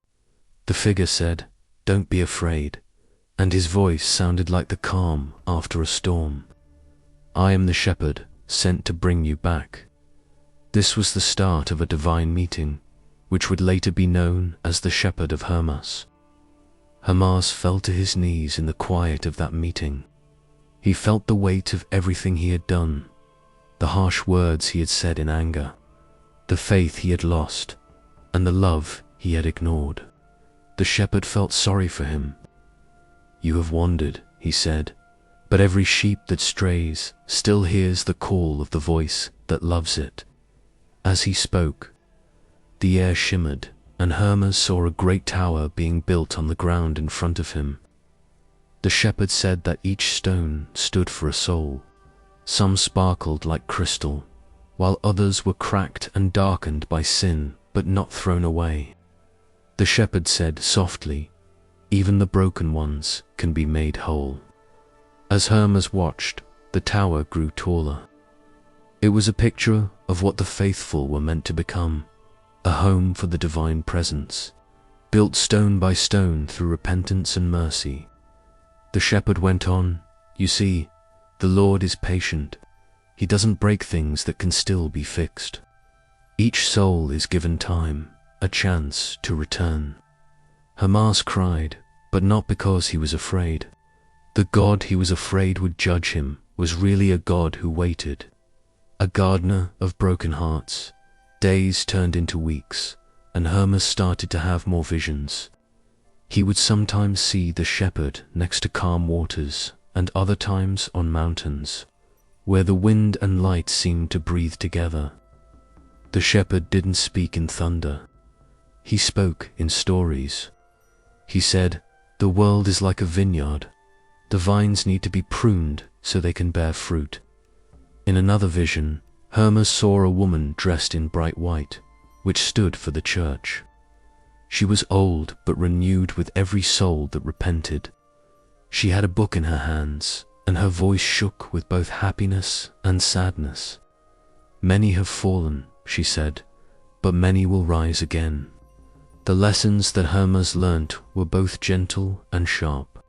The figure said, "Don't be afraid," and his voice sounded like the calm after a storm. "I am the shepherd sent to bring you back." This was the start of a divine meeting, which would later be known as the Shepherd of Hermas. Hermas fell to his knees in the quiet of that meeting. He felt the weight of everything he had done, the harsh words he had said in anger, the faith he had lost, and the love he had ignored. The shepherd felt sorry for him. "You have wandered," he said, "but every sheep that strays still hears the call of the voice that loves it." As he spoke, the air shimmered, and Hermas saw a great tower being built on the ground in front of him. The shepherd said that each stone stood for a soul. Some sparkled like crystal, while others were cracked and darkened by sin, but not thrown away. The shepherd said softly, "Even the broken ones can be made whole." As Hermas watched, the tower grew taller. It was a picture of what the faithful were meant to become, a home for the divine presence, built stone by stone through repentance and mercy. The shepherd went on, "You see, the Lord is patient. He doesn't break things that can still be fixed. Each soul is given time, a chance to return." Hermas cried, but not because he was afraid. The God he was afraid would judge him was really a God who waited, a gardener of broken hearts. Days turned into weeks, and Hermas started to have more visions. He would sometimes see the shepherd next to calm waters, and other times on mountains, where the wind and light seemed to breathe together. The shepherd didn't speak in thunder. He spoke in stories. He said, "The world is like a vineyard. The vines need to be pruned so they can bear fruit." In another vision, Hermas saw a woman dressed in bright white, which stood for the church. She was old but renewed with every soul that repented. She had a book in her hands, and her voice shook with both happiness and sadness. "Many have fallen," she said, "but many will rise again." The lessons that Hermas learnt were both gentle and sharp.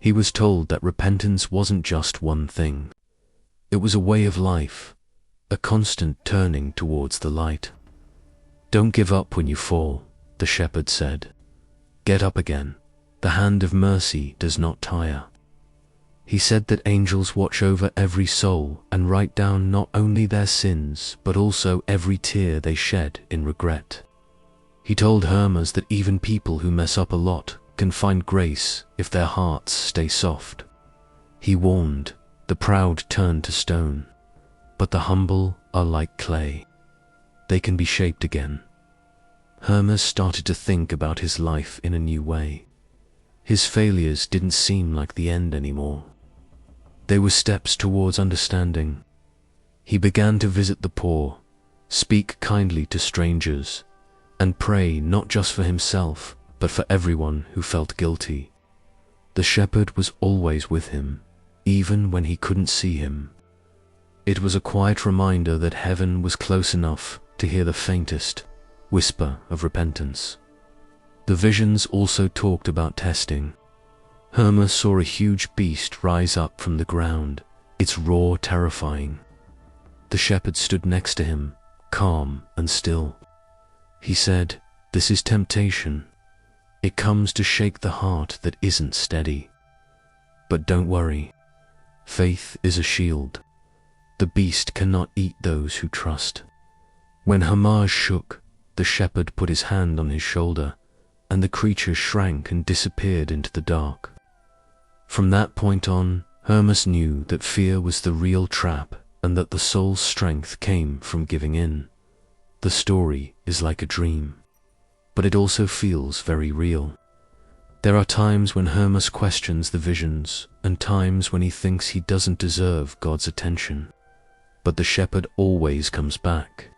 He was told that repentance wasn't just one thing. It was a way of life, a constant turning towards the light. "Don't give up when you fall," the shepherd said. "Get up again. The hand of mercy does not tire." He said that angels watch over every soul and write down not only their sins, but also every tear they shed in regret. He told Hermas that even people who mess up a lot can find grace if their hearts stay soft. He warned, "The proud turn to stone, but the humble are like clay. They can be shaped again." Hermas started to think about his life in a new way. His failures didn't seem like the end anymore. They were steps towards understanding. He began to visit the poor, speak kindly to strangers, and pray not just for himself, but for everyone who felt guilty. The shepherd was always with him, even when he couldn't see him. It was a quiet reminder that heaven was close enough to hear the faintest whisper of repentance. The visions also talked about testing. Hermas saw a huge beast rise up from the ground, its roar terrifying. The shepherd stood next to him, calm and still. He said, "This is temptation. It comes to shake the heart that isn't steady. But don't worry. Faith is a shield. The beast cannot eat those who trust." When Hermas shook, the shepherd put his hand on his shoulder, and the creature shrank and disappeared into the dark. From that point on, Hermas knew that fear was the real trap and that the soul's strength came from giving in. The story is like a dream, but it also feels very real. There are times when Hermas questions the visions and times when he thinks he doesn't deserve God's attention. But the shepherd always comes back,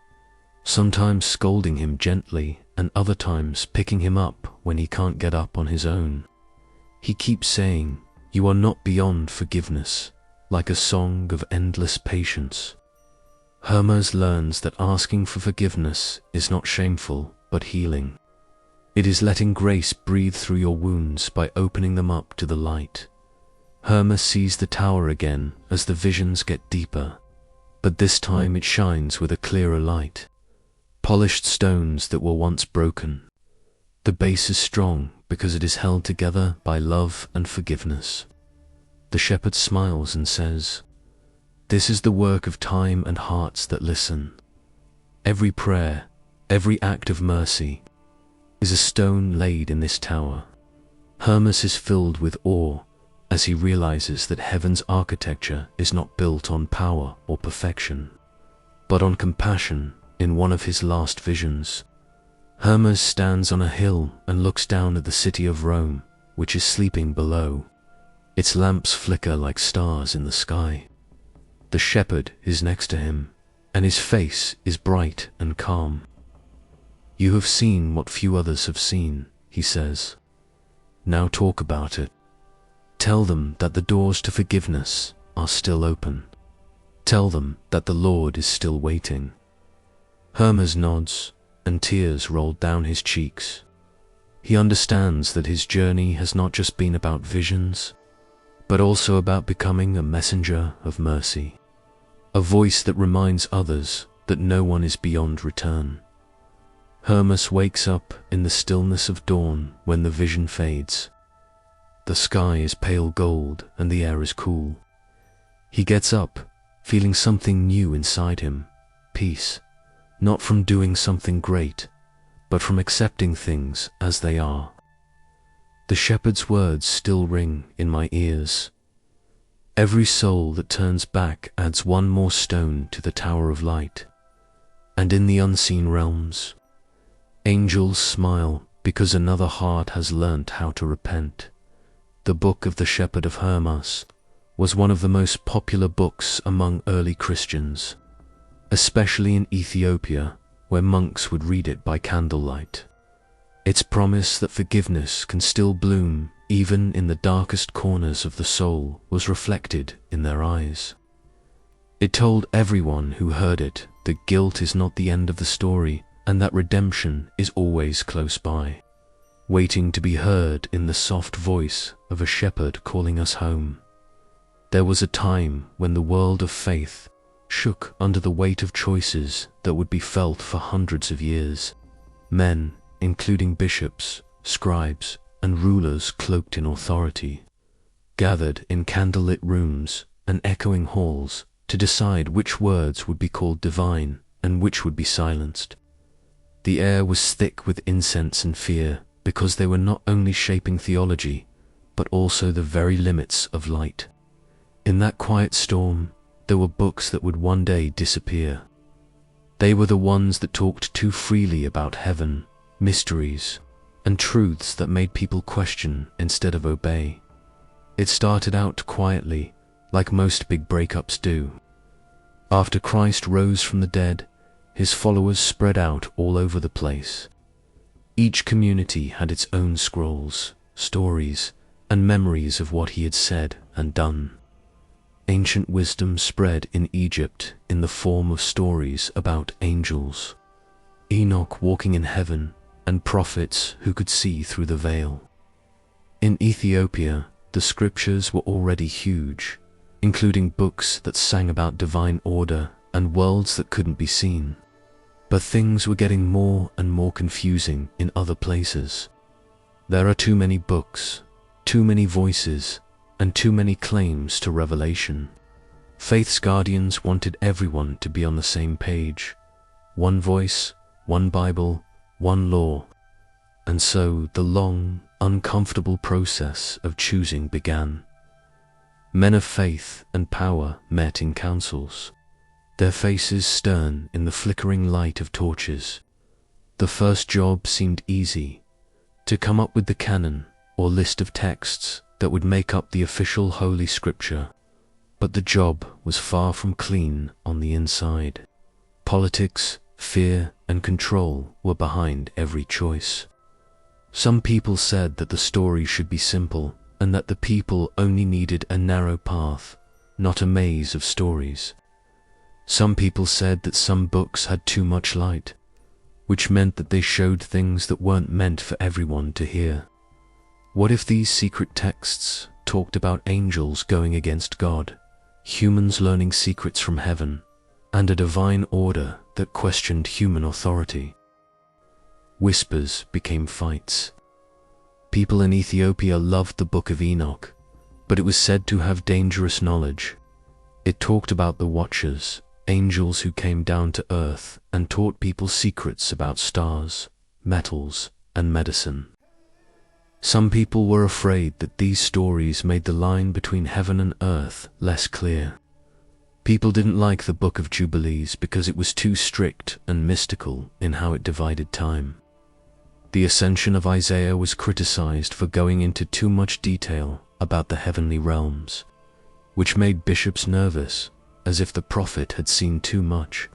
sometimes scolding him gently and other times picking him up when he can't get up on his own. He keeps saying, "You are not beyond forgiveness," like a song of endless patience. Hermas learns that asking for forgiveness is not shameful but healing. It is letting grace breathe through your wounds by opening them up to the light. Hermas sees the tower again as the visions get deeper, but this time it shines with a clearer light. Polished stones that were once broken. The base is strong because it is held together by love and forgiveness. The shepherd smiles and says, "This is the work of time and hearts that listen. Every prayer, every act of mercy, is a stone laid in this tower." Hermas is filled with awe as he realizes that heaven's architecture is not built on power or perfection, but on compassion. In one of his last visions, Hermas stands on a hill and looks down at the city of Rome, which is sleeping below. Its lamps flicker like stars in the sky. The shepherd is next to him, and his face is bright and calm. "You have seen what few others have seen," he says. "Now talk about it. Tell them that the doors to forgiveness are still open. Tell them that the Lord is still waiting." Hermas nods, and tears roll down his cheeks. He understands that his journey has not just been about visions, but also about becoming a messenger of mercy, a voice that reminds others that no one is beyond return. Hermas wakes up in the stillness of dawn when the vision fades. The sky is pale gold and the air is cool. He gets up, feeling something new inside him, peace. Not from doing something great, but from accepting things as they are. The shepherd's words still ring in my ears. Every soul that turns back adds one more stone to the tower of light. And in the unseen realms, angels smile because another heart has learnt how to repent. The Book of the Shepherd of Hermas was one of the most popular books among early Christians, especially in Ethiopia, where monks would read it by candlelight. Its promise that forgiveness can still bloom even in the darkest corners of the soul was reflected in their eyes. It told everyone who heard it that guilt is not the end of the story and that redemption is always close by, waiting to be heard in the soft voice of a shepherd calling us home. There was a time when the world of faith shook under the weight of choices that would be felt for hundreds of years. Men, including bishops, scribes, and rulers cloaked in authority, gathered in candlelit rooms and echoing halls to decide which words would be called divine and which would be silenced. The air was thick with incense and fear because they were not only shaping theology, but also the very limits of light. In that quiet storm, there were books that would one day disappear. They were the ones that talked too freely about heaven, mysteries, and truths that made people question instead of obey. It started out quietly, like most big breakups do. After Christ rose from the dead, his followers spread out all over the place. Each community had its own scrolls, stories, and memories of what he had said and done. Ancient wisdom spread in Egypt in the form of stories about angels, Enoch walking in heaven, and prophets who could see through the veil. In Ethiopia, the scriptures were already huge, including books that sang about divine order and worlds that couldn't be seen. But things were getting more and more confusing in other places. There are too many books, too many voices, and too many claims to revelation. Faith's guardians wanted everyone to be on the same page. One voice, one Bible, one law. And so the long, uncomfortable process of choosing began. Men of faith and power met in councils, their faces stern in the flickering light of torches. The first job seemed easy, to come up with the canon or list of texts that would make up the official Holy Scripture. But the job was far from clean on the inside. Politics, fear, and control were behind every choice. Some people said that the story should be simple and that the people only needed a narrow path, not a maze of stories. Some people said that some books had too much light, which meant that they showed things that weren't meant for everyone to hear. What if these secret texts talked about angels going against God, humans learning secrets from heaven, and a divine order that questioned human authority? Whispers became fights. People in Ethiopia loved the Book of Enoch, but it was said to have dangerous knowledge. It talked about the Watchers, angels who came down to earth and taught people secrets about stars, metals, and medicine. Some people were afraid that these stories made the line between heaven and earth less clear. People didn't like the Book of Jubilees because it was too strict and mystical in how it divided time. The Ascension of Isaiah was criticized for going into too much detail about the heavenly realms, which made bishops nervous, as if the prophet had seen too much.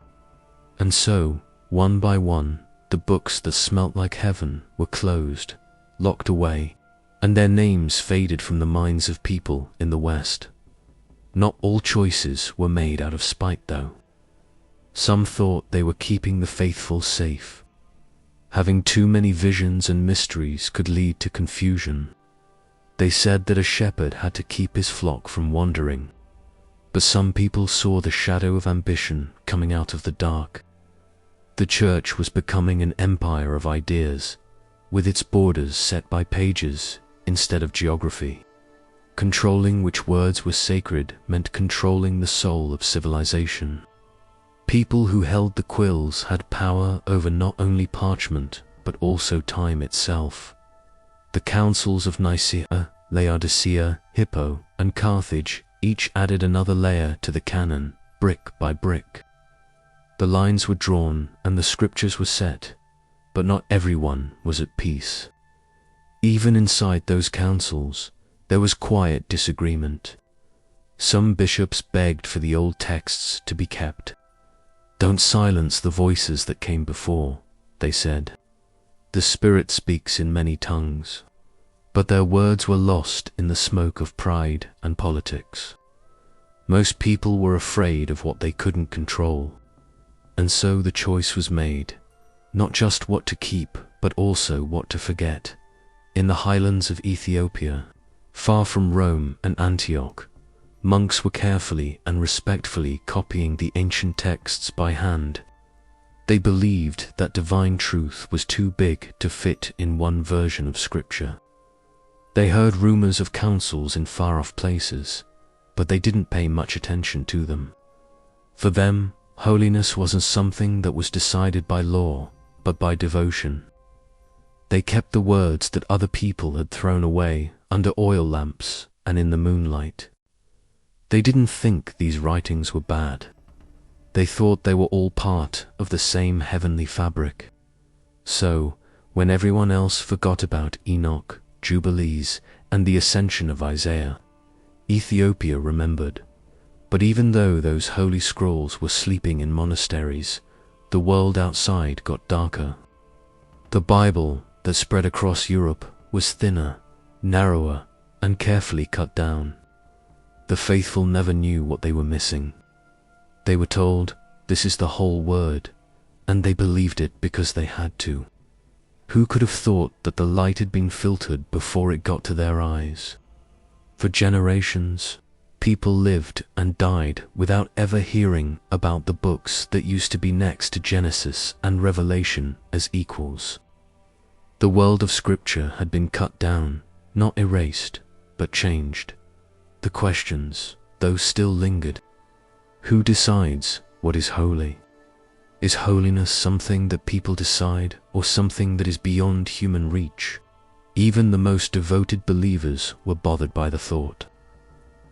And so, one by one, the books that smelt like heaven were closed, locked away, and their names faded from the minds of people in the West. Not all choices were made out of spite, though. Some thought they were keeping the faithful safe. Having too many visions and mysteries could lead to confusion. They said that a shepherd had to keep his flock from wandering. But some people saw the shadow of ambition coming out of the dark. The church was becoming an empire of ideas, with its borders set by pages instead of geography. Controlling which words were sacred meant controlling the soul of civilization. People who held the quills had power over not only parchment, but also time itself. The councils of Nicaea, Laodicea, Hippo, and Carthage each added another layer to the canon, brick by brick. The lines were drawn and the scriptures were set, but not everyone was at peace. Even inside those councils, there was quiet disagreement. Some bishops begged for the old texts to be kept. "Don't silence the voices that came before," they said. "The Spirit speaks in many tongues." But their words were lost in the smoke of pride and politics. Most people were afraid of what they couldn't control. And so the choice was made, not just what to keep, but also what to forget. In the highlands of Ethiopia, far from Rome and Antioch, monks were carefully and respectfully copying the ancient texts by hand. They believed that divine truth was too big to fit in one version of Scripture. They heard rumors of councils in far-off places, but they didn't pay much attention to them. For them, holiness wasn't something that was decided by law, but by devotion. They kept the words that other people had thrown away under oil lamps and in the moonlight. They didn't think these writings were bad. They thought they were all part of the same heavenly fabric. So, when everyone else forgot about Enoch, Jubilees, and the Ascension of Isaiah, Ethiopia remembered. But even though those holy scrolls were sleeping in monasteries, the world outside got darker. The Bible that spread across Europe was thinner, narrower, and carefully cut down. The faithful never knew what they were missing. They were told, "This is the whole word," and they believed it because they had to. Who could have thought that the light had been filtered before it got to their eyes? For generations, People lived and died without ever hearing about the books that used to be next to Genesis and Revelation as equals. The world of Scripture had been cut down, not erased, but changed. The questions, though, still lingered. Who decides what is holy? Is holiness something that people decide, or something that is beyond human reach? Even the most devoted believers were bothered by the thought.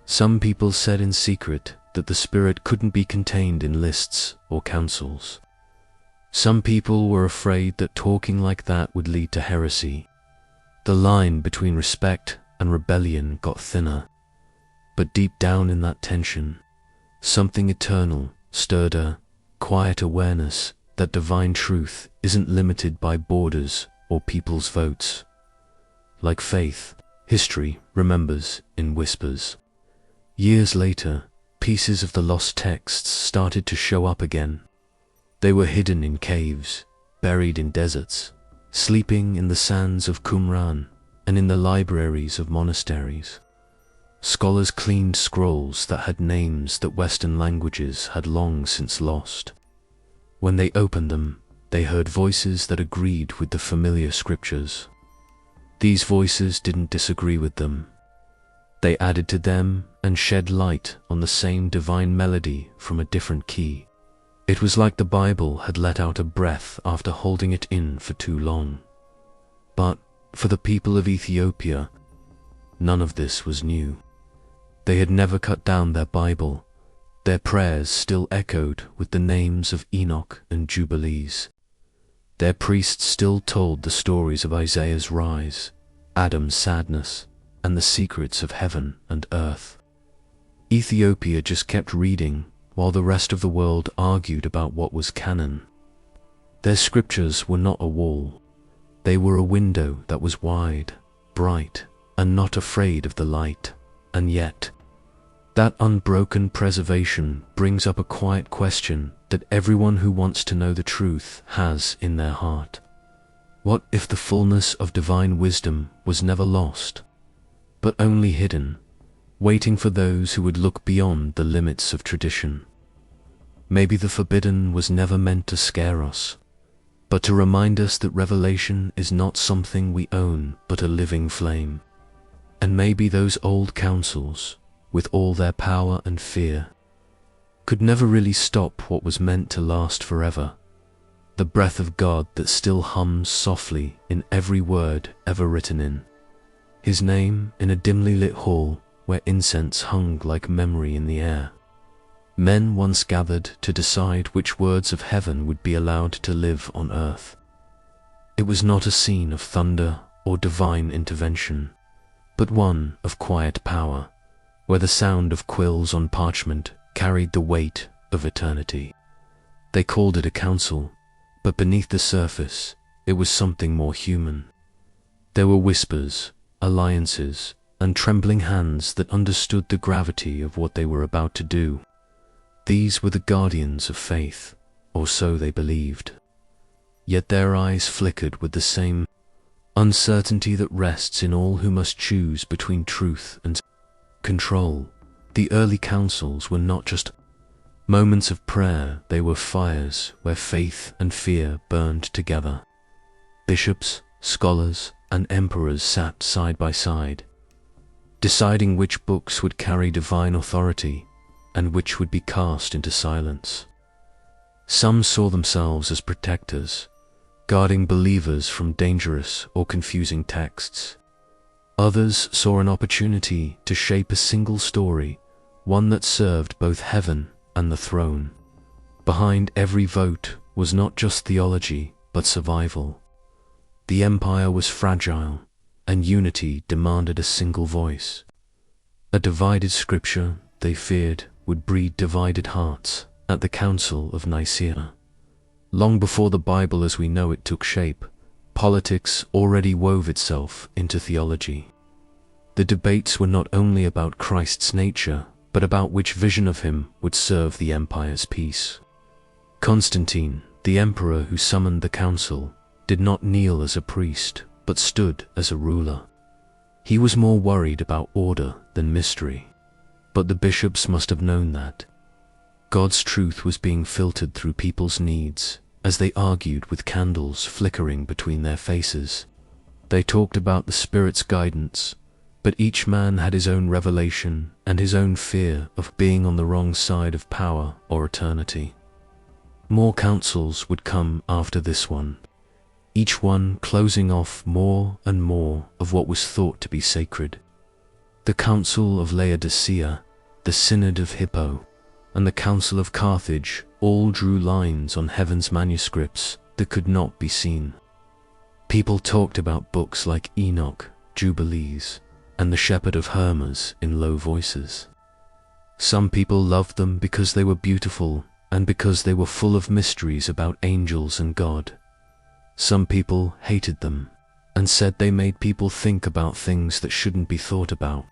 Some people said in secret that the Spirit couldn't be contained in lists or councils. Some people were afraid that talking like that would lead to heresy. The line between respect and rebellion got thinner. But deep down in that tension, something eternal stirred a quiet awareness that divine truth isn't limited by borders or people's votes. Like faith, history remembers in whispers. Years later, pieces of the lost texts started to show up again. They were hidden in caves, buried in deserts, sleeping in the sands of Qumran and in the libraries of monasteries. Scholars cleaned scrolls that had names that Western languages had long since lost. When they opened them, they heard voices that agreed with the familiar scriptures. These voices didn't disagree with them. They added to them and shed light on the same divine melody from a different key. It was like the Bible had let out a breath after holding it in for too long. But for the people of Ethiopia, none of this was new. They had never cut down their Bible. Their prayers still echoed with the names of Enoch and Jubilees. Their priests still told the stories of Isaiah's rise, Adam's sadness, and the secrets of heaven and earth. Ethiopia just kept reading while the rest of the world argued about what was canon. Their scriptures were not a wall. They were a window that was wide, bright, and not afraid of the light. And yet, that unbroken preservation brings up a quiet question that everyone who wants to know the truth has in their heart. What if the fullness of divine wisdom was never lost, but only hidden, waiting for those who would look beyond the limits of tradition? Maybe the forbidden was never meant to scare us, but to remind us that revelation is not something we own, but a living flame. And maybe those old councils, with all their power and fear, could never really stop what was meant to last forever, the breath of God that still hums softly in every word ever written in His name in a dimly lit hall where incense hung like memory in the air. Men once gathered to decide which words of heaven would be allowed to live on earth. It was not a scene of thunder or divine intervention, but one of quiet power, where the sound of quills on parchment carried the weight of eternity. They called it a council, but beneath the surface, it was something more human. There were whispers, alliances, and trembling hands that understood the gravity of what they were about to do. These were the guardians of faith, or so they believed. Yet their eyes flickered with the same uncertainty that rests in all who must choose between truth and control. The early councils were not just moments of prayer, they were fires where faith and fear burned together. Bishops, scholars, and emperors sat side by side, deciding which books would carry divine authority and which would be cast into silence. Some saw themselves as protectors, guarding believers from dangerous or confusing texts. Others saw an opportunity to shape a single story, one that served both heaven and the throne. Behind every vote was not just theology, but survival. The empire was fragile, and unity demanded a single voice. A divided scripture, they feared, would breed divided hearts. At the Council of Nicaea, long before the Bible as we know it took shape, politics already wove itself into theology. The debates were not only about Christ's nature, but about which vision of him would serve the empire's peace. Constantine, the emperor who summoned the council, did not kneel as a priest, but stood as a ruler. He was more worried about order than mystery. But the bishops must have known that God's truth was being filtered through people's needs as they argued with candles flickering between their faces. They talked about the Spirit's guidance, but each man had his own revelation and his own fear of being on the wrong side of power or eternity. More councils would come after this one, each one closing off more and more of what was thought to be sacred. The Council of Laodicea, the Synod of Hippo, and the Council of Carthage all drew lines on heaven's manuscripts that could not be seen. People talked about books like Enoch, Jubilees, and the Shepherd of Hermas in low voices. Some people loved them because they were beautiful and because they were full of mysteries about angels and God. Some people hated them and said they made people think about things that shouldn't be thought about.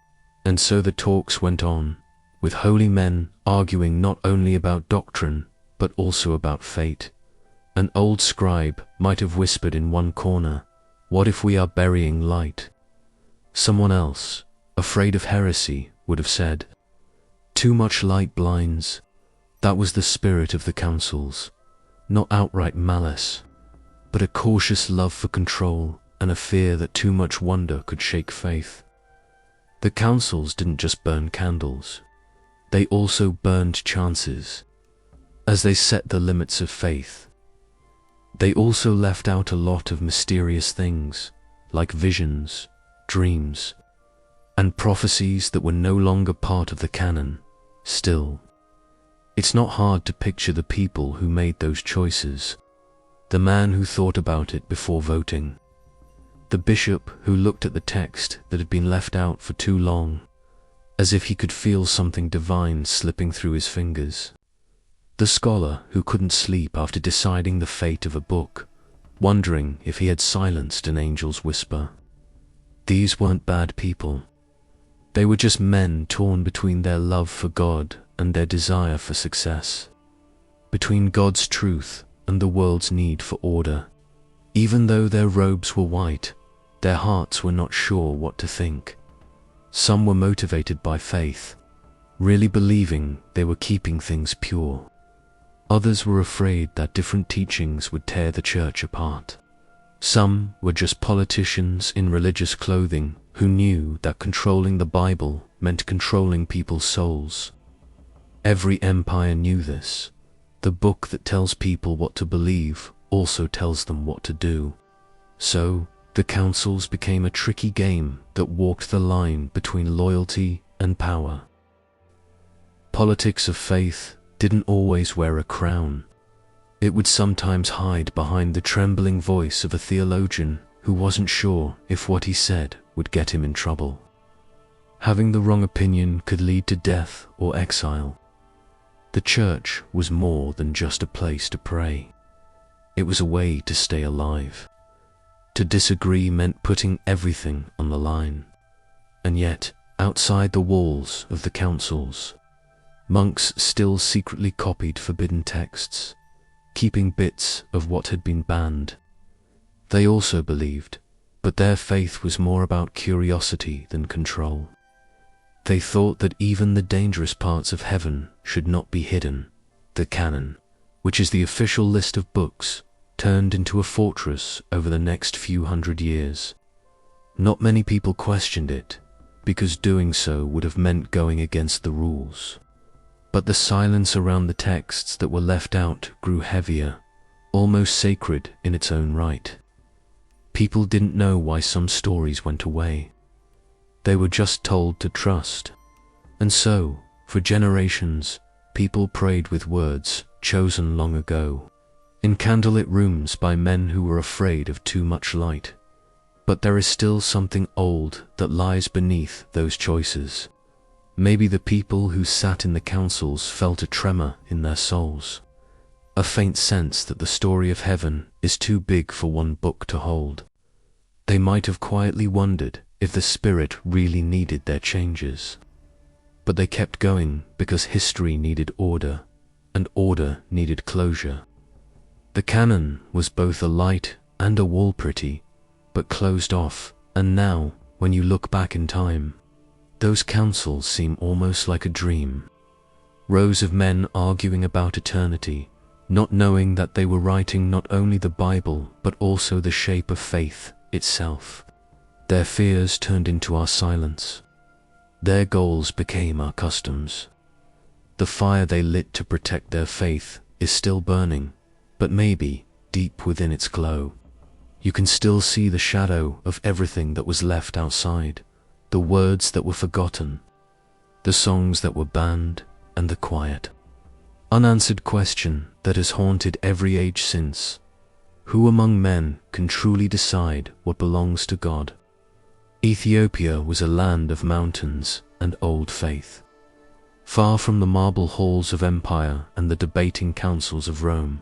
And so the talks went on, with holy men arguing not only about doctrine, but also about fate. An old scribe might have whispered in one corner, "What if we are burying light?" Someone else, afraid of heresy, would have said, "Too much light blinds." That was the spirit of the councils, not outright malice, but a cautious love for control and a fear that too much wonder could shake faith. The councils didn't just burn candles, they also burned chances. As they set the limits of faith, they also left out a lot of mysterious things, like visions, dreams, and prophecies that were no longer part of the canon. Still, it's not hard to picture the people who made those choices, the man who thought about it before voting, the bishop who looked at the text that had been left out for too long, as if he could feel something divine slipping through his fingers, the scholar who couldn't sleep after deciding the fate of a book, wondering if he had silenced an angel's whisper. These weren't bad people. They were just men torn between their love for God and their desire for success, between God's truth and the world's need for order. Even though their robes were white, their hearts were not sure what to think. Some were motivated by faith, really believing they were keeping things pure. Others were afraid that different teachings would tear the church apart. Some were just politicians in religious clothing who knew that controlling the Bible meant controlling people's souls. Every empire knew this. The book that tells people what to believe also tells them what to do. So, the councils became a tricky game that walked the line between loyalty and power. Politics of faith didn't always wear a crown. It would sometimes hide behind the trembling voice of a theologian who wasn't sure if what he said would get him in trouble. Having the wrong opinion could lead to death or exile. The church was more than just a place to pray. It was a way to stay alive. To disagree meant putting everything on the line. And yet, outside the walls of the councils, monks still secretly copied forbidden texts, keeping bits of what had been banned. They also believed, but their faith was more about curiosity than control. They thought that even the dangerous parts of heaven should not be hidden. The canon, which is the official list of books, turned into a fortress over the next few hundred years. Not many people questioned it, because doing so would have meant going against the rules. But the silence around the texts that were left out grew heavier, almost sacred in its own right. People didn't know why some stories went away. They were just told to trust. And so, for generations, people prayed with words chosen long ago, in candlelit rooms by men who were afraid of too much light. But there is still something old that lies beneath those choices. Maybe the people who sat in the councils felt a tremor in their souls, a faint sense that the story of heaven is too big for one book to hold. They might have quietly wondered if the Spirit really needed their changes. But they kept going because history needed order, and order needed closure. The canon was both a light and a wall pretty, but closed off, and now, when you look back in time, Those councils seem almost like a dream. Rows of men arguing about eternity, not knowing that they were writing not only the Bible but also the shape of faith itself. Their fears turned into our silence. Their goals became our customs. The fire they lit to protect their faith is still burning, but maybe deep within its glow, you can still see the shadow of everything that was left outside, the words that were forgotten, the songs that were banned, and the quiet, unanswered question that has haunted every age since. Who among men can truly decide what belongs to God? Ethiopia was a land of mountains and old faith. Far from the marble halls of empire and the debating councils of Rome,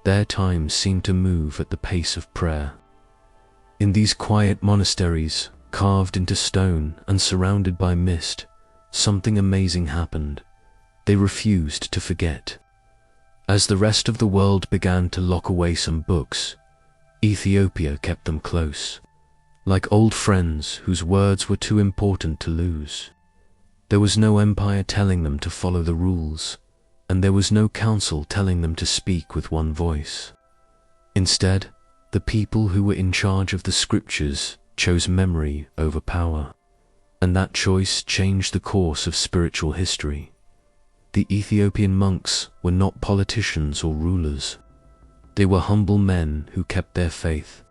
their time seemed to move at the pace of prayer. In these quiet monasteries, carved into stone and surrounded by mist, something amazing happened. They refused to forget. As the rest of the world began to lock away some books, Ethiopia kept them close, like old friends whose words were too important to lose. There was no empire telling them to follow the rules, and there was no council telling them to speak with one voice. Instead, the people who were in charge of the scriptures chose memory over power, and that choice changed the course of spiritual history. The Ethiopian monks were not politicians or rulers. They were humble men who kept their faith.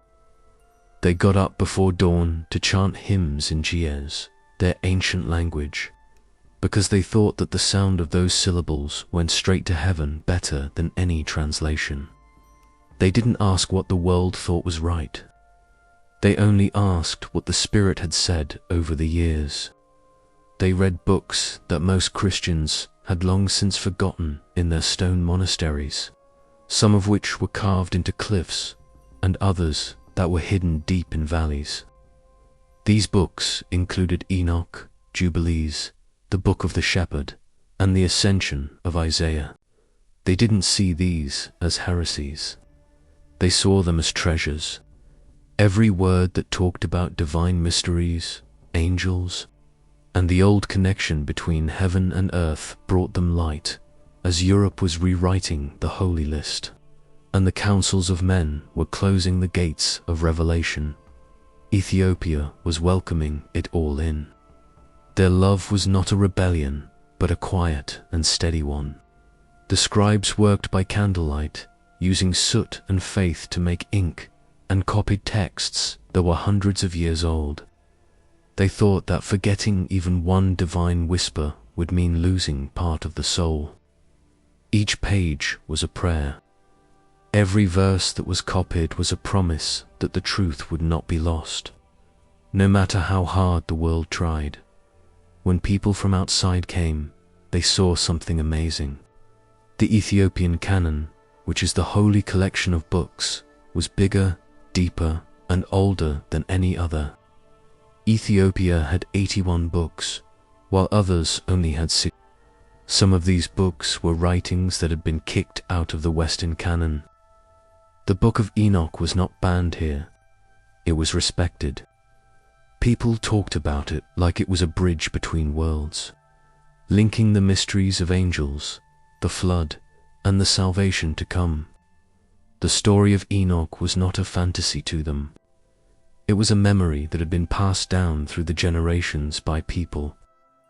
They got up before dawn to chant hymns in Ge'ez, their ancient language, because they thought that the sound of those syllables went straight to heaven better than any translation. They didn't ask what the world thought was right. They only asked what the Spirit had said over the years. They read books that most Christians had long since forgotten in their stone monasteries, some of which were carved into cliffs, and others that were hidden deep in valleys. These books included Enoch, Jubilees, the Book of the Shepherd, and the Ascension of Isaiah. They didn't see these as heresies. They saw them as treasures. Every word that talked about divine mysteries, angels, and the old connection between heaven and earth brought them light, as Europe was rewriting the Holy List, and the councils of men were closing the gates of revelation. Ethiopia was welcoming it all in. Their love was not a rebellion, but a quiet and steady one. The scribes worked by candlelight, using soot and faith to make ink, and copied texts that were hundreds of years old. They thought that forgetting even one divine whisper would mean losing part of the soul. Each page was a prayer. Every verse that was copied was a promise that the truth would not be lost, no matter how hard the world tried. When people from outside came, they saw something amazing. The Ethiopian canon, which is the holy collection of books, was bigger, deeper, and older than any other. Ethiopia had 81 books, while others only had 6. Some of these books were writings that had been kicked out of the Western canon. The Book of Enoch was not banned here. It was respected. People talked about it like it was a bridge between worlds, linking the mysteries of angels, the flood, and the salvation to come. The story of Enoch was not a fantasy to them. It was a memory that had been passed down through the generations by people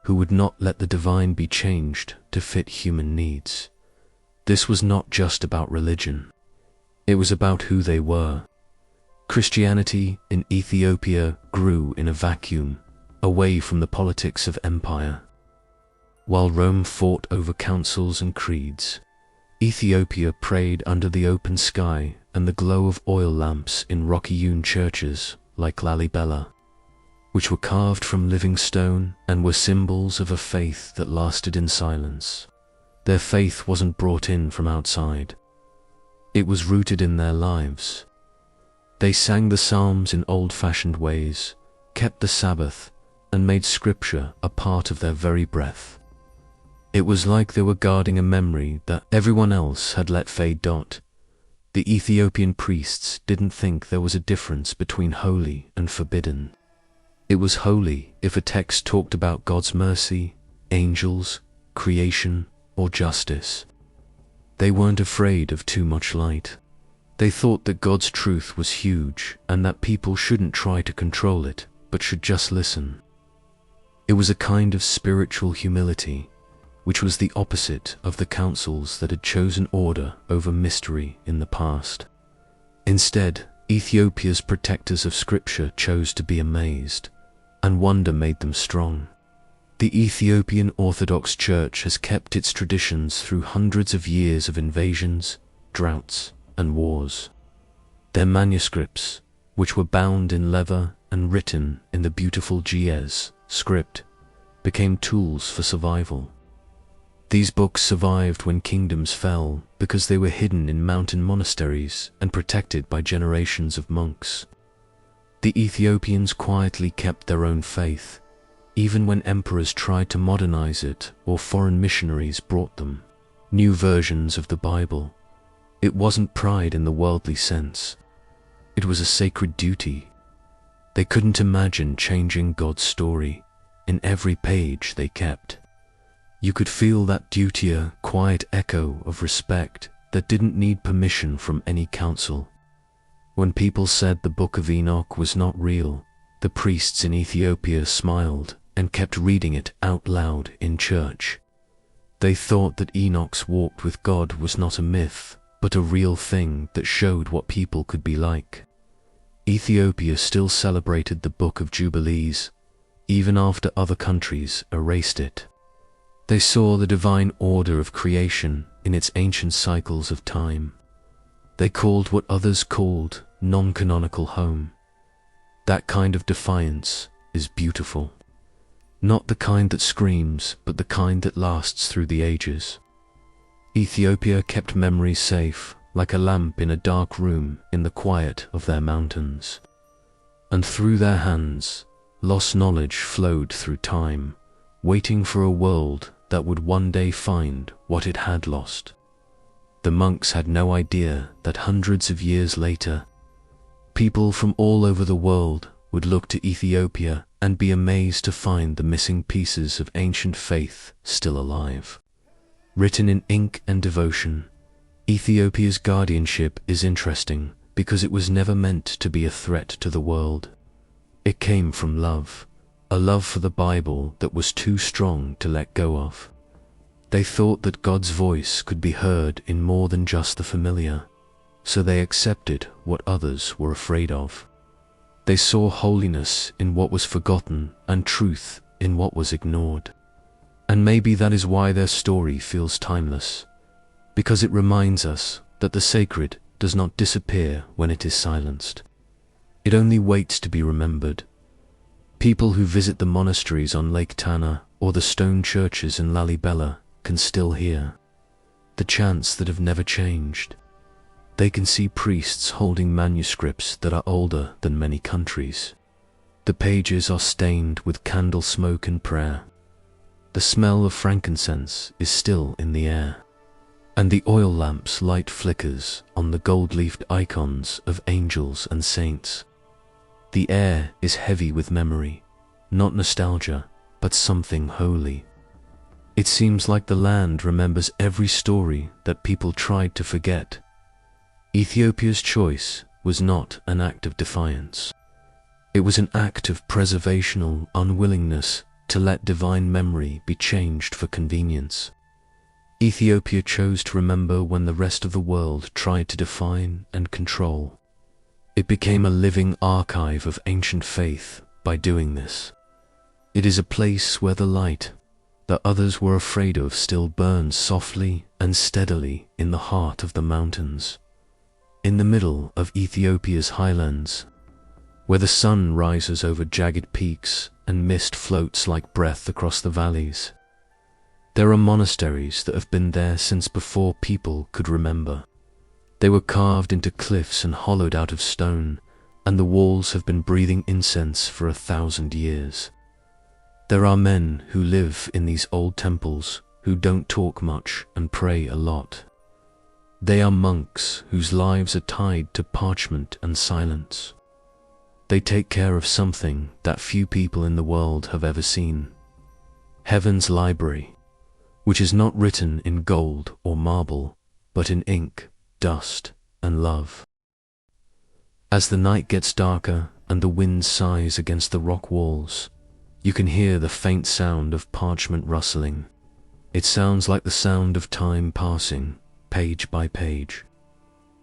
who would not let the divine be changed to fit human needs. This was not just about religion. It was about who they were. Christianity in Ethiopia grew in a vacuum, away from the politics of empire. While Rome fought over councils and creeds, Ethiopia prayed under the open sky and the glow of oil lamps in rocky-hewn churches like Lalibela, which were carved from living stone and were symbols of a faith that lasted in silence. Their faith wasn't brought in from outside. It was rooted in their lives. They sang the Psalms in old-fashioned ways, kept the Sabbath, and made Scripture a part of their very breath. It was like they were guarding a memory that everyone else had let fade. The Ethiopian priests didn't think there was a difference between holy and forbidden. It was holy if a text talked about God's mercy, angels, creation, or justice. They weren't afraid of too much light. They thought that God's truth was huge and that people shouldn't try to control it, but should just listen. It was a kind of spiritual humility, which was the opposite of the councils that had chosen order over mystery in the past. Instead, Ethiopia's protectors of Scripture chose to be amazed, and wonder made them strong. The Ethiopian Orthodox Church has kept its traditions through hundreds of years of invasions, droughts, and wars. Their manuscripts, which were bound in leather and written in the beautiful Ge'ez script, became tools for survival. These books survived when kingdoms fell because they were hidden in mountain monasteries and protected by generations of monks. The Ethiopians quietly kept their own faith, even when emperors tried to modernize it or foreign missionaries brought them new versions of the Bible. It wasn't pride in the worldly sense. It was a sacred duty. They couldn't imagine changing God's story in every page they kept. You could feel that duty, quiet echo of respect that didn't need permission from any council. When people said the Book of Enoch was not real, the priests in Ethiopia smiled and kept reading it out loud in church. They thought that Enoch's walk with God was not a myth, but a real thing that showed what people could be like. Ethiopia still celebrated the Book of Jubilees, even after other countries erased it. They saw the divine order of creation in its ancient cycles of time. They called what others called non-canonical home. That kind of defiance is beautiful. Not the kind that screams, but the kind that lasts through the ages. Ethiopia kept memories safe, like a lamp in a dark room in the quiet of their mountains. And through their hands, lost knowledge flowed through time, waiting for a world that would one day find what it had lost. The monks had no idea that hundreds of years later, people from all over the world would look to Ethiopia and be amazed to find the missing pieces of ancient faith still alive. Written in ink and devotion, Ethiopia's guardianship is interesting because it was never meant to be a threat to the world. It came from love, a love for the Bible that was too strong to let go of. They thought that God's voice could be heard in more than just the familiar, so they accepted what others were afraid of. They saw holiness in what was forgotten and truth in what was ignored. And maybe that is why their story feels timeless, because it reminds us that the sacred does not disappear when it is silenced. It only waits to be remembered. People who visit the monasteries on Lake Tana or the stone churches in Lalibela can still hear the chants that have never changed. They can see priests holding manuscripts that are older than many countries. The pages are stained with candle smoke and prayer. The smell of frankincense is still in the air, and the oil lamp's light flickers on the gold-leafed icons of angels and saints. The air is heavy with memory, not nostalgia, but something holy. It seems like the land remembers every story that people tried to forget. Ethiopia's choice was not an act of defiance. It was an act of preservational unwillingness to let divine memory be changed for convenience. Ethiopia chose to remember when the rest of the world tried to define and control. It became a living archive of ancient faith by doing this. It is a place where the light that others were afraid of still burns softly and steadily in the heart of the mountains. In the middle of Ethiopia's highlands, where the sun rises over jagged peaks and mist floats like breath across the valleys, there are monasteries that have been there since before people could remember. They were carved into cliffs and hollowed out of stone, and the walls have been breathing incense for 1,000 years. There are men who live in these old temples who don't talk much and pray a lot. They are monks whose lives are tied to parchment and silence. They take care of something that few people in the world have ever seen. Heaven's library, which is not written in gold or marble, but in ink, dust, and love. As the night gets darker and the wind sighs against the rock walls, you can hear the faint sound of parchment rustling. It sounds like the sound of time passing, page by page.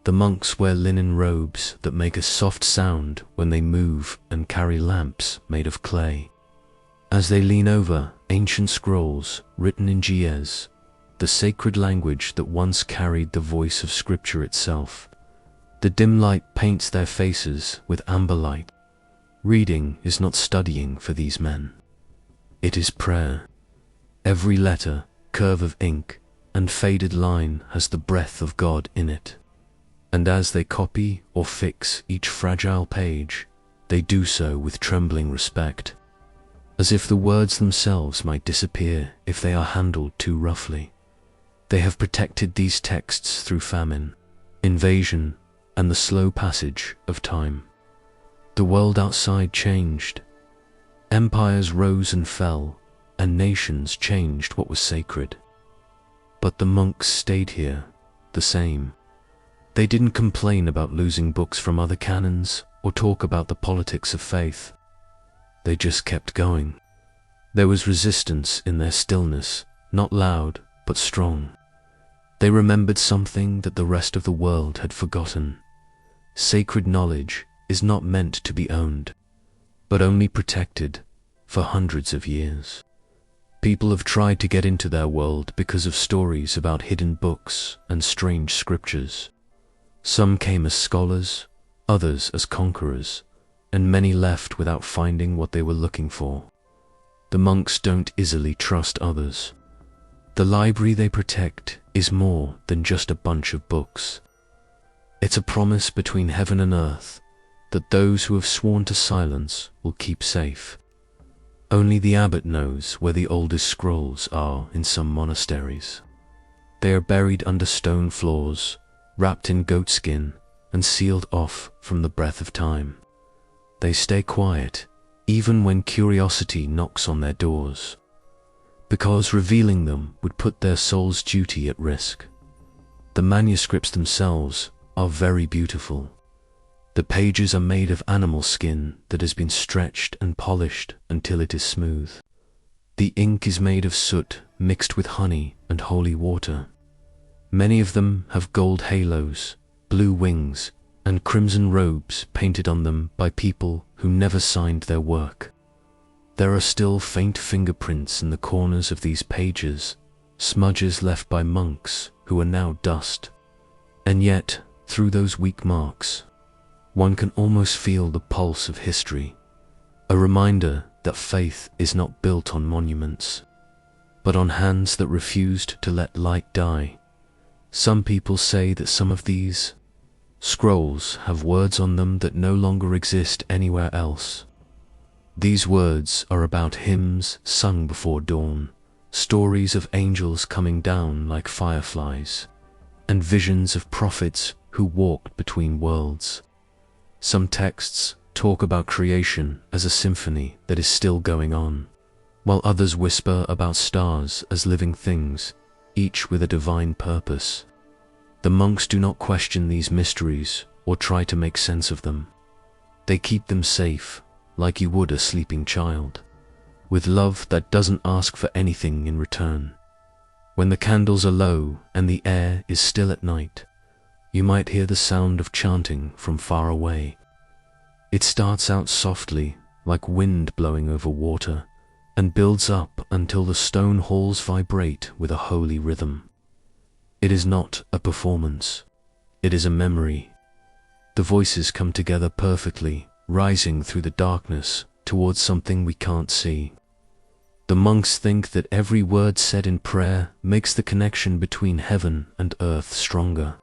The monks wear linen robes that make a soft sound when they move and carry lamps made of clay. As they lean over ancient scrolls written in Ge'ez, the sacred language that once carried the voice of Scripture itself, the dim light paints their faces with amber light. Reading is not studying for these men. It is prayer. Every letter, curve of ink, and faded line has the breath of God in it. And as they copy or fix each fragile page, they do so with trembling respect, as if the words themselves might disappear if they are handled too roughly. They have protected these texts through famine, invasion, and the slow passage of time. The world outside changed. Empires rose and fell, and nations changed what was sacred. But the monks stayed here, the same. They didn't complain about losing books from other canons or talk about the politics of faith. They just kept going. There was resistance in their stillness, not loud, but strong. They remembered something that the rest of the world had forgotten. Sacred knowledge is not meant to be owned, but only protected for hundreds of years. People have tried to get into their world because of stories about hidden books and strange scriptures. Some came as scholars, others as conquerors, and many left without finding what they were looking for. The monks don't easily trust others. The library they protect is more than just a bunch of books. It's a promise between heaven and earth that those who have sworn to silence will keep safe. Only the abbot knows where the oldest scrolls are in some monasteries. They are buried under stone floors, wrapped in goatskin, and sealed off from the breath of time. They stay quiet, even when curiosity knocks on their doors, because revealing them would put their soul's duty at risk. The manuscripts themselves are very beautiful. The pages are made of animal skin that has been stretched and polished until it is smooth. The ink is made of soot mixed with honey and holy water. Many of them have gold halos, blue wings, and crimson robes painted on them by people who never signed their work. There are still faint fingerprints in the corners of these pages, smudges left by monks who are now dust. And yet, through those weak marks, one can almost feel the pulse of history, a reminder that faith is not built on monuments, but on hands that refused to let light die. Some people say that some of these scrolls have words on them that no longer exist anywhere else. These words are about hymns sung before dawn, stories of angels coming down like fireflies, and visions of prophets who walked between worlds. Some texts talk about creation as a symphony that is still going on, while others whisper about stars as living things, each with a divine purpose. The monks do not question these mysteries or try to make sense of them. They keep them safe, like you would a sleeping child, with love that doesn't ask for anything in return. When the candles are low and the air is still at night, you might hear the sound of chanting from far away. It starts out softly, like wind blowing over water, and builds up until the stone halls vibrate with a holy rhythm. It is not a performance, it is a memory. The voices come together perfectly, rising through the darkness towards something we can't see. The monks think that every word said in prayer makes the connection between heaven and earth stronger.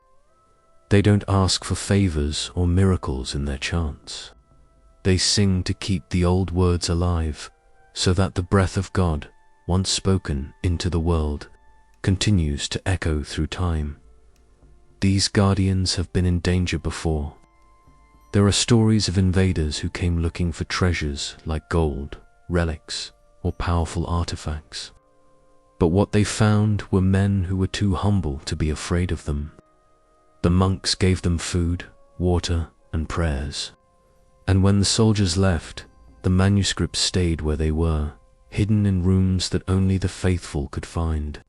They don't ask for favors or miracles in their chants. They sing to keep the old words alive, so that the breath of God, once spoken into the world, continues to echo through time. These guardians have been in danger before. There are stories of invaders who came looking for treasures like gold, relics, or powerful artifacts. But what they found were men who were too humble to be afraid of them. The monks gave them food, water, and prayers. And when the soldiers left, the manuscripts stayed where they were, hidden in rooms that only the faithful could find.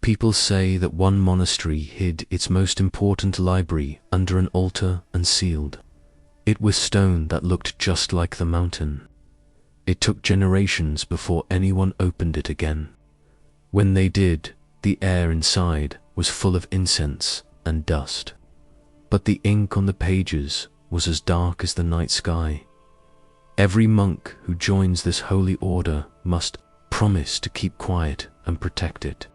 People say that one monastery hid its most important library under an altar and sealed it with stone that looked just like the mountain. It took generations before anyone opened it again. When they did, the air inside was full of incense and dust. But the ink on the pages was as dark as the night sky. Every monk who joins this holy order must promise to keep quiet and protect it.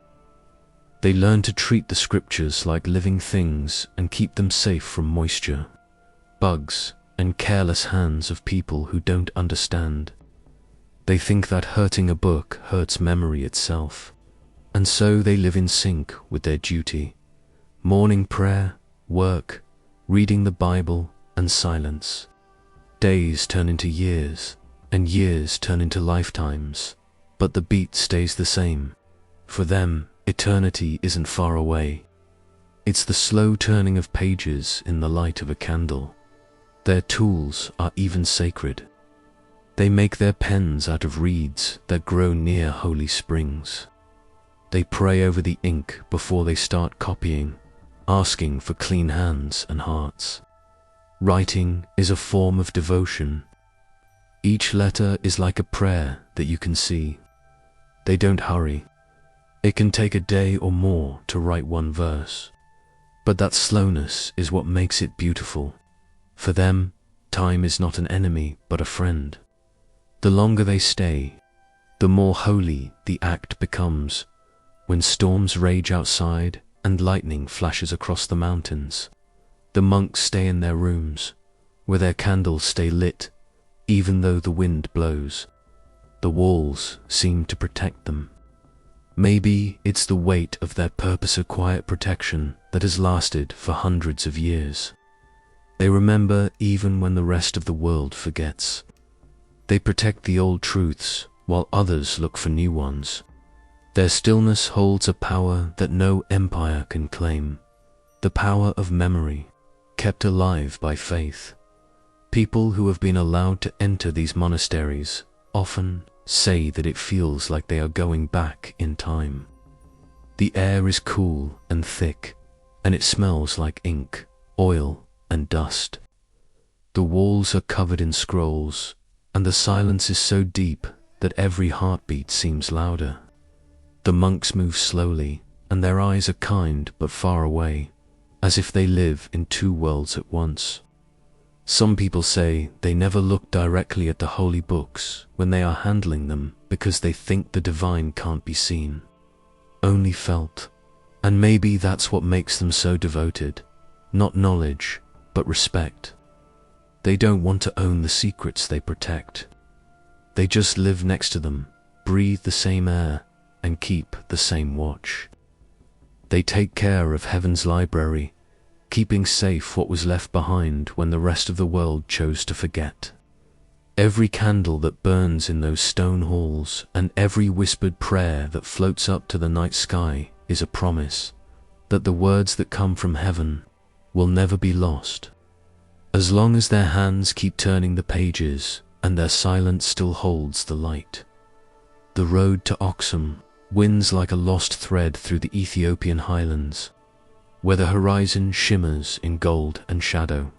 They learn to treat the scriptures like living things and keep them safe from moisture, bugs, and careless hands of people who don't understand. They think that hurting a book hurts memory itself, and so they live in sync with their duty. Morning prayer, work, reading the Bible, and silence. Days turn into years, and years turn into lifetimes, but the beat stays the same. For them, eternity isn't far away. It's the slow turning of pages in the light of a candle. Their tools are even sacred. They make their pens out of reeds that grow near holy springs. They pray over the ink before they start copying, asking for clean hands and hearts. Writing is a form of devotion. Each letter is like a prayer that you can see. They don't hurry. It can take a day or more to write one verse. But that slowness is what makes it beautiful. For them, time is not an enemy but a friend. The longer they stay, the more holy the act becomes. When storms rage outside and lightning flashes across the mountains, the monks stay in their rooms, where their candles stay lit, even though the wind blows. The walls seem to protect them. Maybe it's the weight of their purpose of quiet protection that has lasted for hundreds of years. They remember even when the rest of the world forgets. They protect the old truths while others look for new ones. Their stillness holds a power that no empire can claim. The power of memory, kept alive by faith. People who have been allowed to enter these monasteries often say that it feels like they are going back in time. The air is cool and thick, and it smells like ink, oil, and dust. The walls are covered in scrolls, and the silence is so deep that every heartbeat seems louder. The monks move slowly, and their eyes are kind but far away, as if they live in two worlds at once. Some people say they never look directly at the holy books when they are handling them because they think the divine can't be seen, only felt. And maybe that's what makes them so devoted, not knowledge, but respect. They don't want to own the secrets they protect. They just live next to them, breathe the same air, and keep the same watch. They take care of heaven's library, keeping safe what was left behind when the rest of the world chose to forget. Every candle that burns in those stone halls and every whispered prayer that floats up to the night sky is a promise that the words that come from heaven will never be lost. As long as their hands keep turning the pages and their silence still holds the light. The road to Oxum winds like a lost thread through the Ethiopian highlands, where the horizon shimmers in gold and shadow.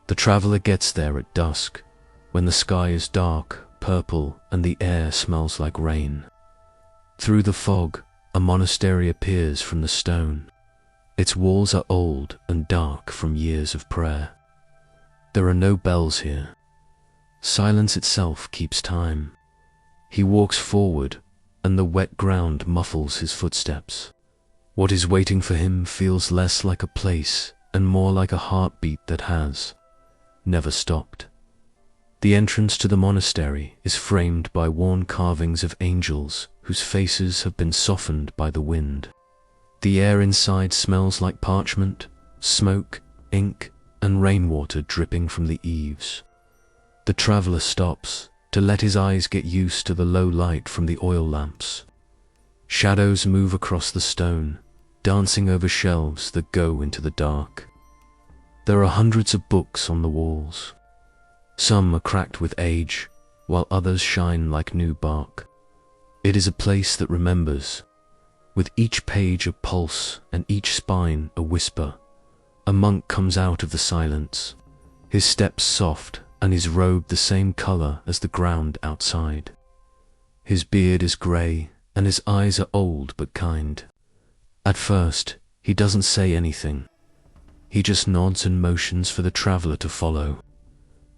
The traveler gets there at dusk, when the sky is dark, purple, and the air smells like rain. Through the fog, a monastery appears from the stone. Its walls are old and dark from years of prayer. There are no bells here. Silence itself keeps time. He walks forward, and the wet ground muffles his footsteps. What is waiting for him feels less like a place and more like a heartbeat that has never stopped. The entrance to the monastery is framed by worn carvings of angels whose faces have been softened by the wind. The air inside smells like parchment, smoke, ink, and rainwater dripping from the eaves. The traveler stops to let his eyes get used to the low light from the oil lamps. Shadows move across the stone, dancing over shelves that go into the dark. There are hundreds of books on the walls. Some are cracked with age, while others shine like new bark. It is a place that remembers, with each page a pulse and each spine a whisper. A monk comes out of the silence, his steps soft and his robe the same color as the ground outside. His beard is gray and his eyes are old but kind. At first, he doesn't say anything. He just nods and motions for the traveler to follow.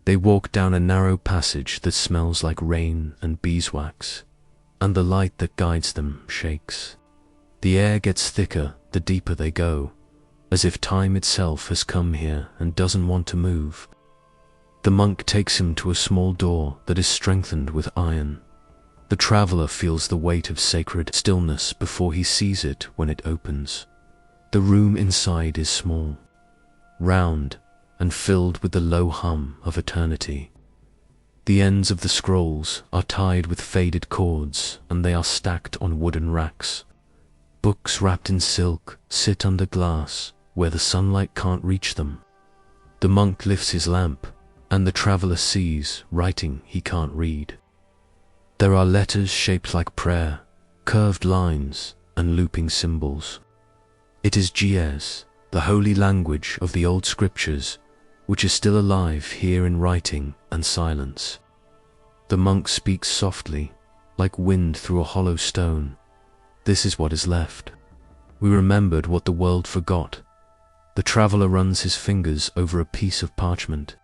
They walk down a narrow passage that smells like rain and beeswax, and the light that guides them shakes. The air gets thicker the deeper they go, as if time itself has come here and doesn't want to move. The monk takes him to a small door that is strengthened with iron. The traveler feels the weight of sacred stillness before he sees it when it opens. The room inside is small, round, and filled with the low hum of eternity. The ends of the scrolls are tied with faded cords, and they are stacked on wooden racks. Books wrapped in silk sit under glass, where the sunlight can't reach them. The monk lifts his lamp, and the traveler sees writing he can't read. There are letters shaped like prayer, curved lines, and looping symbols. It is Ge'ez, the holy language of the old scriptures, which is still alive here in writing and silence. The monk speaks softly, like wind through a hollow stone. This is what is left. We remembered what the world forgot. The traveler runs his fingers over a piece of parchment,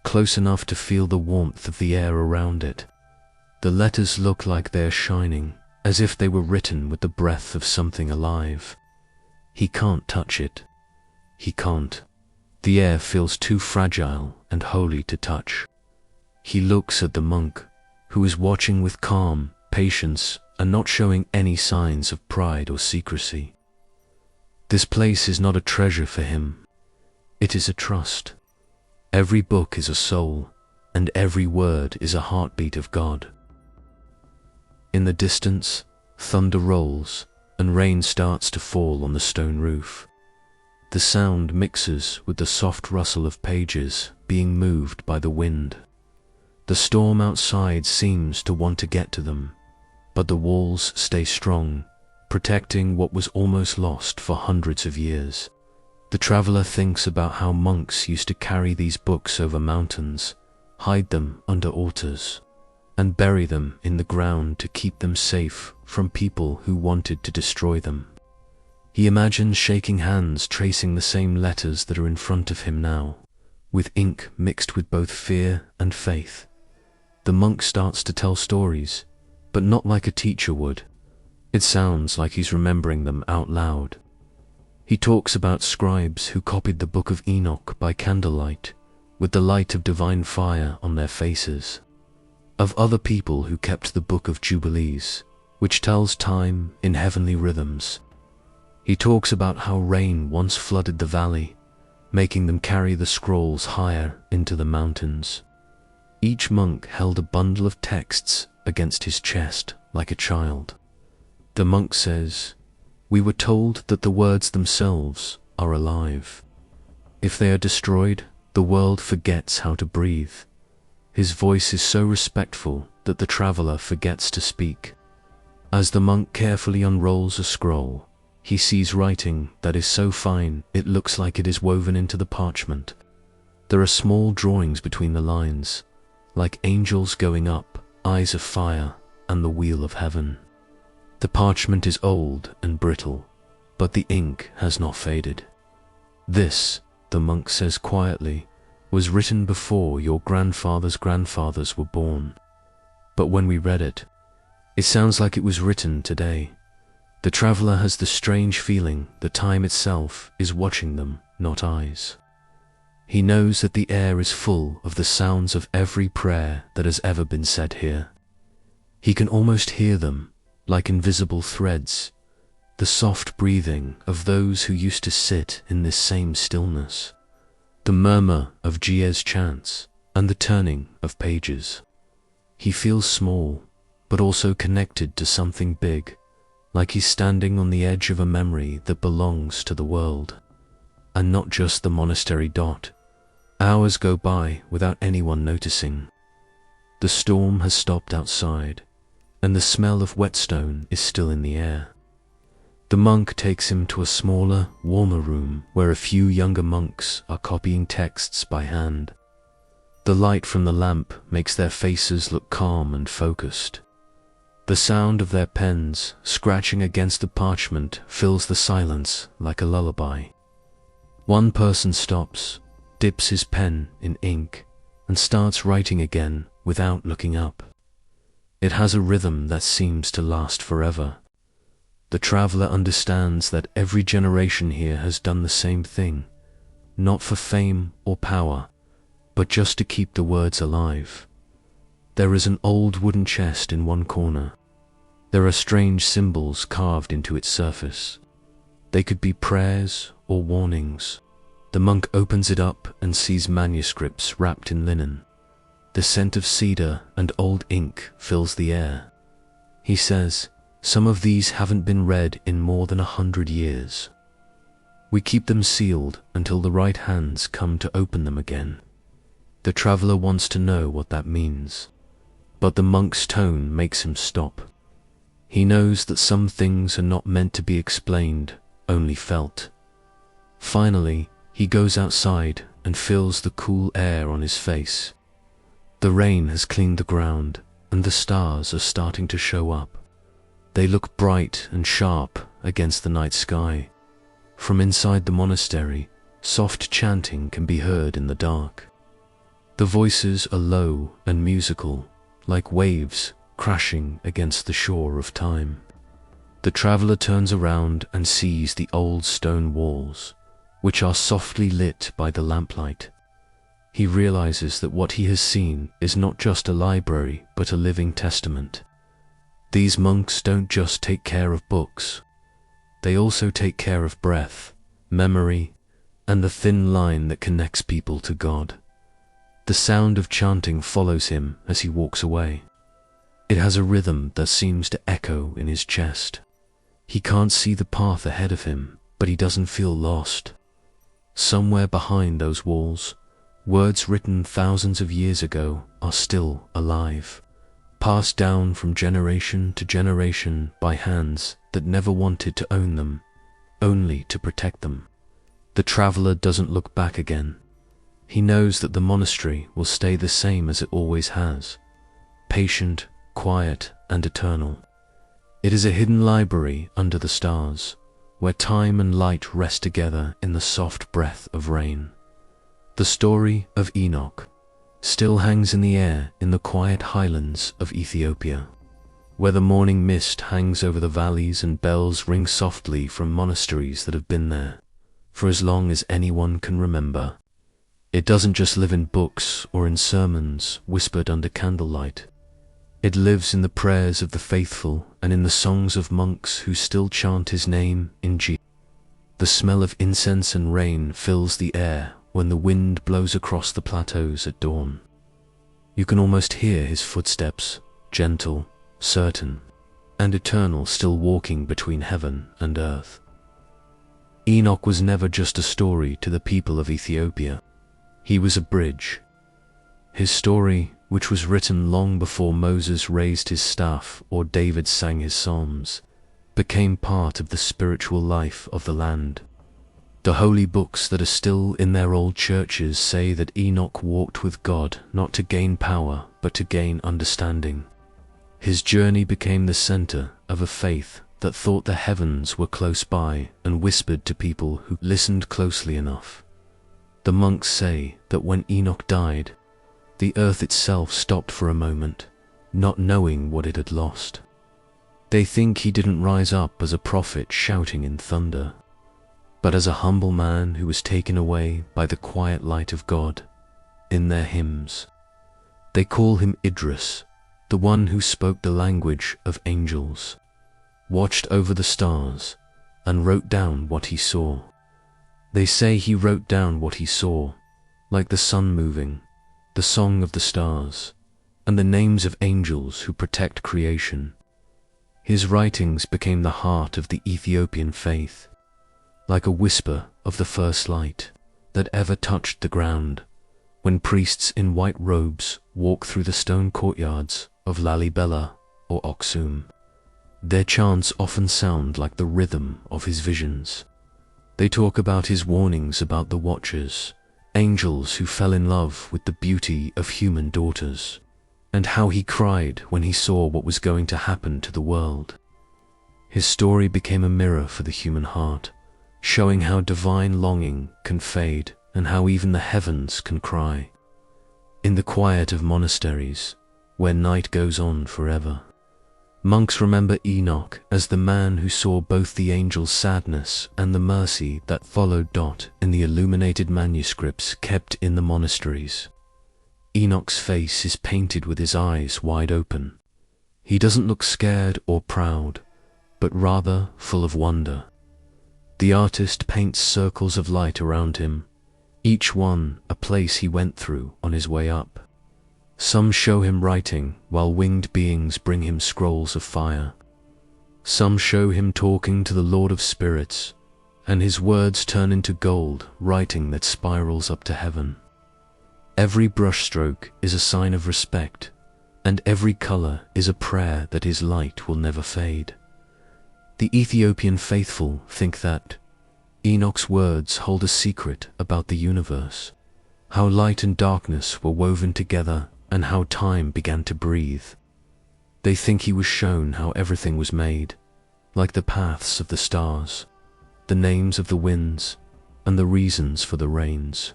close enough to feel the warmth of the air around it. The letters look like they are shining, as if they were written with the breath of something alive. He can't touch it. He can't. The air feels too fragile and holy to touch. He looks at the monk, who is watching with calm, patience, and not showing any signs of pride or secrecy. This place is not a treasure for him. It is a trust. Every book is a soul, and every word is a heartbeat of God. In the distance, thunder rolls, and rain starts to fall on the stone roof. The sound mixes with the soft rustle of pages being moved by the wind. The storm outside seems to want to get to them, but the walls stay strong, protecting what was almost lost for hundreds of years. The traveler thinks about how monks used to carry these books over mountains, hide them under altars, and bury them in the ground to keep them safe from people who wanted to destroy them. He imagines shaking hands tracing the same letters that are in front of him now, with ink mixed with both fear and faith. The monk starts to tell stories, but not like a teacher would. It sounds like he's remembering them out loud. He talks about scribes who copied the Book of Enoch by candlelight, with the light of divine fire on their faces. Of other people who kept the Book of Jubilees, which tells time in heavenly rhythms. He talks about how rain once flooded the valley, making them carry the scrolls higher into the mountains. Each monk held a bundle of texts against his chest like a child. The monk says, "We were told that the words themselves are alive. If they are destroyed, the world forgets how to breathe." His voice is so respectful that the traveler forgets to speak. As the monk carefully unrolls a scroll, he sees writing that is so fine it looks like it is woven into the parchment. There are small drawings between the lines, like angels going up, eyes of fire, and the wheel of heaven. The parchment is old and brittle, but the ink has not faded. "This," the monk says quietly, "was written before your grandfather's grandfathers were born. But when we read it, it sounds like it was written today." The traveler has the strange feeling that time itself is watching them, not eyes. He knows that the air is full of the sounds of every prayer that has ever been said here. He can almost hear them, like invisible threads, the soft breathing of those who used to sit in this same stillness. the murmur of Jia's chants, and the turning of pages. He feels small, but also connected to something big, like he's standing on the edge of a memory that belongs to the world. And not just the monastery. Hours go by without anyone noticing. The storm has stopped outside, and the smell of whetstone is still in the air. The monk takes him to a smaller, warmer room where a few younger monks are copying texts by hand. The light from the lamp makes their faces look calm and focused. The sound of their pens scratching against the parchment fills the silence like a lullaby. One person stops, dips his pen in ink, and starts writing again without looking up. It has a rhythm that seems to last forever. The traveler understands that every generation here has done the same thing, not for fame or power, but just to keep the words alive. There is an old wooden chest in one corner. There are strange symbols carved into its surface. They could be prayers or warnings. The monk opens it up and sees manuscripts wrapped in linen. The scent of cedar and old ink fills the air. He says, "Some of these haven't been read in more than 100 years. We keep them sealed until the right hands come to open them again." The traveler wants to know what that means, but the monk's tone makes him stop. He knows that some things are not meant to be explained, only felt. Finally, he goes outside and feels the cool air on his face. The rain has cleaned the ground, and the stars are starting to show up. They look bright and sharp against the night sky. From inside the monastery, soft chanting can be heard in the dark. The voices are low and musical, like waves crashing against the shore of time. The traveler turns around and sees the old stone walls, which are softly lit by the lamplight. He realizes that what he has seen is not just a library, but a living testament. These monks don't just take care of books. They also take care of breath, memory, and the thin line that connects people to God. The sound of chanting follows him as he walks away. It has a rhythm that seems to echo in his chest. He can't see the path ahead of him, but he doesn't feel lost. Somewhere behind those walls, words written thousands of years ago are still alive, passed down from generation to generation by hands that never wanted to own them, only to protect them. The traveler doesn't look back again. He knows that the monastery will stay the same as it always has, patient, quiet, and eternal. It is a hidden library under the stars, where time and light rest together in the soft breath of rain. The story of Enoch still hangs in the air in the quiet highlands of Ethiopia, where the morning mist hangs over the valleys and bells ring softly from monasteries that have been there for as long as anyone can remember. It doesn't just live in books or in sermons whispered under candlelight. It lives in the prayers of the faithful and in the songs of monks who still chant his name in G. The smell of incense and rain fills the air when the wind blows across the plateaus at dawn. You can almost hear his footsteps, gentle, certain, and eternal, still walking between heaven and earth. Enoch was never just a story to the people of Ethiopia. He was a bridge. His story, which was written long before Moses raised his staff or David sang his psalms, became part of the spiritual life of the land. The holy books that are still in their old churches say that Enoch walked with God not to gain power, but to gain understanding. His journey became the center of a faith that thought the heavens were close by and whispered to people who listened closely enough. The monks say that when Enoch died, the earth itself stopped for a moment, not knowing what it had lost. They think he didn't rise up as a prophet shouting in thunder, but as a humble man who was taken away by the quiet light of God in their hymns. They call him Idris, the one who spoke the language of angels, watched over the stars, and wrote down what he saw. They say he wrote down what he saw, like the sun moving, the song of the stars, and the names of angels who protect creation. His writings became the heart of the Ethiopian faith, like a whisper of the first light that ever touched the ground when priests in white robes walk through the stone courtyards of Lalibela or Aksum. Their chants often sound like the rhythm of his visions. They talk about his warnings about the Watchers, angels who fell in love with the beauty of human daughters, and how he cried when he saw what was going to happen to the world. His story became a mirror for the human heart, showing how divine longing can fade and how even the heavens can cry. In the quiet of monasteries, where night goes on forever, monks remember Enoch as the man who saw both the angel's sadness and the mercy that followed. In the illuminated manuscripts kept in the monasteries, Enoch's face is painted with his eyes wide open. He doesn't look scared or proud, but rather full of wonder. The artist paints circles of light around him, each one a place he went through on his way up. Some show him writing while winged beings bring him scrolls of fire. Some show him talking to the Lord of Spirits, and his words turn into gold writing that spirals up to heaven. Every brushstroke is a sign of respect, and every color is a prayer that his light will never fade. The Ethiopian faithful think that Enoch's words hold a secret about the universe, how light and darkness were woven together and how time began to breathe. They think he was shown how everything was made, like the paths of the stars, the names of the winds, and the reasons for the rains.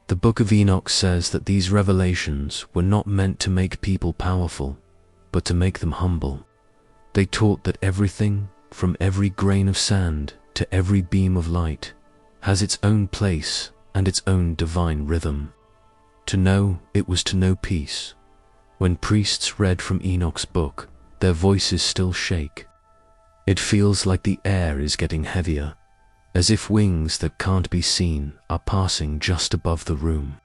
The Book of Enoch says that these revelations were not meant to make people powerful, but to make them humble. They taught that everything, from every grain of sand to every beam of light, has its own place and its own divine rhythm. To know it was to know peace. When priests read from Enoch's book, their voices still shake. It feels like the air is getting heavier, as if wings that can't be seen are passing just above the room.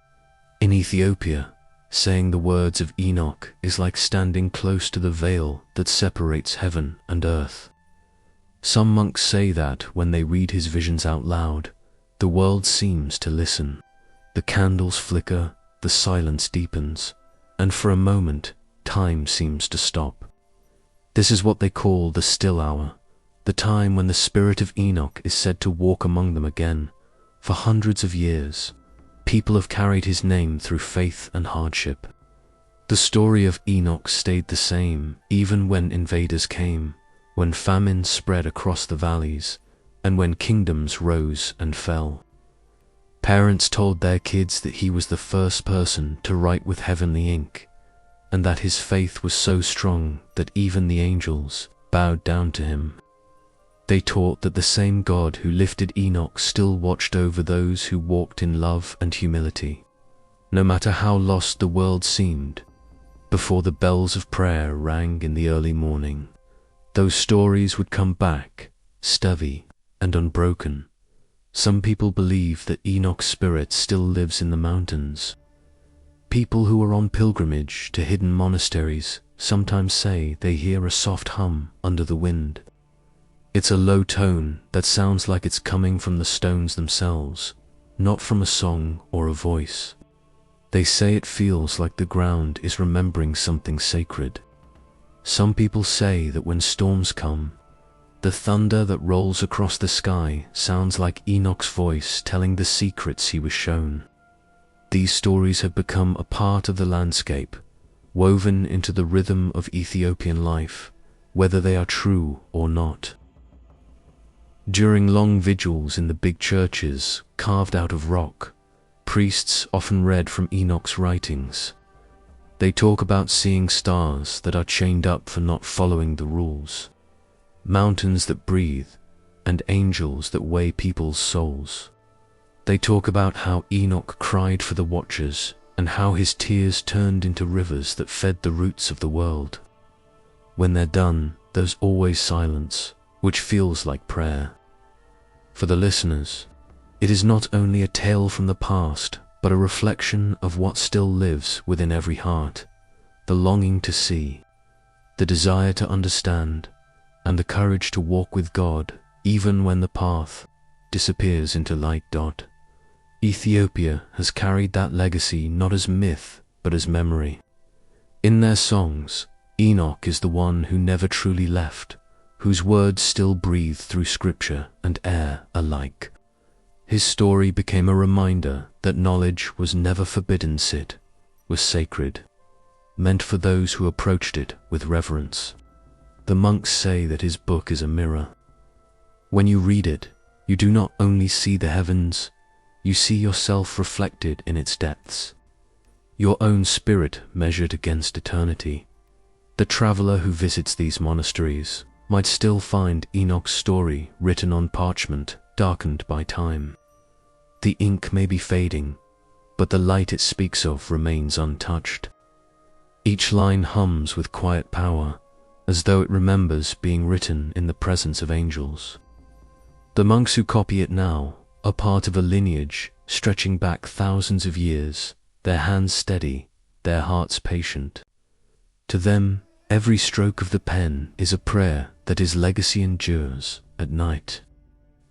In Ethiopia, saying the words of Enoch is like standing close to the veil that separates heaven and earth. Some monks say that when they read his visions out loud, the world seems to listen. The candles flicker, the silence deepens, and for a moment, time seems to stop. This is what they call the still hour, the time when the spirit of Enoch is said to walk among them again. For hundreds of years, people have carried his name through faith and hardship. The story of Enoch stayed the same even when invaders came, when famine spread across the valleys, and when kingdoms rose and fell. Parents told their kids that he was the first person to write with heavenly ink, and that his faith was so strong that even the angels bowed down to him. They taught that the same God who lifted Enoch still watched over those who walked in love and humility. No matter how lost the world seemed, before the bells of prayer rang in the early morning, those stories would come back, steady and unbroken. Some people believe that Enoch's spirit still lives in the mountains. People who are on pilgrimage to hidden monasteries sometimes say they hear a soft hum under the wind. It's a low tone that sounds like it's coming from the stones themselves, not from a song or a voice. They say it feels like the ground is remembering something sacred. Some people say that when storms come, the thunder that rolls across the sky sounds like Enoch's voice telling the secrets he was shown. These stories have become a part of the landscape, woven into the rhythm of Ethiopian life, whether they are true or not. During long vigils in the big churches carved out of rock, priests often read from Enoch's writings. They talk about seeing stars that are chained up for not following the rules, mountains that breathe, and angels that weigh people's souls. They talk about how Enoch cried for the Watchers and how his tears turned into rivers that fed the roots of the world. When they're done, there's always silence, which feels like prayer. For the listeners, it is not only a tale from the past, but a reflection of what still lives within every heart: the longing to see, the desire to understand, and the courage to walk with God even when the path disappears into light. Ethiopia has carried that legacy not as myth but as memory. In their songs, Enoch is the one who never truly left, whose words still breathe through scripture and air alike. His story became a reminder that knowledge was never forbidden. It was sacred, meant for those who approached it with reverence. The monks say that his book is a mirror. When you read it, you do not only see the heavens, you see yourself reflected in its depths, your own spirit measured against eternity. The traveler who visits these monasteries might still find Enoch's story written on parchment darkened by time. The ink may be fading, but the light it speaks of remains untouched. Each line hums with quiet power, as though it remembers being written in the presence of angels. The monks who copy it now are part of a lineage stretching back thousands of years, their hands steady, their hearts patient. To them, every stroke of the pen is a prayer that his legacy endures at night.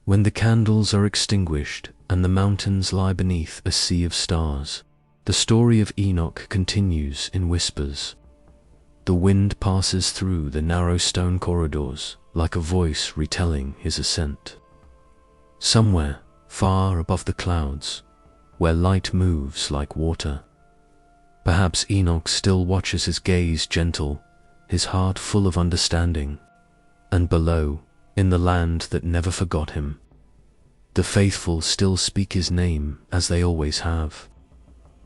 When the candles are extinguished and the mountains lie beneath a sea of stars, the story of Enoch continues in whispers. The wind passes through the narrow stone corridors like a voice retelling his ascent. Somewhere, far above the clouds, where light moves like water, perhaps Enoch still watches, his gaze gentle, his heart full of understanding. And below, in the land that never forgot him, the faithful still speak his name as they always have,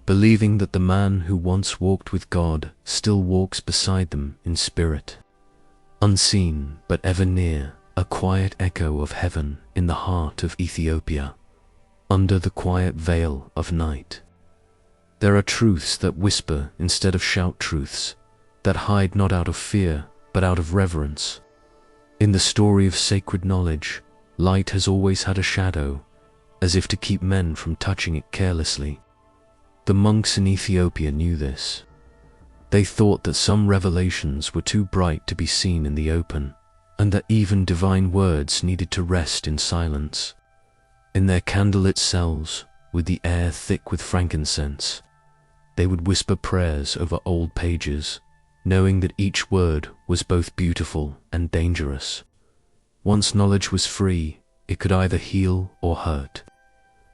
believing that the man who once walked with God still walks beside them in spirit. Unseen but ever near, a quiet echo of heaven in the heart of Ethiopia, under the quiet veil of night. There are truths that whisper instead of shout, truths that hide not out of fear but out of reverence. In the story of sacred knowledge, light has always had a shadow, as if to keep men from touching it carelessly. The monks in Ethiopia knew this. They thought that some revelations were too bright to be seen in the open, and that even divine words needed to rest in silence. In their candlelit cells, with the air thick with frankincense, they would whisper prayers over old pages, knowing that each word was both beautiful and dangerous. Once knowledge was free, it could either heal or hurt.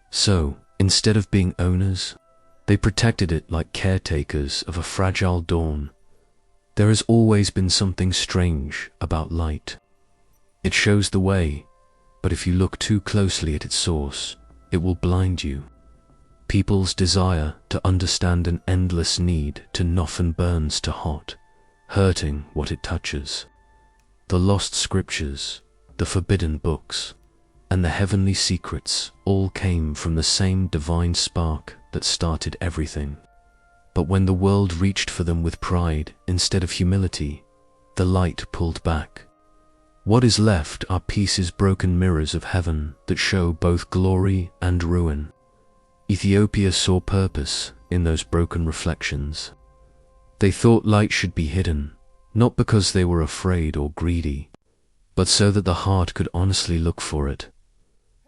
So, instead of being owners, they protected it like caretakers of a fragile dawn. There has always been something strange about light. It shows the way, but if you look too closely at its source, it will blind you. People's desire to understand an endless need to often burns to hot, hurting what it touches. The lost scriptures, the forbidden books, and the heavenly secrets all came from the same divine spark that started everything. But when the world reached for them with pride instead of humility, the light pulled back. What is left are pieces, broken mirrors of heaven that show both glory and ruin. Ethiopia saw purpose in those broken reflections. They thought light should be hidden, not because they were afraid or greedy, but so that the heart could honestly look for it.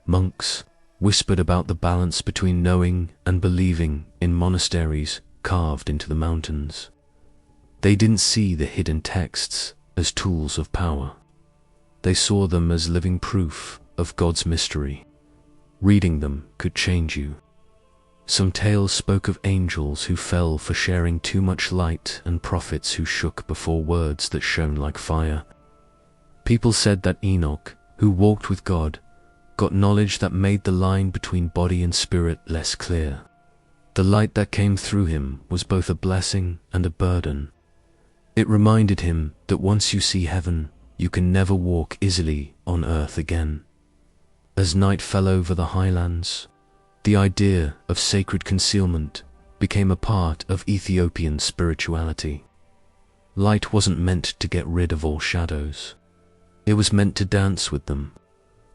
Monks whispered about the balance between knowing and believing in monasteries carved into the mountains. They didn't see the hidden texts as tools of power. They saw them as living proof of God's mystery. Reading them could change you. Some tales spoke of angels who fell for sharing too much light and prophets who shook before words that shone like fire. People said that Enoch, who walked with God, got knowledge that made the line between body and spirit less clear. The light that came through him was both a blessing and a burden. It reminded him that once you see heaven, you can never walk easily on earth again. As night fell over the highlands, the idea of sacred concealment became a part of Ethiopian spirituality. Light wasn't meant to get rid of all shadows. It was meant to dance with them.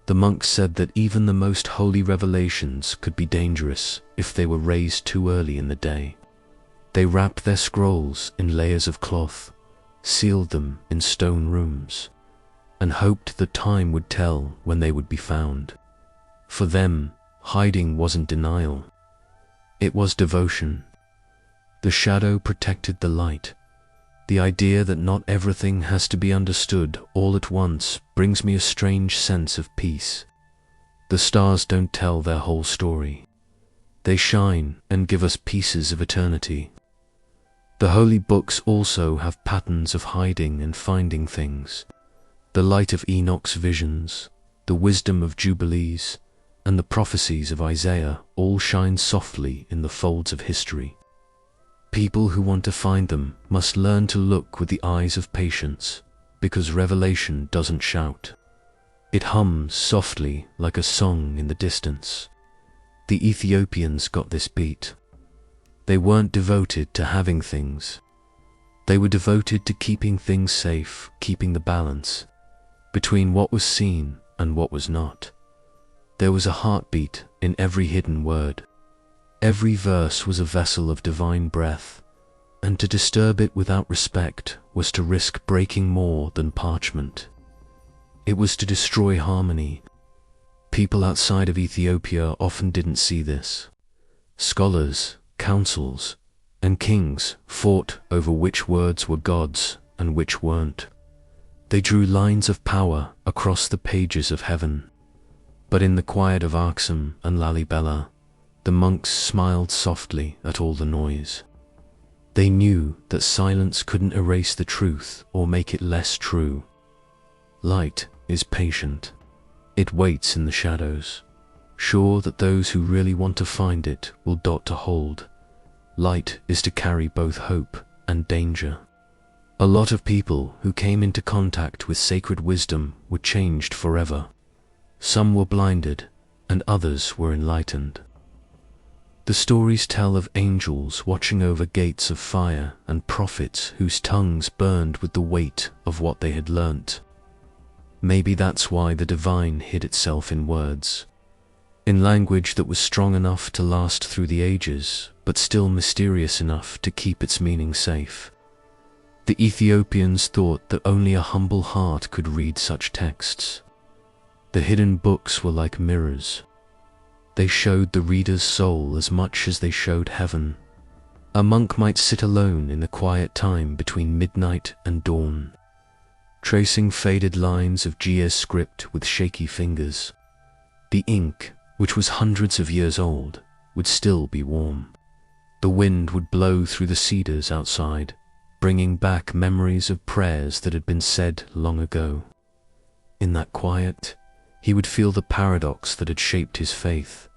The monks said that even the most holy revelations could be dangerous if they were raised too early in the day. They wrapped their scrolls in layers of cloth, sealed them in stone rooms, and hoped that time would tell when they would be found. For them, hiding wasn't denial. It was devotion. The shadow protected the light. The idea that not everything has to be understood all at once brings me a strange sense of peace. The stars don't tell their whole story. They shine and give us pieces of eternity. The holy books also have patterns of hiding and finding things. The light of Enoch's visions, the wisdom of Jubilees, and the prophecies of Isaiah all shine softly in the folds of history. People who want to find them must learn to look with the eyes of patience, because revelation doesn't shout. It hums softly like a song in the distance. The Ethiopians got this beat. They weren't devoted to having things. They were devoted to keeping things safe, keeping the balance between what was seen and what was not. There was a heartbeat in every hidden word. Every verse was a vessel of divine breath, and to disturb it without respect was to risk breaking more than parchment. It was to destroy harmony. People outside of Ethiopia often didn't see this. Scholars, councils, and kings fought over which words were God's and which weren't. They drew lines of power across the pages of heaven. But in the quiet of Aksum and Lalibela, the monks smiled softly at all the noise. They knew that silence couldn't erase the truth or make it less true. Light is patient. It waits in the shadows, sure that those who really want to find it will dot to hold. Light is to carry both hope and danger. A lot of people who came into contact with sacred wisdom were changed forever. Some were blinded, and others were enlightened. The stories tell of angels watching over gates of fire and prophets whose tongues burned with the weight of what they had learnt. Maybe that's why the divine hid itself in words, in language that was strong enough to last through the ages, but still mysterious enough to keep its meaning safe. The Ethiopians thought that only a humble heart could read such texts. The hidden books were like mirrors. They showed the reader's soul as much as they showed heaven. A monk might sit alone in the quiet time between midnight and dawn, tracing faded lines of Gia's script with shaky fingers. The ink, which was hundreds of years old, would still be warm. The wind would blow through the cedars outside, bringing back memories of prayers that had been said long ago. In that quiet, he would feel the paradox that had shaped his faith.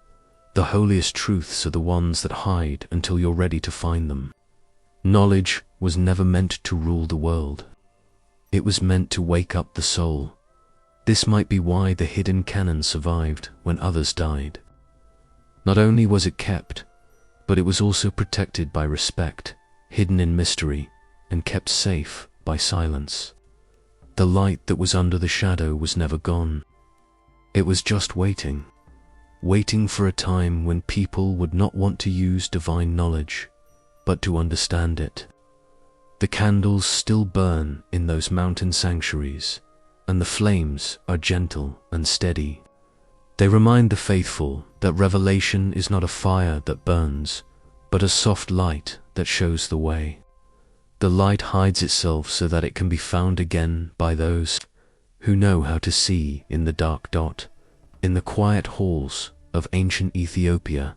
The holiest truths are the ones that hide until you're ready to find them. Knowledge was never meant to rule the world. It was meant to wake up the soul. This might be why the hidden canon survived when others died. Not only was it kept, but it was also protected by respect, hidden in mystery, and kept safe by silence. The light that was under the shadow was never gone. It was just waiting for a time when people would not want to use divine knowledge, but to understand it. The candles still burn in those mountain sanctuaries, and the flames are gentle and steady. They remind the faithful that revelation is not a fire that burns, but a soft light that shows the way. The light hides itself so that it can be found again by those who know how to see in the dark dot, in the quiet halls of ancient Ethiopia,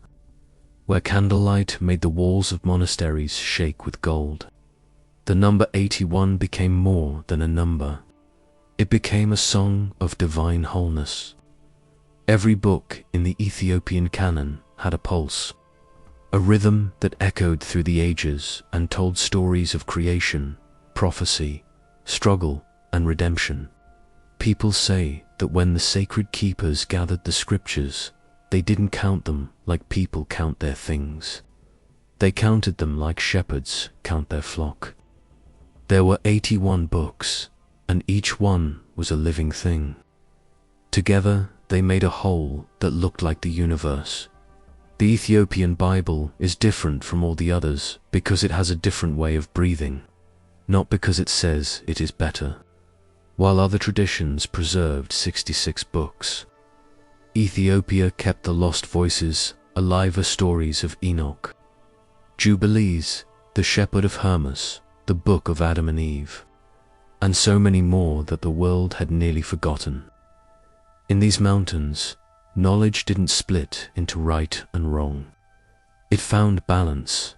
where candlelight made the walls of monasteries shake with gold. The number 81 became more than a number. It became a song of divine wholeness. Every book in the Ethiopian canon had a pulse, a rhythm that echoed through the ages and told stories of creation, prophecy, struggle, and redemption. People say that when the sacred keepers gathered the scriptures, they didn't count them like people count their things. They counted them like shepherds count their flock. There were 81 books, and each one was a living thing. Together, they made a whole that looked like the universe. The Ethiopian Bible is different from all the others because it has a different way of breathing, not because it says it is better. While other traditions preserved 66 books, Ethiopia kept the lost voices, alive stories of Enoch, Jubilees, the Shepherd of Hermas, the Book of Adam and Eve, and so many more that the world had nearly forgotten. In these mountains, knowledge didn't split into right and wrong. It found balance.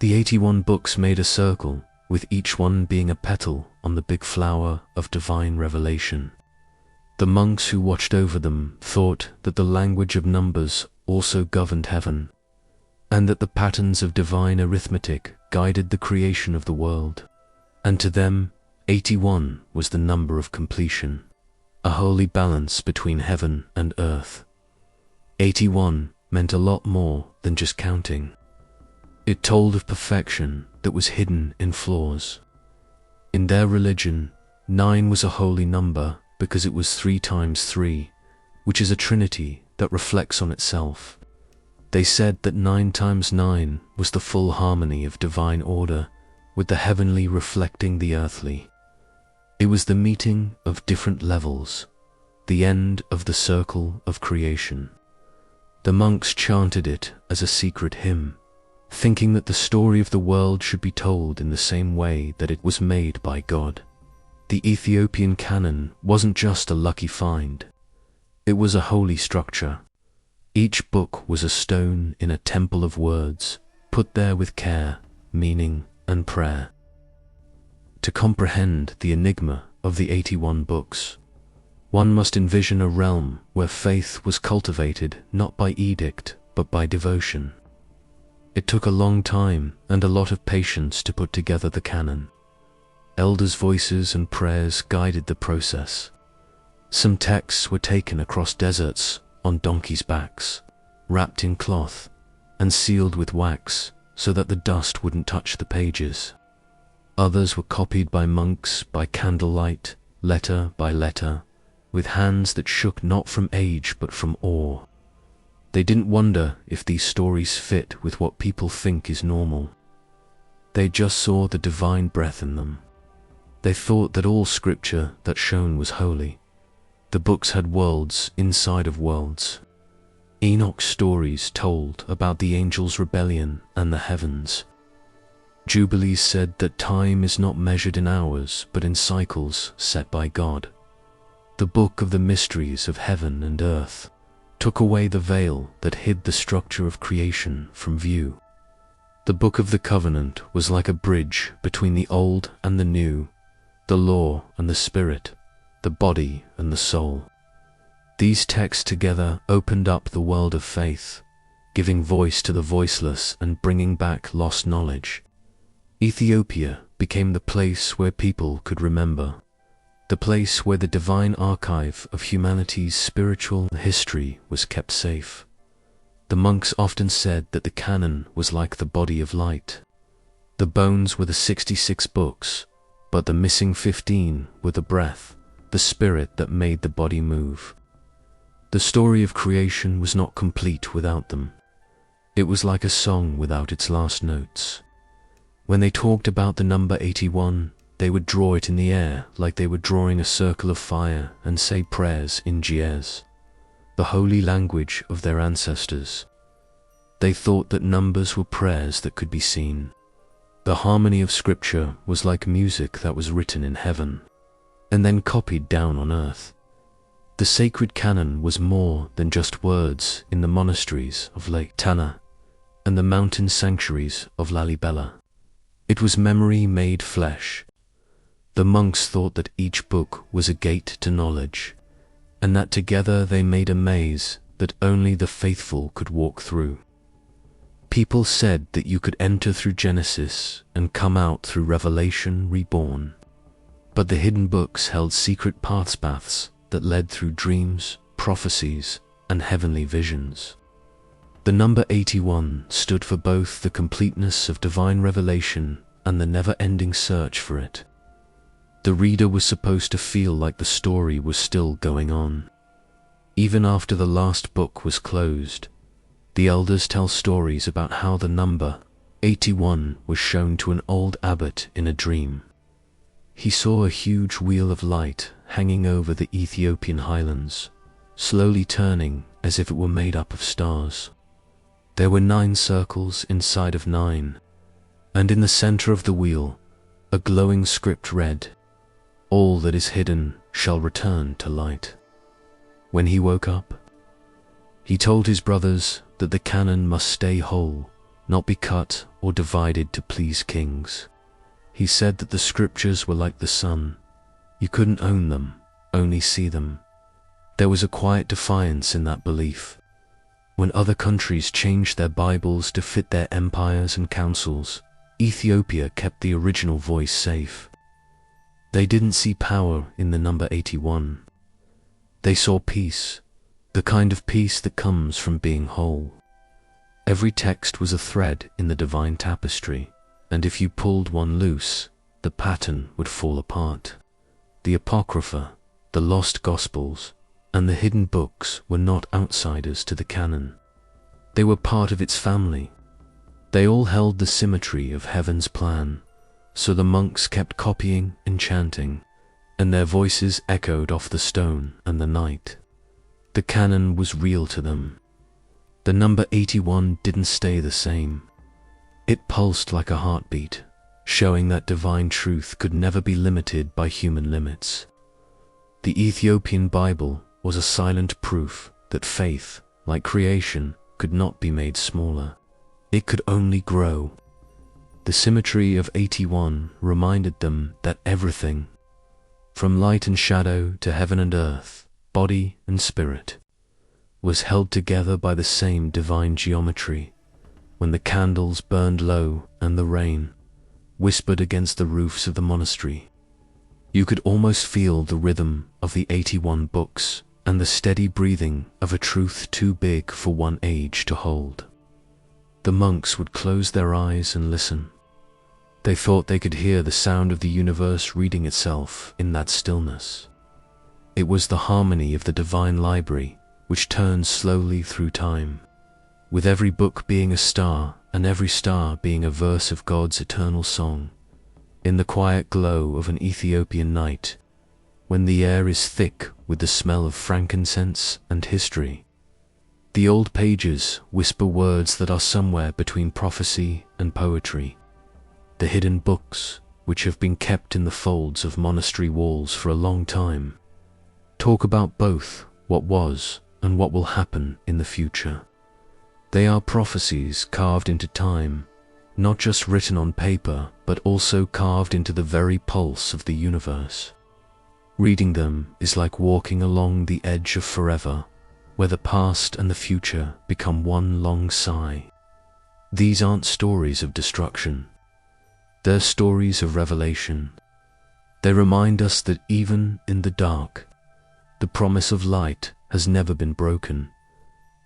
The 81 books made a circle, with each one being a petal on the big flower of divine revelation. The monks who watched over them thought that the language of numbers also governed heaven, and that the patterns of divine arithmetic guided the creation of the world. And to them, 81 was the number of completion, a holy balance between heaven and earth. 81 meant a lot more than just counting. It told of perfection that was hidden in flaws. In their religion, 9 was a holy number because it was 3 times 3, which is a trinity that reflects on itself. They said that 9 times 9 was the full harmony of divine order, with the heavenly reflecting the earthly. It was the meeting of different levels, the end of the circle of creation. The monks chanted it as a secret hymn, thinking that the story of the world should be told in the same way that it was made by God. The Ethiopian canon wasn't just a lucky find. It was a holy structure. Each book was a stone in a temple of words, put there with care, meaning, and prayer. To comprehend the enigma of the 81 books, one must envision a realm where faith was cultivated not by edict but by devotion. It took a long time and a lot of patience to put together the canon. Elders' voices and prayers guided the process. Some texts were taken across deserts on donkeys' backs, wrapped in cloth, and sealed with wax so that the dust wouldn't touch the pages. Others were copied by monks by candlelight, letter by letter, with hands that shook not from age but from awe. They didn't wonder if these stories fit with what people think is normal. They just saw the divine breath in them. They thought that all scripture that shone was holy. The books had worlds inside of worlds. Enoch's stories told about the angels' rebellion and the heavens. Jubilees said that time is not measured in hours but in cycles set by God. The book of the mysteries of heaven and earth took away the veil that hid the structure of creation from view. The book of the covenant was like a bridge between the old and the new, the law and the spirit, the body and the soul. These texts together opened up the world of faith, giving voice to the voiceless and bringing back lost knowledge. Ethiopia became the place where people could remember, the place where the divine archive of humanity's spiritual history was kept safe. The monks often said that the canon was like the body of light. The bones were the 66 books, but the missing 15 were the breath, the spirit that made the body move. The story of creation was not complete without them. It was like a song without its last notes. When they talked about the number 81, they would draw it in the air like they were drawing a circle of fire and say prayers in Ge'ez, the holy language of their ancestors. They thought that numbers were prayers that could be seen. The harmony of scripture was like music that was written in heaven and then copied down on earth. The sacred canon was more than just words in the monasteries of Lake Tana and the mountain sanctuaries of Lalibela. It was memory made flesh. The monks thought that each book was a gate to knowledge, and that together they made a maze that only the faithful could walk through. People said that you could enter through Genesis and come out through Revelation reborn. But the hidden books held secret paths that led through dreams, prophecies, and heavenly visions. The number 81 stood for both the completeness of divine revelation and the never-ending search for it. The reader was supposed to feel like the story was still going on. Even after the last book was closed, the elders tell stories about how the number 81 was shown to an old abbot in a dream. He saw a huge wheel of light hanging over the Ethiopian highlands, slowly turning as if it were made up of stars. There were 9 circles inside of 9, and in the center of the wheel, a glowing script read, "All that is hidden shall return to light." When he woke up, he told his brothers that the canon must stay whole, not be cut or divided to please kings. He said that the scriptures were like the sun. You couldn't own them, only see them. There was a quiet defiance in that belief. When other countries changed their Bibles to fit their empires and councils, Ethiopia kept the original voice safe. They didn't see power in the number 81. They saw peace, the kind of peace that comes from being whole. Every text was a thread in the divine tapestry, and if you pulled one loose, the pattern would fall apart. The Apocrypha, the lost Gospels, and the hidden books were not outsiders to the canon. They were part of its family. They all held the symmetry of heaven's plan, so the monks kept copying and chanting, and their voices echoed off the stone and the night. The canon was real to them. The number 81 didn't stay the same. It pulsed like a heartbeat, showing that divine truth could never be limited by human limits. The Ethiopian Bible was a silent proof that faith, like creation, could not be made smaller. It could only grow. The symmetry of 81 reminded them that everything, from light and shadow to heaven and earth, body and spirit, was held together by the same divine geometry. When the candles burned low and the rain whispered against the roofs of the monastery, you could almost feel the rhythm of the 81 books and the steady breathing of a truth too big for one age to hold. The monks would close their eyes and listen. They thought they could hear the sound of the universe reading itself in that stillness. It was the harmony of the divine library which turns slowly through time, with every book being a star and every star being a verse of God's eternal song. In the quiet glow of an Ethiopian night, when the air is thick with the smell of frankincense and history, the old pages whisper words that are somewhere between prophecy and poetry. The hidden books, which have been kept in the folds of monastery walls for a long time, talk about both what was and what will happen in the future. They are prophecies carved into time, not just written on paper, but also carved into the very pulse of the universe. Reading them is like walking along the edge of forever, where the past and the future become one long sigh. These aren't stories of destruction. They're stories of revelation. They remind us that even in the dark, the promise of light has never been broken.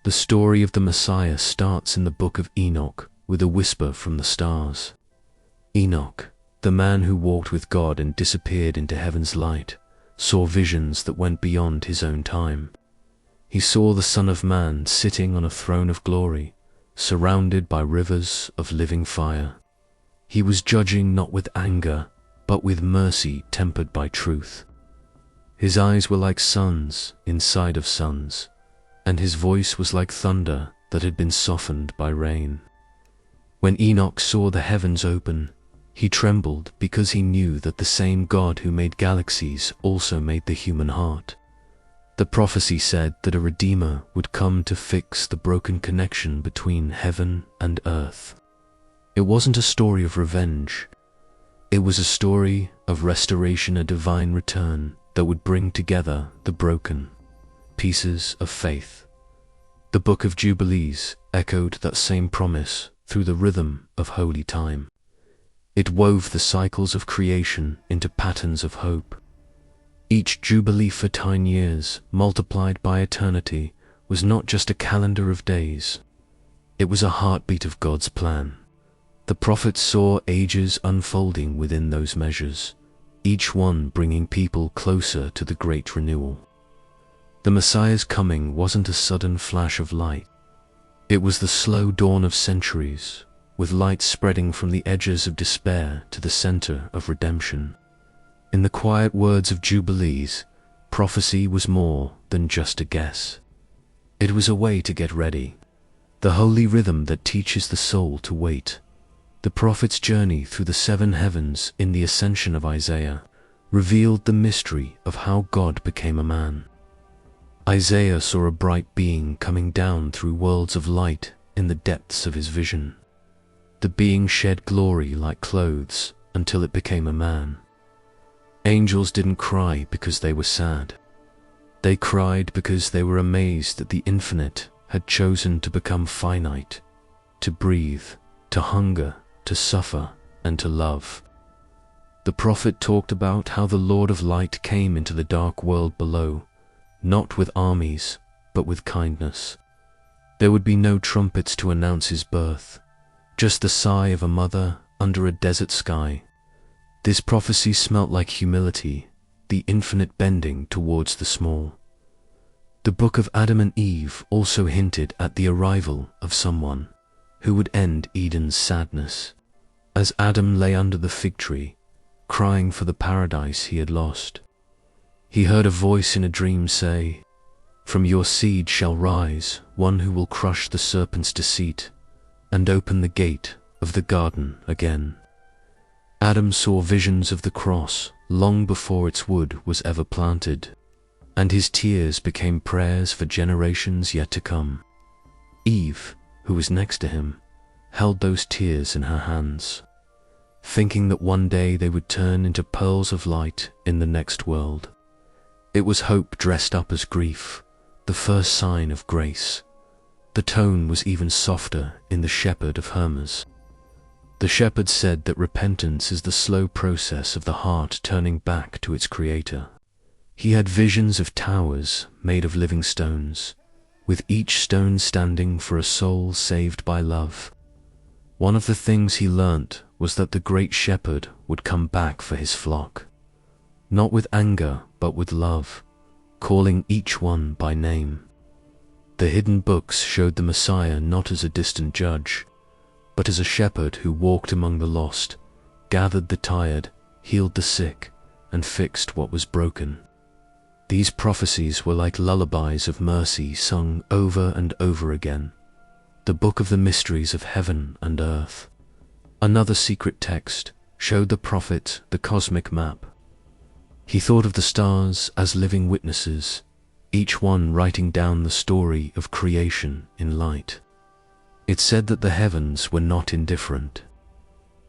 The story of the Messiah starts in the Book of Enoch with a whisper from the stars. Enoch, the man who walked with God and disappeared into heaven's light, saw visions that went beyond his own time. He saw the Son of Man sitting on a throne of glory, surrounded by rivers of living fire. He was judging not with anger, but with mercy tempered by truth. His eyes were like suns inside of suns, and his voice was like thunder that had been softened by rain. When Enoch saw the heavens open, he trembled because he knew that the same God who made galaxies also made the human heart. The prophecy said that a Redeemer would come to fix the broken connection between heaven and earth. It wasn't a story of revenge. It was a story of restoration, a divine return that would bring together the broken pieces of faith. The Book of Jubilees echoed that same promise through the rhythm of holy time. It wove the cycles of creation into patterns of hope. Each jubilee for 10 years, multiplied by eternity, was not just a calendar of days. It was a heartbeat of God's plan. The prophets saw ages unfolding within those measures, each one bringing people closer to the great renewal. The Messiah's coming wasn't a sudden flash of light. It was the slow dawn of centuries, with light spreading from the edges of despair to the center of redemption. In the quiet words of Jubilees, prophecy was more than just a guess. It was a way to get ready, the holy rhythm that teaches the soul to wait. The prophet's journey through the seven heavens in the Ascension of Isaiah revealed the mystery of how God became a man. Isaiah saw a bright being coming down through worlds of light in the depths of his vision. The being shed glory like clothes until it became a man. Angels didn't cry because they were sad. They cried because they were amazed that the infinite had chosen to become finite, to breathe, to hunger, to suffer, and to love. The prophet talked about how the Lord of Light came into the dark world below, not with armies, but with kindness. There would be no trumpets to announce his birth, just the sigh of a mother under a desert sky. This prophecy smelt like humility, the infinite bending towards the small. The Book of Adam and Eve also hinted at the arrival of someone who would end Eden's sadness. As Adam lay under the fig tree, crying for the paradise he had lost, he heard a voice in a dream say, "From your seed shall rise one who will crush the serpent's deceit and open the gate of the garden again." Adam saw visions of the cross long before its wood was ever planted, and his tears became prayers for generations yet to come. Eve, who was next to him, held those tears in her hands, thinking that one day they would turn into pearls of light in the next world. It was hope dressed up as grief, the first sign of grace. The tone was even softer in the Shepherd of Hermas. The shepherd said that repentance is the slow process of the heart turning back to its creator. He had visions of towers made of living stones, with each stone standing for a soul saved by love. One of the things he learnt was that the great shepherd would come back for his flock, not with anger but with love, calling each one by name. The hidden books showed the Messiah not as a distant judge, but as a shepherd who walked among the lost, gathered the tired, healed the sick, and fixed what was broken. These prophecies were like lullabies of mercy sung over and over again. The book of the mysteries of heaven and earth. Another secret text showed the prophet the cosmic map. He thought of the stars as living witnesses, each one writing down the story of creation in light. It said that the heavens were not indifferent.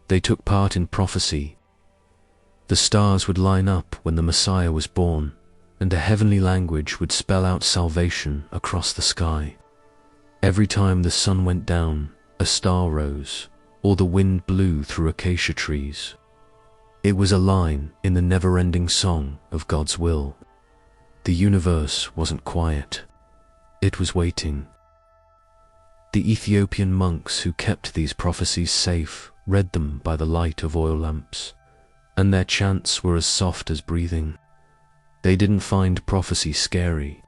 They took part in prophecy. The stars would line up when the Messiah was born, and a heavenly language would spell out salvation across the sky. Every time the sun went down, a star rose, or the wind blew through acacia trees. It was a line in the never-ending song of God's will. The universe wasn't quiet. It was waiting. The Ethiopian monks who kept these prophecies safe read them by the light of oil lamps, and their chants were as soft as breathing. They didn't find prophecy scary.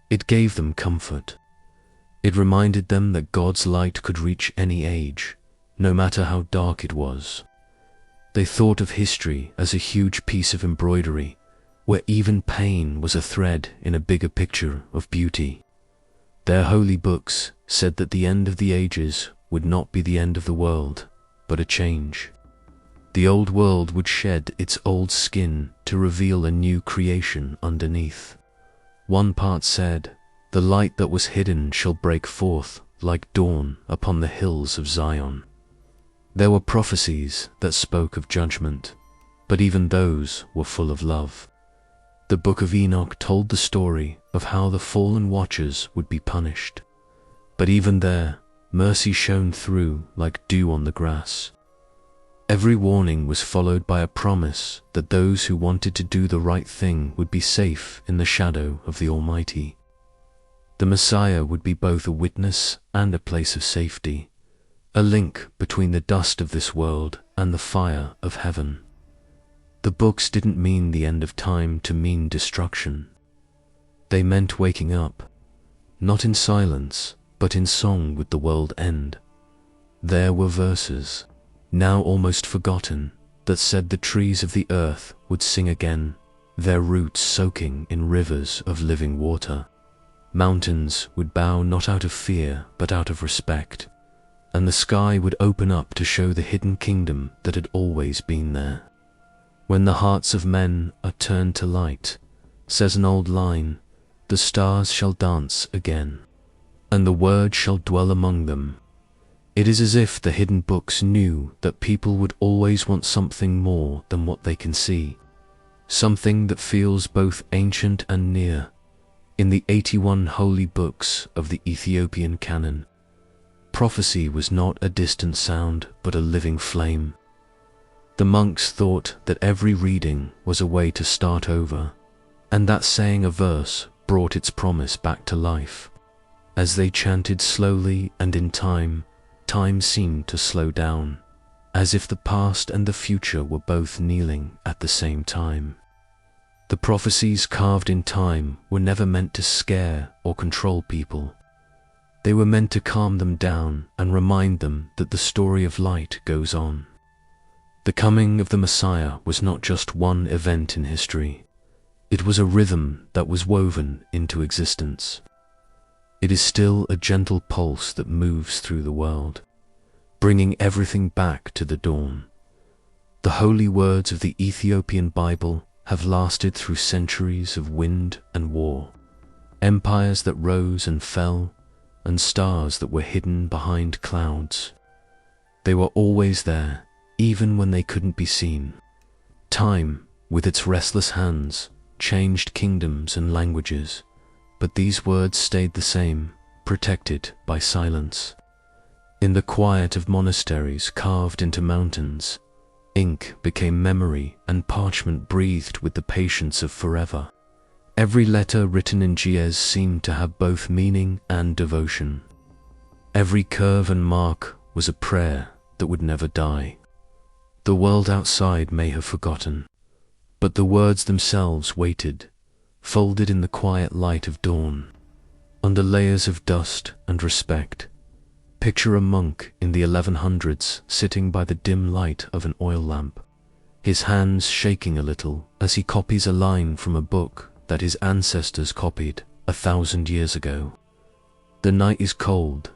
It gave them comfort. It reminded them that God's light could reach any age, no matter how dark it was. They thought of history as a huge piece of embroidery, where even pain was a thread in a bigger picture of beauty. Their holy books said that the end of the ages would not be the end of the world, but a change. The old world would shed its old skin to reveal a new creation underneath. One part said, "The light that was hidden shall break forth like dawn upon the hills of Zion." There were prophecies that spoke of judgment, but even those were full of love. The Book of Enoch told the story of how the fallen watchers would be punished. But even there, mercy shone through like dew on the grass. Every warning was followed by a promise that those who wanted to do the right thing would be safe in the shadow of the Almighty. The Messiah would be both a witness and a place of safety, a link between the dust of this world and the fire of heaven. The books didn't mean the end of time to mean destruction. They meant waking up, not in silence, but in song with the world end. There were verses, now almost forgotten, that said the trees of the earth would sing again, their roots soaking in rivers of living water. Mountains would bow not out of fear, but out of respect, and the sky would open up to show the hidden kingdom that had always been there. When the hearts of men are turned to light, says an old line, the stars shall dance again, and the word shall dwell among them. It is as if the hidden books knew that people would always want something more than what they can see, something that feels both ancient and near. In the 81 holy books of the Ethiopian canon, prophecy was not a distant sound but a living flame. The monks thought that every reading was a way to start over, and that saying a verse brought its promise back to life. As they chanted slowly and in time, time seemed to slow down, as if the past and the future were both kneeling at the same time. The prophecies carved in time were never meant to scare or control people. They were meant to calm them down and remind them that the story of light goes on. The coming of the Messiah was not just one event in history. It was a rhythm that was woven into existence. It is still a gentle pulse that moves through the world, bringing everything back to the dawn. The holy words of the Ethiopian Bible have lasted through centuries of wind and war, empires that rose and fell, and stars that were hidden behind clouds. They were always there, even when they couldn't be seen. Time, with its restless hands, changed kingdoms and languages, but these words stayed the same, protected by silence. In the quiet of monasteries carved into mountains, ink became memory and parchment breathed with the patience of forever. Every letter written in Ge'ez seemed to have both meaning and devotion. Every curve and mark was a prayer that would never die. The world outside may have forgotten, but the words themselves waited, folded in the quiet light of dawn. Under layers of dust and respect, picture a monk in the 1100s sitting by the dim light of an oil lamp, his hands shaking a little as he copies a line from a book that his ancestors copied 1,000 years ago. The night is cold,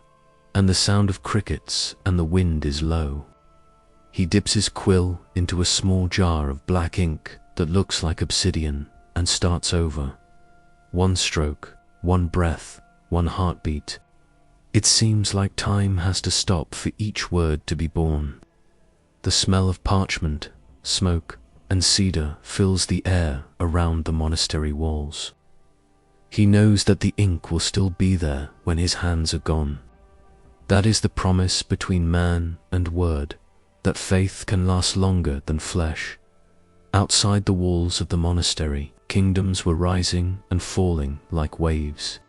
and the sound of crickets and the wind is low. He dips his quill into a small jar of black ink that looks like obsidian and starts over. One stroke, one breath, one heartbeat. It seems like time has to stop for each word to be born. The smell of parchment, smoke, and cedar fills the air around the monastery walls. He knows that the ink will still be there when his hands are gone. That is the promise between man and word, that faith can last longer than flesh. Outside the walls of the monastery, kingdoms were rising and falling like waves.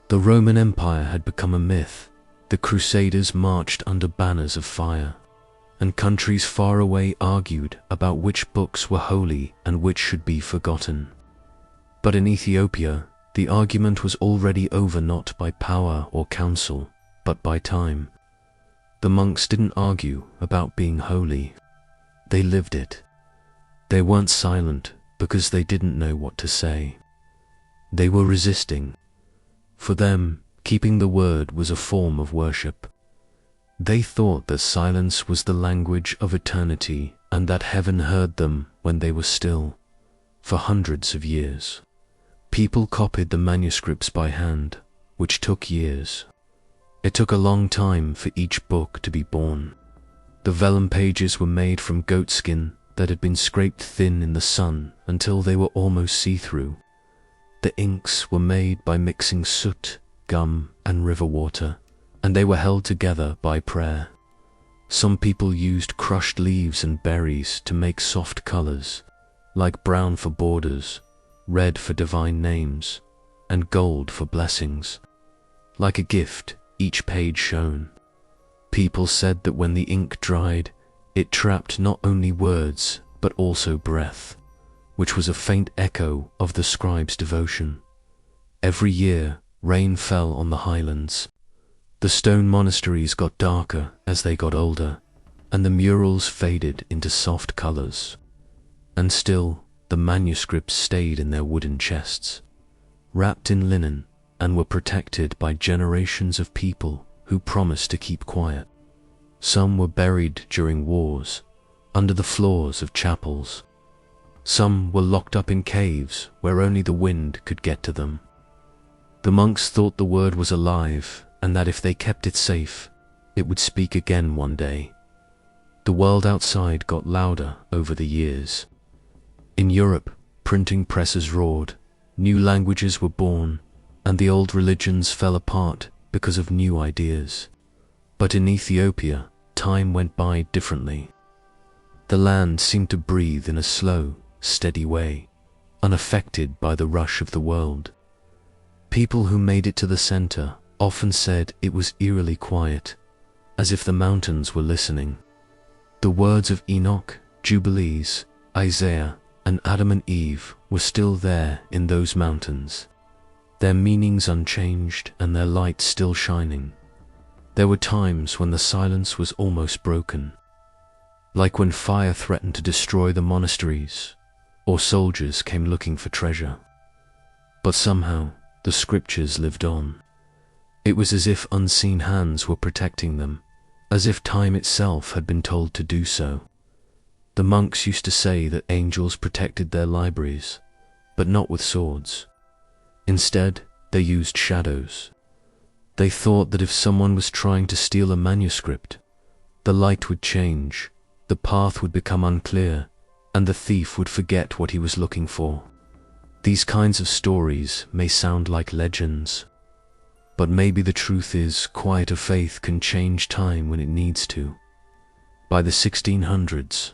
The Roman Empire had become a myth. The Crusaders marched under banners of fire, and countries far away argued about which books were holy and which should be forgotten. But in Ethiopia, the argument was already over, not by power or counsel, but by time. The monks didn't argue about being holy. They lived it. They weren't silent because they didn't know what to say. They were resisting. For them, keeping the word was a form of worship. They thought that silence was the language of eternity and that heaven heard them when they were still. For hundreds of years, people copied the manuscripts by hand, which took years. It took a long time for each book to be born. The vellum pages were made from goatskin that had been scraped thin in the sun until they were almost see-through. The inks were made by mixing soot, gum, and river water, and they were held together by prayer. Some people used crushed leaves and berries to make soft colors, like brown for borders, red for divine names, and gold for blessings. Like a gift, each page shone. People said that when the ink dried, it trapped not only words, but also breath, which was a faint echo of the scribe's devotion. Every year, rain fell on the highlands. The stone monasteries got darker as they got older, and the murals faded into soft colors. And still, the manuscripts stayed in their wooden chests, wrapped in linen, and were protected by generations of people who promised to keep quiet. Some were buried during wars, under the floors of chapels. Some were locked up in caves where only the wind could get to them. The monks thought the word was alive, and that if they kept it safe, it would speak again one day. The world outside got louder over the years. In Europe, printing presses roared, new languages were born, and the old religions fell apart because of new ideas. But in Ethiopia, time went by differently. The land seemed to breathe in a slow, steady way, unaffected by the rush of the world. People who made it to the center often said it was eerily quiet, as if the mountains were listening. The words of Enoch, Jubilees, Isaiah, and Adam and Eve were still there in those mountains, their meanings unchanged and their light still shining. There were times when the silence was almost broken, like when fire threatened to destroy the monasteries, or soldiers came looking for treasure. But somehow, the scriptures lived on. It was as if unseen hands were protecting them, as if time itself had been told to do so. The monks used to say that angels protected their libraries, but not with swords. Instead, they used shadows. They thought that if someone was trying to steal a manuscript, the light would change, the path would become unclear, and the thief would forget what he was looking for. These kinds of stories may sound like legends, but maybe the truth is quieter faith can change time when it needs to. By the 1600s,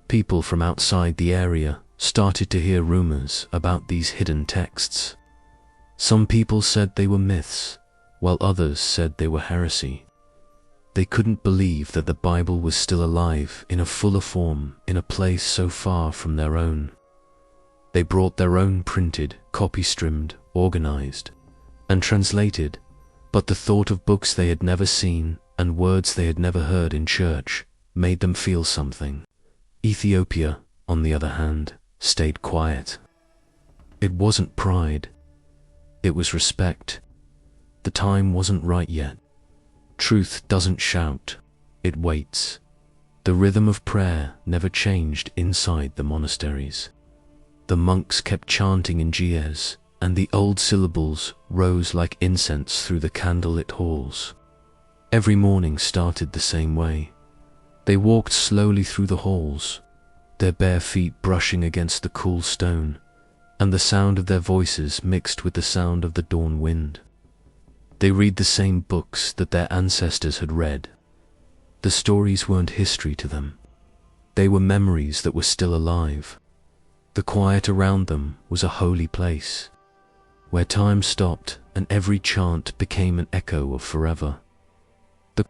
people from outside the area started to hear rumors about these hidden texts. Some people said they were myths, while others said they were heresy. They couldn't believe that the Bible was still alive in a fuller form in a place so far from their own. They brought their own printed, copy-trimmed, organized, and translated, but the thought of books they had never seen and words they had never heard in church made them feel something. Ethiopia, on the other hand, stayed quiet. It wasn't pride. It was respect. The time wasn't right yet. Truth doesn't shout, it waits. The rhythm of prayer never changed inside the monasteries. The monks kept chanting in Ge'ez, and the old syllables rose like incense through the candlelit halls. Every morning started the same way. They walked slowly through the halls, their bare feet brushing against the cool stone, and the sound of their voices mixed with the sound of the dawn wind. They read the same books that their ancestors had read. The stories weren't history to them. They were memories that were still alive. The quiet around them was a holy place, where time stopped and every chant became an echo of forever. The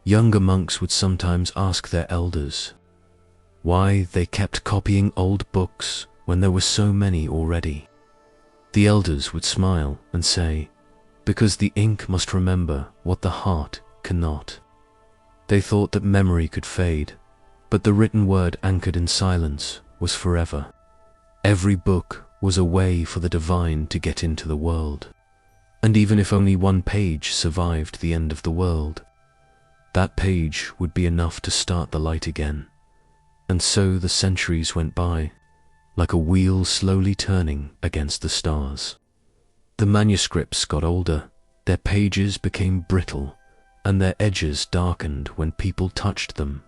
younger monks would sometimes ask their elders why they kept copying old books when there were so many already. The elders would smile and say, "Because the ink must remember what the heart cannot." They thought that memory could fade, but the written word anchored in silence was forever. Every book was a way for the divine to get into the world, and even if only one page survived the end of the world, that page would be enough to start the light again. And so the centuries went by, like a wheel slowly turning against the stars. The manuscripts got older, their pages became brittle, and their edges darkened when people touched them.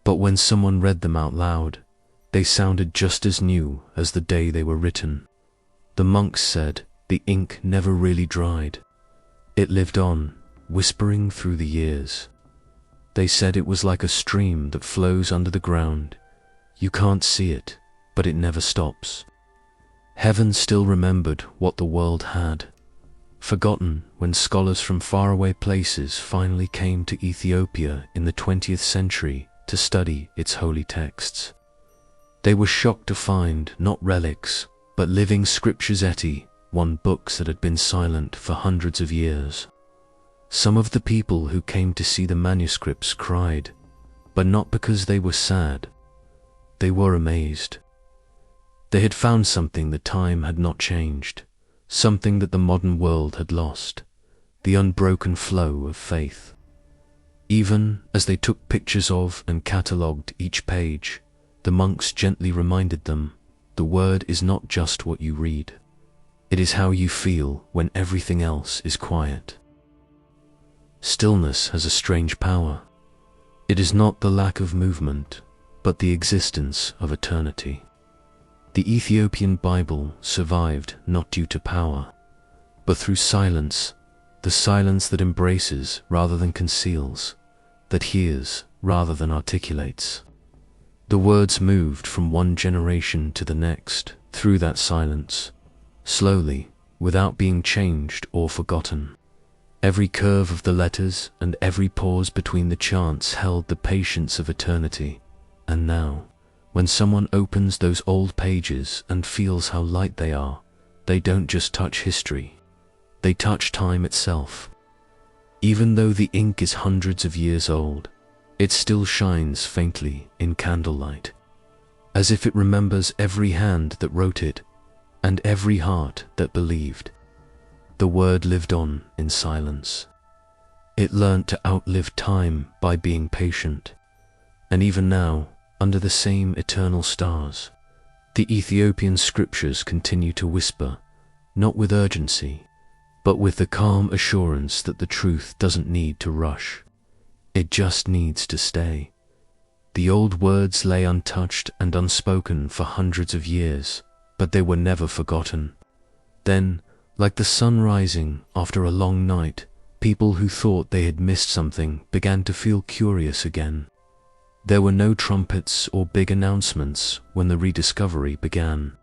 But when someone read them out loud, they sounded just as new as the day they were written. The monks said the ink never really dried. It lived on, whispering through the years. They said it was like a stream that flows under the ground. You can't see it, but it never stops. Heaven still remembered what the world had forgotten when scholars from faraway places finally came to Ethiopia in the 20th century to study its holy texts. They were shocked to find not relics, but living scriptures one books that had been silent for hundreds of years. Some of the people who came to see the manuscripts cried, but not because they were sad. They were amazed. They had found something that time had not changed, something that the modern world had lost, the unbroken flow of faith. Even as they took pictures of and catalogued each page, the monks gently reminded them, the word is not just what you read. It is how you feel when everything else is quiet. Stillness has a strange power. It is not the lack of movement, but the existence of eternity. The Ethiopian Bible survived not due to power, but through silence, the silence that embraces rather than conceals, that hears rather than articulates. The words moved from one generation to the next through that silence, slowly, without being changed or forgotten. Every curve of the letters and every pause between the chants held the patience of eternity. And now, when someone opens those old pages and feels how light they are, they don't just touch history, they touch time itself. Even though the ink is hundreds of years old, it still shines faintly in candlelight, as if it remembers every hand that wrote it and every heart that believed. The word lived on in silence. It learnt to outlive time by being patient. And even now, under the same eternal stars, the Ethiopian scriptures continue to whisper, not with urgency, but with the calm assurance that the truth doesn't need to rush. It just needs to stay. The old words lay untouched and unspoken for hundreds of years, but they were never forgotten. Then, like the sun rising after a long night, people who thought they had missed something began to feel curious again. There were no trumpets or big announcements when the rediscovery began.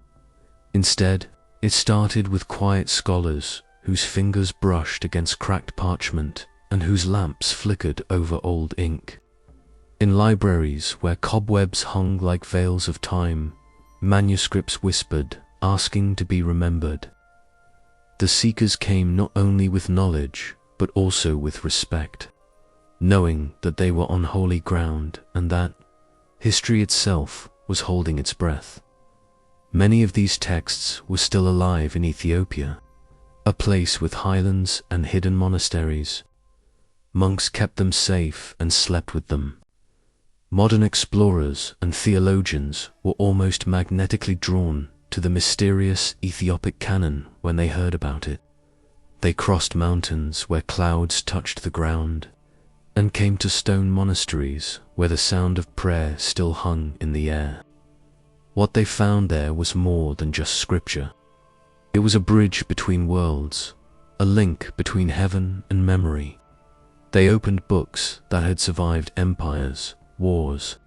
Instead, it started with quiet scholars whose fingers brushed against cracked parchment and whose lamps flickered over old ink. In libraries where cobwebs hung like veils of time, manuscripts whispered, asking to be remembered. The seekers came not only with knowledge, but also with respect, knowing that they were on holy ground and that history itself was holding its breath. Many of these texts were still alive in Ethiopia, a place with highlands and hidden monasteries. Monks kept them safe and slept with them. Modern explorers and theologians were almost magnetically drawn to the mysterious Ethiopic canon when they heard about it. They crossed mountains where clouds touched the ground and came to stone monasteries where the sound of prayer still hung in the air. What they found there was more than just scripture. It was a bridge between worlds, a link between heaven and memory. They opened books that had survived empires, wars,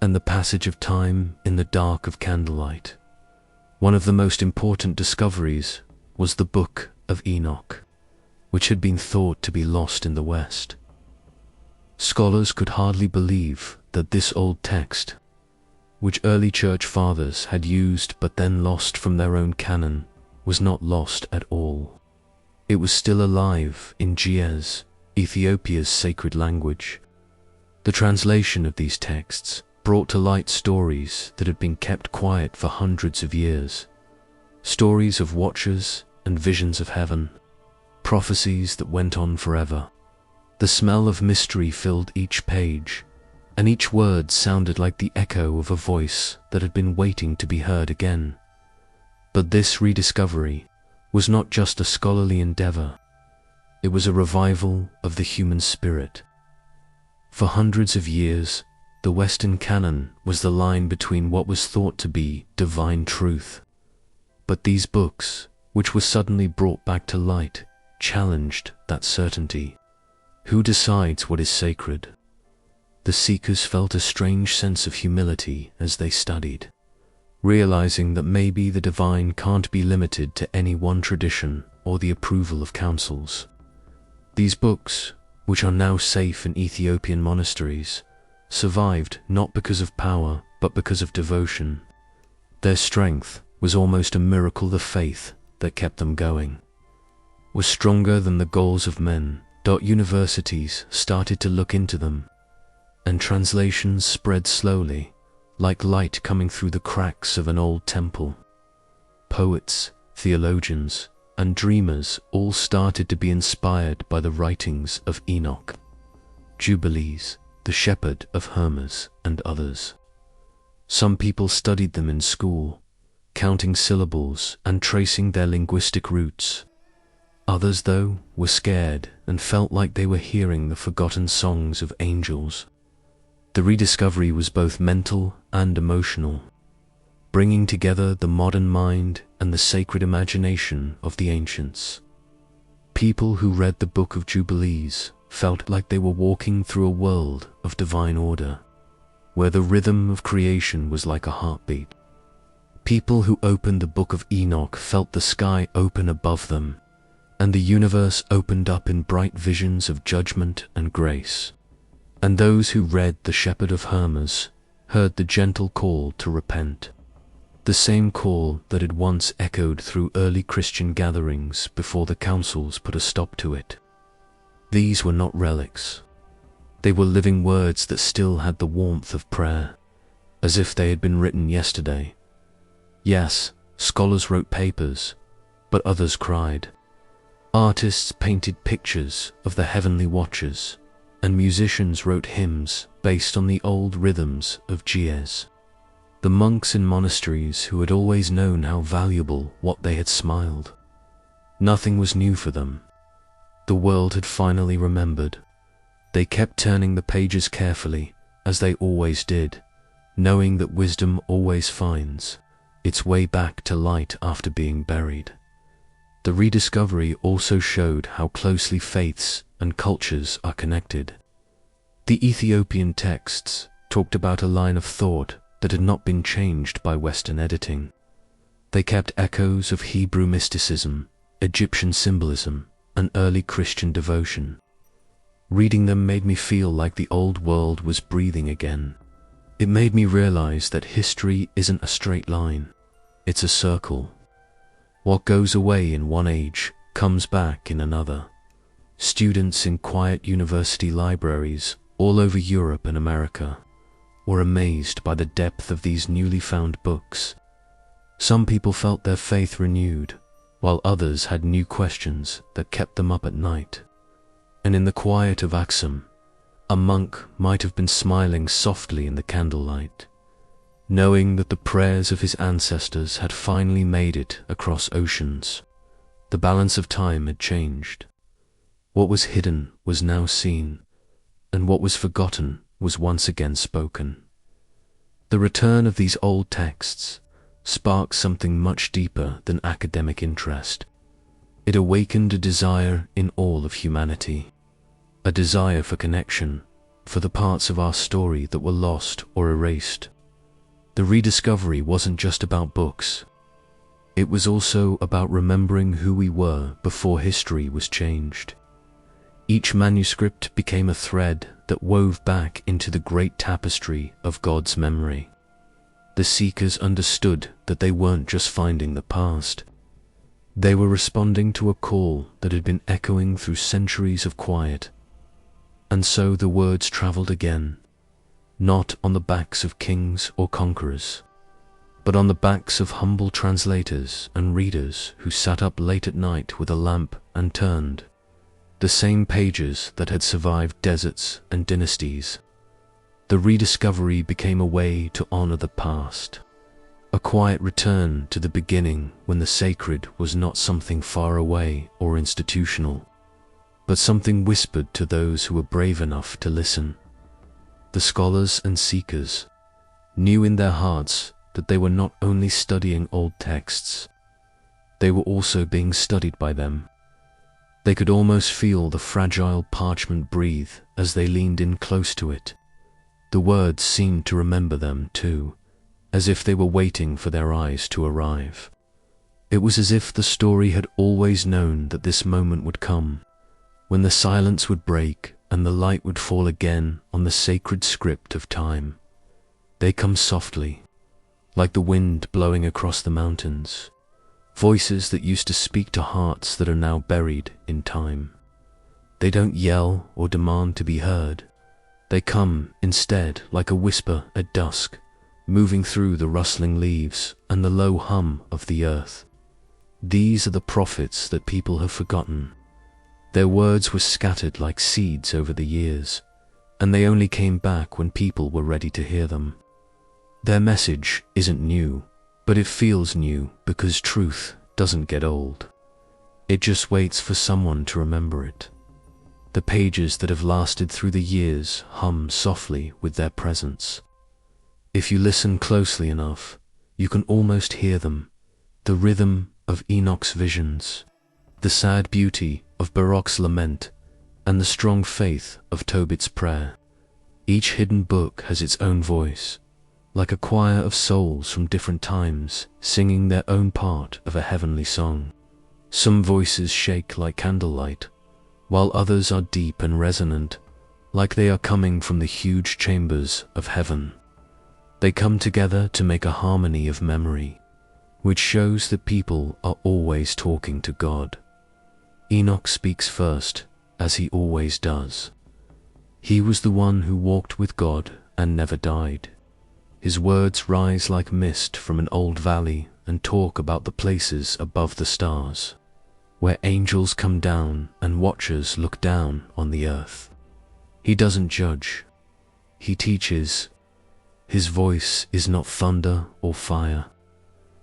and the passage of time in the dark of candlelight. One of the most important discoveries was the Book of Enoch, which had been thought to be lost in the West. Scholars could hardly believe that this old text, which early church fathers had used but then lost from their own canon, was not lost at all. It was still alive in Ge'ez, Ethiopia's sacred language. The translation of these texts brought to light stories that had been kept quiet for hundreds of years. Stories of watchers and visions of heaven, prophecies that went on forever. The smell of mystery filled each page, and each word sounded like the echo of a voice that had been waiting to be heard again. But this rediscovery was not just a scholarly endeavor. It was a revival of the human spirit. For hundreds of years, the Western canon was the line between what was thought to be divine truth. But these books, which were suddenly brought back to light, challenged that certainty. Who decides what is sacred? The seekers felt a strange sense of humility as they studied, realizing that maybe the divine can't be limited to any one tradition or the approval of councils. These books, which are now safe in Ethiopian monasteries, survived not because of power, but because of devotion. Their strength was almost a miracle of faith that kept them going was stronger than the goals of men. Universities started to look into them, and translations spread slowly, like light coming through the cracks of an old temple. Poets, theologians, and dreamers all started to be inspired by the writings of Enoch, Jubilees, the shepherd of Hermas, and others. Some people studied them in school, counting syllables and tracing their linguistic roots. Others, though, were scared and felt like they were hearing the forgotten songs of angels. The rediscovery was both mental and emotional, bringing together the modern mind and the sacred imagination of the ancients. People who read the Book of Jubilees felt like they were walking through a world of divine order, where the rhythm of creation was like a heartbeat. People who opened the Book of Enoch felt the sky open above them, and the universe opened up in bright visions of judgment and grace. And those who read the Shepherd of Hermas heard the gentle call to repent, the same call that had once echoed through early Christian gatherings before the councils put a stop to it. These were not relics. They were living words that still had the warmth of prayer, as if they had been written yesterday. Yes, scholars wrote papers, but others cried. Artists painted pictures of the heavenly watchers, and musicians wrote hymns based on the old rhythms of Gies. The monks in monasteries who had always known how valuable what they had smiled. Nothing was new for them. The world had finally remembered. They kept turning the pages carefully, as they always did, knowing that wisdom always finds its way back to light after being buried. The rediscovery also showed how closely faiths and cultures are connected. The Ethiopian texts talked about a line of thought that had not been changed by Western editing. They kept echoes of Hebrew mysticism, Egyptian symbolism, and early Christian devotion. Reading them made me feel like the old world was breathing again. It made me realize that history isn't a straight line, it's a circle. What goes away in one age comes back in another. Students in quiet university libraries all over Europe and America were amazed by the depth of these newly found books. Some people felt their faith renewed, while others had new questions that kept them up at night. And in the quiet of Axum, a monk might have been smiling softly in the candlelight, knowing that the prayers of his ancestors had finally made it across oceans. The balance of time had changed. What was hidden was now seen, and what was forgotten was once again spoken. The return of these old texts sparked something much deeper than academic interest. It awakened a desire in all of humanity, a desire for connection, for the parts of our story that were lost or erased. The rediscovery wasn't just about books. It was also about remembering who we were before history was changed. Each manuscript became a thread that wove back into the great tapestry of God's memory. The seekers understood that they weren't just finding the past. They were responding to a call that had been echoing through centuries of quiet. And so the words traveled again, not on the backs of kings or conquerors, but on the backs of humble translators and readers who sat up late at night with a lamp and turned the same pages that had survived deserts and dynasties. The rediscovery became a way to honor the past, a quiet return to the beginning when the sacred was not something far away or institutional, but something whispered to those who were brave enough to listen. The scholars and seekers knew in their hearts that they were not only studying old texts, they were also being studied by them. They could almost feel the fragile parchment breathe as they leaned in close to it. The words seemed to remember them too, as if they were waiting for their eyes to arrive. It was as if the story had always known that this moment would come, when the silence would break and the light would fall again on the sacred script of time. They come softly, like the wind blowing across the mountains, voices that used to speak to hearts that are now buried in time. They don't yell or demand to be heard. They come, instead, like a whisper at dusk, moving through the rustling leaves and the low hum of the earth. These are the prophets that people have forgotten. Their words were scattered like seeds over the years, and they only came back when people were ready to hear them. Their message isn't new, but it feels new because truth doesn't get old. It just waits for someone to remember it. The pages that have lasted through the years hum softly with their presence. If you listen closely enough, you can almost hear them, the rhythm of Enoch's visions, the sad beauty of Baruch's lament, and the strong faith of Tobit's prayer. Each hidden book has its own voice, like a choir of souls from different times, singing their own part of a heavenly song. Some voices shake like candlelight, while others are deep and resonant, like they are coming from the huge chambers of heaven. They come together to make a harmony of memory, which shows that people are always talking to God. Enoch speaks first, as he always does. He was the one who walked with God and never died. His words rise like mist from an old valley and talk about the places above the stars, where angels come down and watchers look down on the earth. He doesn't judge. He teaches. His voice is not thunder or fire.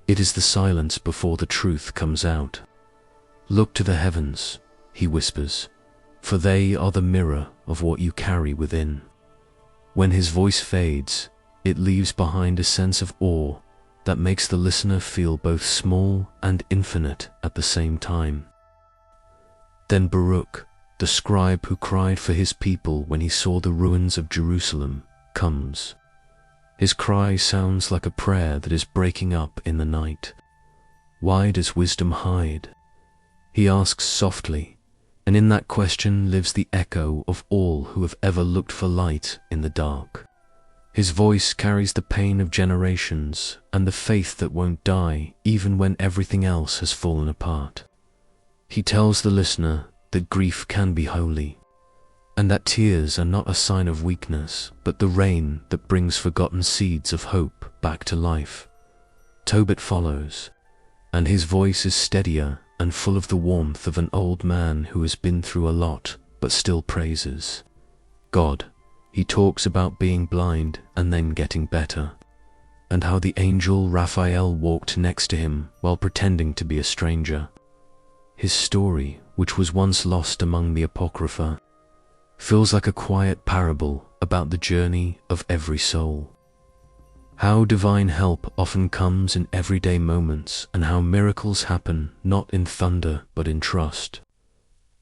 It is the silence before the truth comes out. Look to the heavens, he whispers, for they are the mirror of what you carry within. When his voice fades, it leaves behind a sense of awe that makes the listener feel both small and infinite at the same time. Then Baruch, the scribe who cried for his people when he saw the ruins of Jerusalem, comes. His cry sounds like a prayer that is breaking up in the night. Why does wisdom hide? He asks softly, and in that question lives the echo of all who have ever looked for light in the dark. His voice carries the pain of generations and the faith that won't die even when everything else has fallen apart. He tells the listener that grief can be holy, and that tears are not a sign of weakness, but the rain that brings forgotten seeds of hope back to life. Tobit follows, and his voice is steadier and full of the warmth of an old man who has been through a lot but still praises God. He talks about being blind and then getting better, and how the angel Raphael walked next to him while pretending to be a stranger. His story, which was once lost among the Apocrypha, feels like a quiet parable about the journey of every soul. How divine help often comes in everyday moments, and how miracles happen not in thunder but in trust.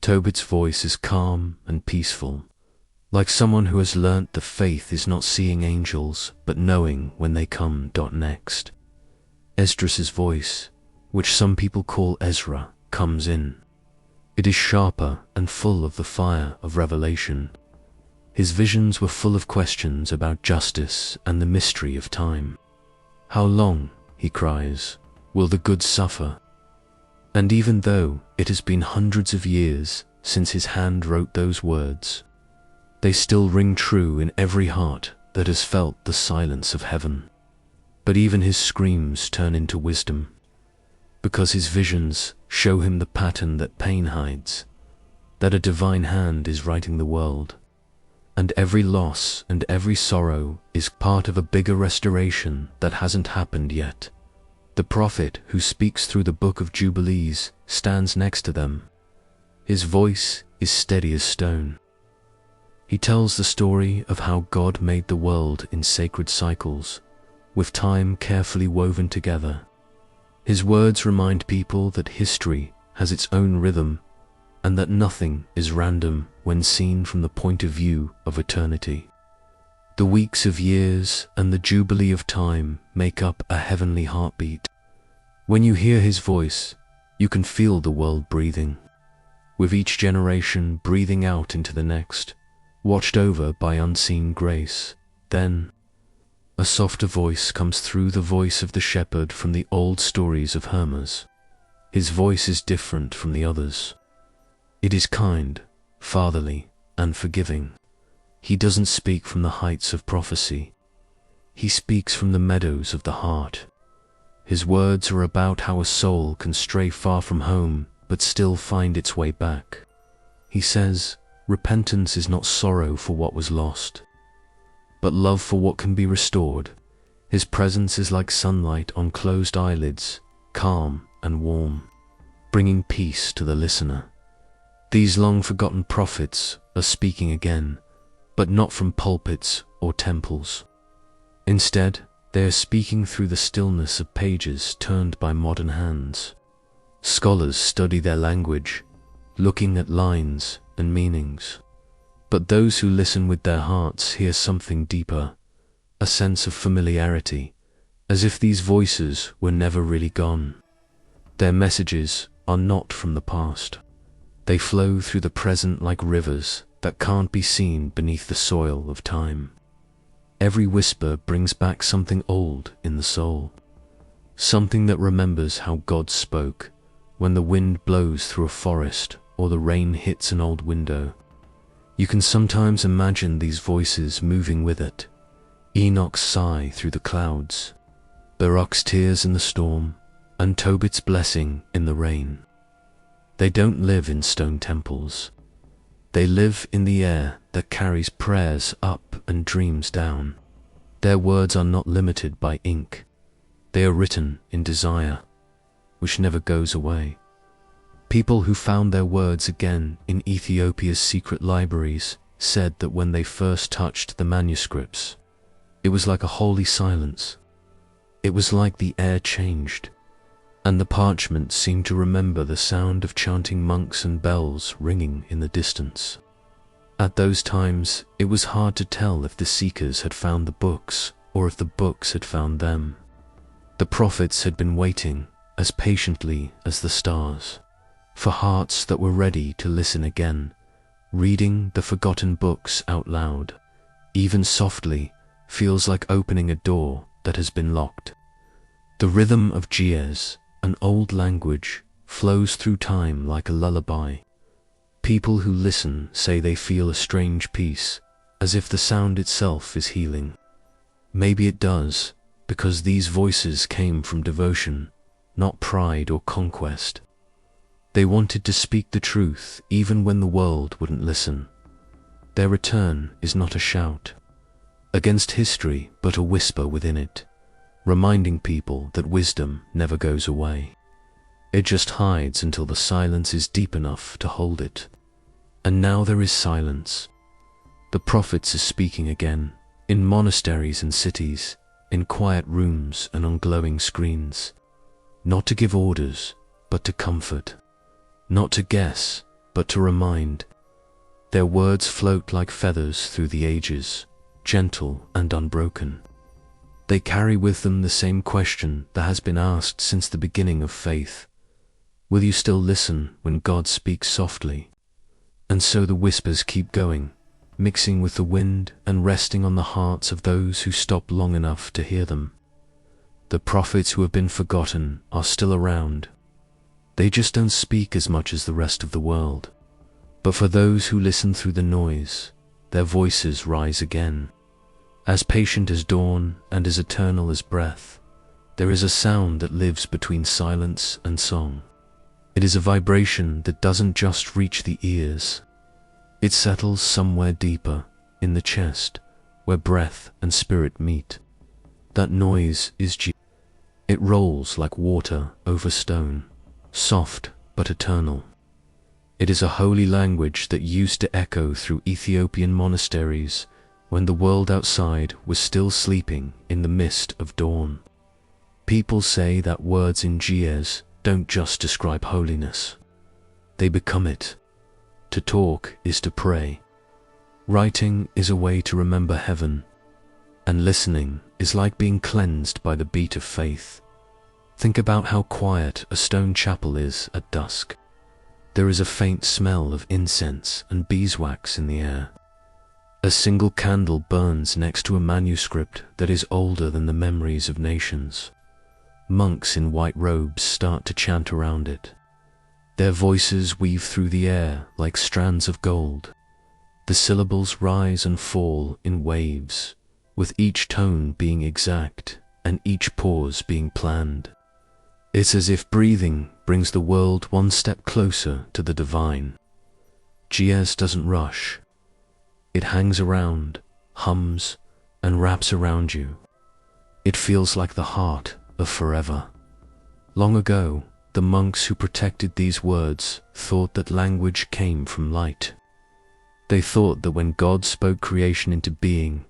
Tobit's voice is calm and peaceful, like someone who has learnt that faith is not seeing angels, but knowing when they come. Next, Esdras' voice, which some people call Ezra, comes in. It is sharper and full of the fire of revelation. His visions were full of questions about justice and the mystery of time. How long, he cries, will the good suffer? And even though it has been hundreds of years since his hand wrote those words, they still ring true in every heart that has felt the silence of heaven. But even his screams turn into wisdom, because his visions show him the pattern that pain hides, that a divine hand is writing the world, and every loss and every sorrow is part of a bigger restoration that hasn't happened yet. The prophet who speaks through the Book of Jubilees stands next to them. His voice is steady as stone. He tells the story of how God made the world in sacred cycles, with time carefully woven together. His words remind people that history has its own rhythm, and that nothing is random when seen from the point of view of eternity. The weeks of years and the jubilee of time make up a heavenly heartbeat. When you hear his voice, you can feel the world breathing, with each generation breathing out into the next, watched over by unseen grace. Then, a softer voice comes through, the voice of the shepherd from the old stories of Hermas. His voice is different from the others. It is kind, fatherly, and forgiving. He doesn't speak from the heights of prophecy. He speaks from the meadows of the heart. His words are about how a soul can stray far from home but still find its way back. He says, repentance is not sorrow for what was lost, but love for what can be restored. His presence is like sunlight on closed eyelids, calm and warm, bringing peace to the listener. These long-forgotten prophets are speaking again, but not from pulpits or temples. Instead, they are speaking through the stillness of pages turned by modern hands. Scholars study their language, looking at lines and meanings. But those who listen with their hearts hear something deeper, a sense of familiarity, as if these voices were never really gone. Their messages are not from the past. They flow through the present like rivers that can't be seen beneath the soil of time. Every whisper brings back something old in the soul, something that remembers how God spoke when the wind blows through a forest or the rain hits an old window. You can sometimes imagine these voices moving with it. Enoch's sigh through the clouds, Baruch's tears in the storm, and Tobit's blessing in the rain. They don't live in stone temples. They live in the air that carries prayers up and dreams down. Their words are not limited by ink. They are written in desire, which never goes away. People who found their words again in Ethiopia's secret libraries said that when they first touched the manuscripts, it was like a holy silence. It was like the air changed, and the parchment seemed to remember the sound of chanting monks and bells ringing in the distance. At those times, it was hard to tell if the seekers had found the books or if the books had found them. The prophets had been waiting as patiently as the stars for hearts that were ready to listen again, reading the forgotten books out loud, even softly, feels like opening a door that has been locked. The rhythm of Ge'ez, an old language, flows through time like a lullaby. People who listen say they feel a strange peace, as if the sound itself is healing. Maybe it does, because these voices came from devotion, not pride or conquest. They wanted to speak the truth even when the world wouldn't listen. Their return is not a shout against history, but a whisper within it, reminding people that wisdom never goes away. It just hides until the silence is deep enough to hold it. And now there is silence. The prophets are speaking again, in monasteries and cities, in quiet rooms and on glowing screens. Not to give orders, but to comfort. Not to guess, but to remind. Their words float like feathers through the ages, gentle and unbroken. They carry with them the same question that has been asked since the beginning of faith. Will you still listen when God speaks softly? And so the whispers keep going, mixing with the wind and resting on the hearts of those who stop long enough to hear them. The prophets who have been forgotten are still around. They just don't speak as much as the rest of the world. But for those who listen through the noise, their voices rise again. As patient as dawn and as eternal as breath, there is a sound that lives between silence and song. It is a vibration that doesn't just reach the ears. It settles somewhere deeper, in the chest, where breath and spirit meet. That noise is G. It rolls like water over stone, soft but eternal. It is a holy language that used to echo through Ethiopian monasteries when the world outside was still sleeping in the mist of dawn. People say that words in Ge'ez don't just describe holiness. They become it. To talk is to pray. Writing is a way to remember heaven. And listening is like being cleansed by the beat of faith. Think about how quiet a stone chapel is at dusk. There is a faint smell of incense and beeswax in the air. A single candle burns next to a manuscript that is older than the memories of nations. monks in white robes start to chant around it. Their voices weave through the air like strands of gold. The syllables rise and fall in waves, with each tone being exact and each pause being planned. It's as if breathing brings the world one step closer to the divine. Gies doesn't rush. It hangs around, hums, and wraps around you. It feels like the heart of forever. Long ago, the monks who protected these words thought that language came from light. They thought that when God spoke creation into being,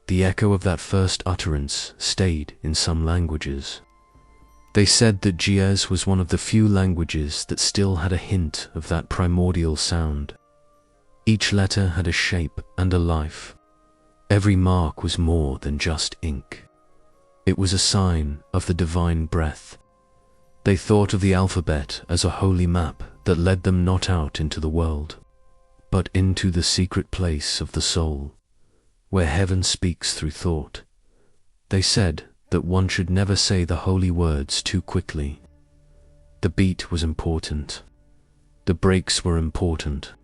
the echo of that first utterance stayed in some languages. They said that Gies was one of the few languages that still had a hint of that primordial sound. Each letter had a shape and a life. Every mark was more than just ink. It was a sign of the divine breath. They thought of the alphabet as a holy map that led them not out into the world, but into the secret place of the soul, where heaven speaks through thought. They said that one should never say the holy words too quickly. The beat was important. The breaks were important.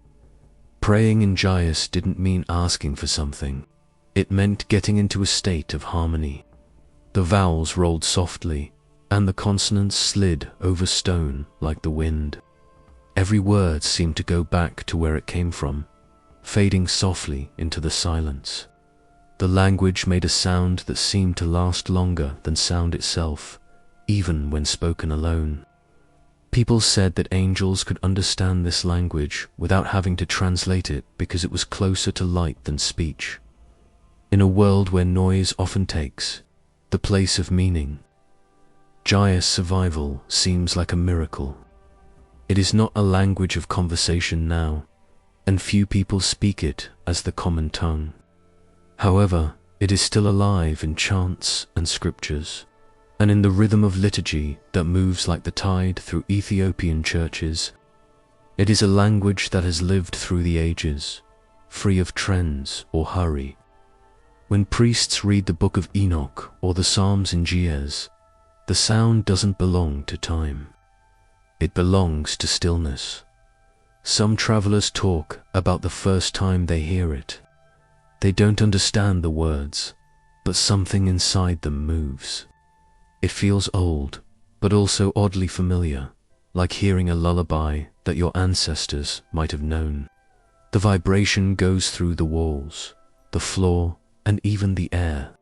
Praying in Gies didn't mean asking for something. It meant getting into a state of harmony. The vowels rolled softly, and the consonants slid over stone like the wind. Every word seemed to go back to where it came from, fading softly into the silence. The language made a sound that seemed to last longer than sound itself, even when spoken alone. People said that angels could understand this language without having to translate it because it was closer to light than speech. In a world where noise often takes the place of meaning, Gies' survival seems like a miracle. It is not a language of conversation now, and few people speak it as the common tongue. However, it is still alive in chants and scriptures, and in the rhythm of liturgy that moves like the tide through Ethiopian churches. It is a language that has lived through the ages, free of trends or hurry. When priests read the Book of Enoch or the Psalms in Gies, the sound doesn't belong to time. It belongs to stillness. Some travelers talk about the first time they hear it. They don't understand the words, but something inside them moves. It feels old, but also oddly familiar, like hearing a lullaby that your ancestors might have known. The vibration goes through the walls, the floor, and even the air.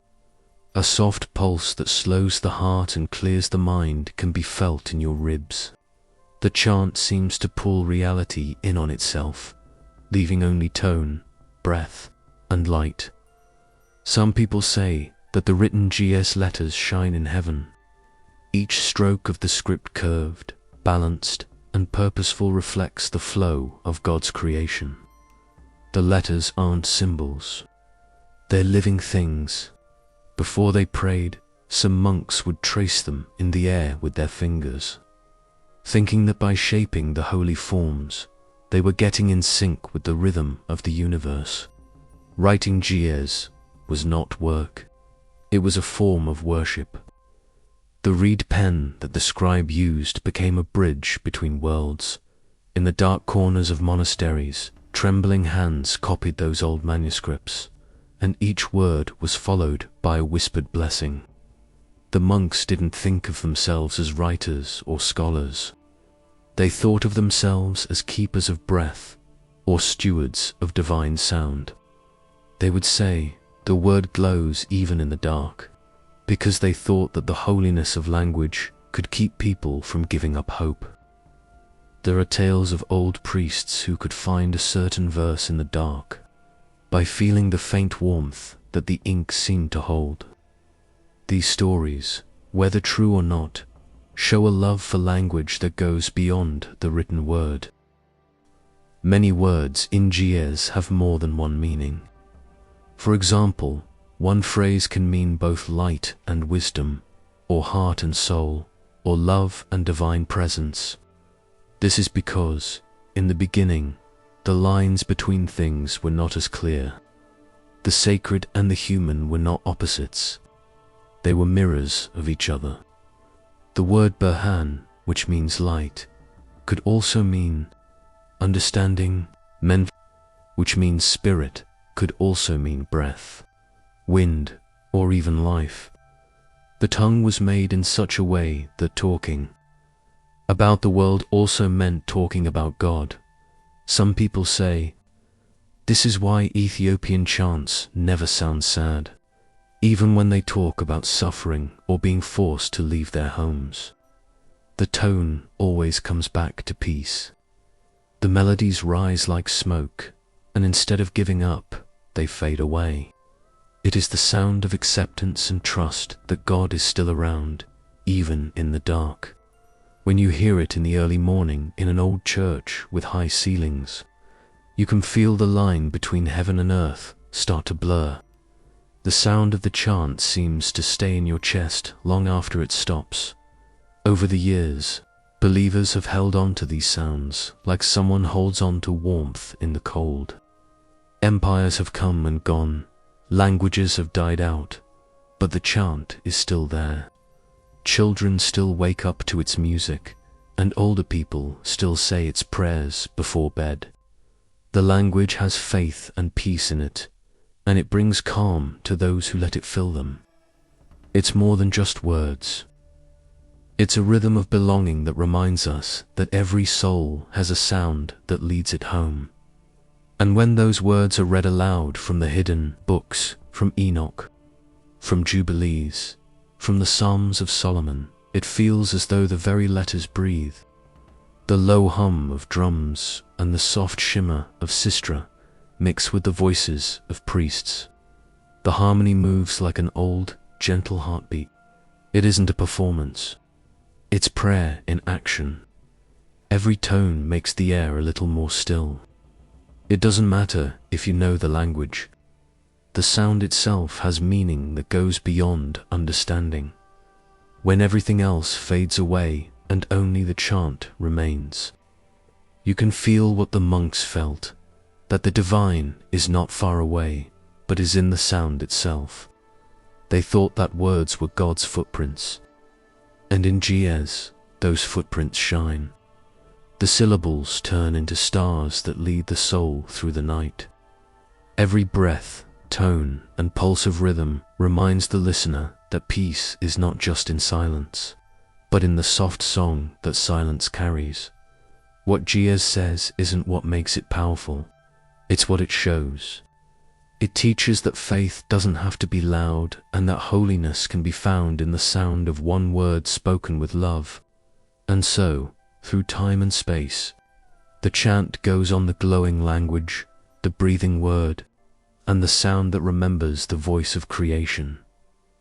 A soft pulse that slows the heart and clears the mind can be felt in your ribs. The chant seems to pull reality in on itself, leaving only tone, breath, and light. Some people say that the written Gies letters shine in heaven. Each stroke of the script curved, balanced, and purposeful reflects the flow of God's creation. The letters aren't symbols. They're living things. Before they prayed, some monks would trace them in the air with their fingers, thinking that by shaping the holy forms, they were getting in sync with the rhythm of the universe. Writing Gies was not work. It was a form of worship. The reed pen that the scribe used became a bridge between worlds. In the dark corners of monasteries, trembling hands copied those old manuscripts, and each word was followed by a whispered blessing. The monks didn't think of themselves as writers or scholars. They thought of themselves as keepers of breath or stewards of divine sound. They would say, "The word glows even in the dark," because they thought that the holiness of language could keep people from giving up hope. There are tales of old priests who could find a certain verse in the dark by feeling the faint warmth that the ink seemed to hold. These stories, whether true or not, show a love for language that goes beyond the written word. Many words in Gies have more than one meaning. For example, one phrase can mean both light and wisdom, or heart and soul, or love and divine presence. This is because, in the beginning, the lines between things were not as clear. The sacred and the human were not opposites. They were mirrors of each other. The word Burhan, which means light, could also mean understanding. Men, which means spirit, could also mean breath, wind, or even life. The tongue was made in such a way that talking about the world also meant talking about God. Some people say, this is why Ethiopian chants never sound sad, even when they talk about suffering or being forced to leave their homes. The tone always comes back to peace. The melodies rise like smoke, and instead of giving up, they fade away. It is the sound of acceptance and trust that God is still around, even in the dark. When you hear it in the early morning in an old church with high ceilings, you can feel the line between heaven and earth start to blur. The sound of the chant seems to stay in your chest long after it stops. Over the years, believers have held on to these sounds like someone holds on to warmth in the cold. Empires have come and gone, languages have died out, but the chant is still there. Children still wake up to its music, and older people still say its prayers before bed. The language has faith and peace in it, and it brings calm to those who let it fill them. It's more than just words. It's a rhythm of belonging that reminds us that every soul has a sound that leads it home. And when those words are read aloud from the hidden books, from Enoch, from Jubilees, from the Psalms of Solomon, it feels as though the very letters breathe. The low hum of drums and the soft shimmer of sistra mix with the voices of priests. The harmony moves like an old, gentle heartbeat. It isn't a performance. It's prayer in action. Every tone makes the air a little more still. It doesn't matter if you know the language. The sound itself has meaning that goes beyond understanding. When everything else fades away and only the chant remains, you can feel what the monks felt, that the divine is not far away, but is in the sound itself. They thought that words were God's footprints. And in Ge'ez, those footprints shine. The syllables turn into stars that lead the soul through the night. Every breath, tone, and pulse of rhythm reminds the listener that peace is not just in silence, but in the soft song that silence carries. What Ge'ez says isn't what makes it powerful, it's what it shows. It teaches that faith doesn't have to be loud and that holiness can be found in the sound of one word spoken with love. And so, through time and space, the chant goes on, the glowing language, the breathing word, and the sound that remembers the voice of creation.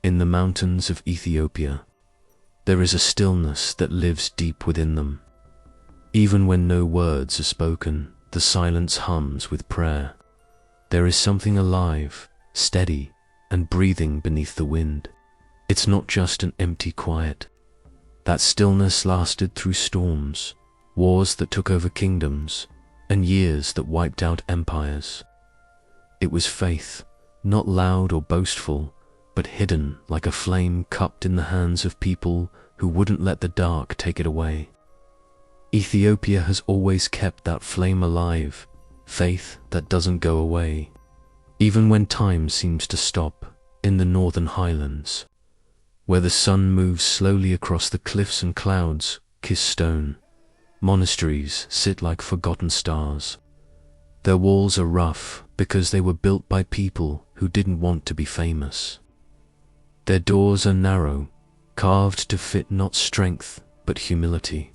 In the mountains of Ethiopia, there is a stillness that lives deep within them. Even when no words are spoken, the silence hums with prayer. There is something alive, steady, and breathing beneath the wind. It's not just an empty quiet. That stillness lasted through storms, wars that took over kingdoms, and years that wiped out empires. It was faith, not loud or boastful, but hidden like a flame cupped in the hands of people who wouldn't let the dark take it away. Ethiopia has always kept that flame alive, faith that doesn't go away, even when time seems to stop. In the northern highlands, where the sun moves slowly across the cliffs and clouds kiss stone, monasteries sit like forgotten stars. Their walls are rough because they were built by people who didn't want to be famous. Their doors are narrow, carved to fit not strength but humility.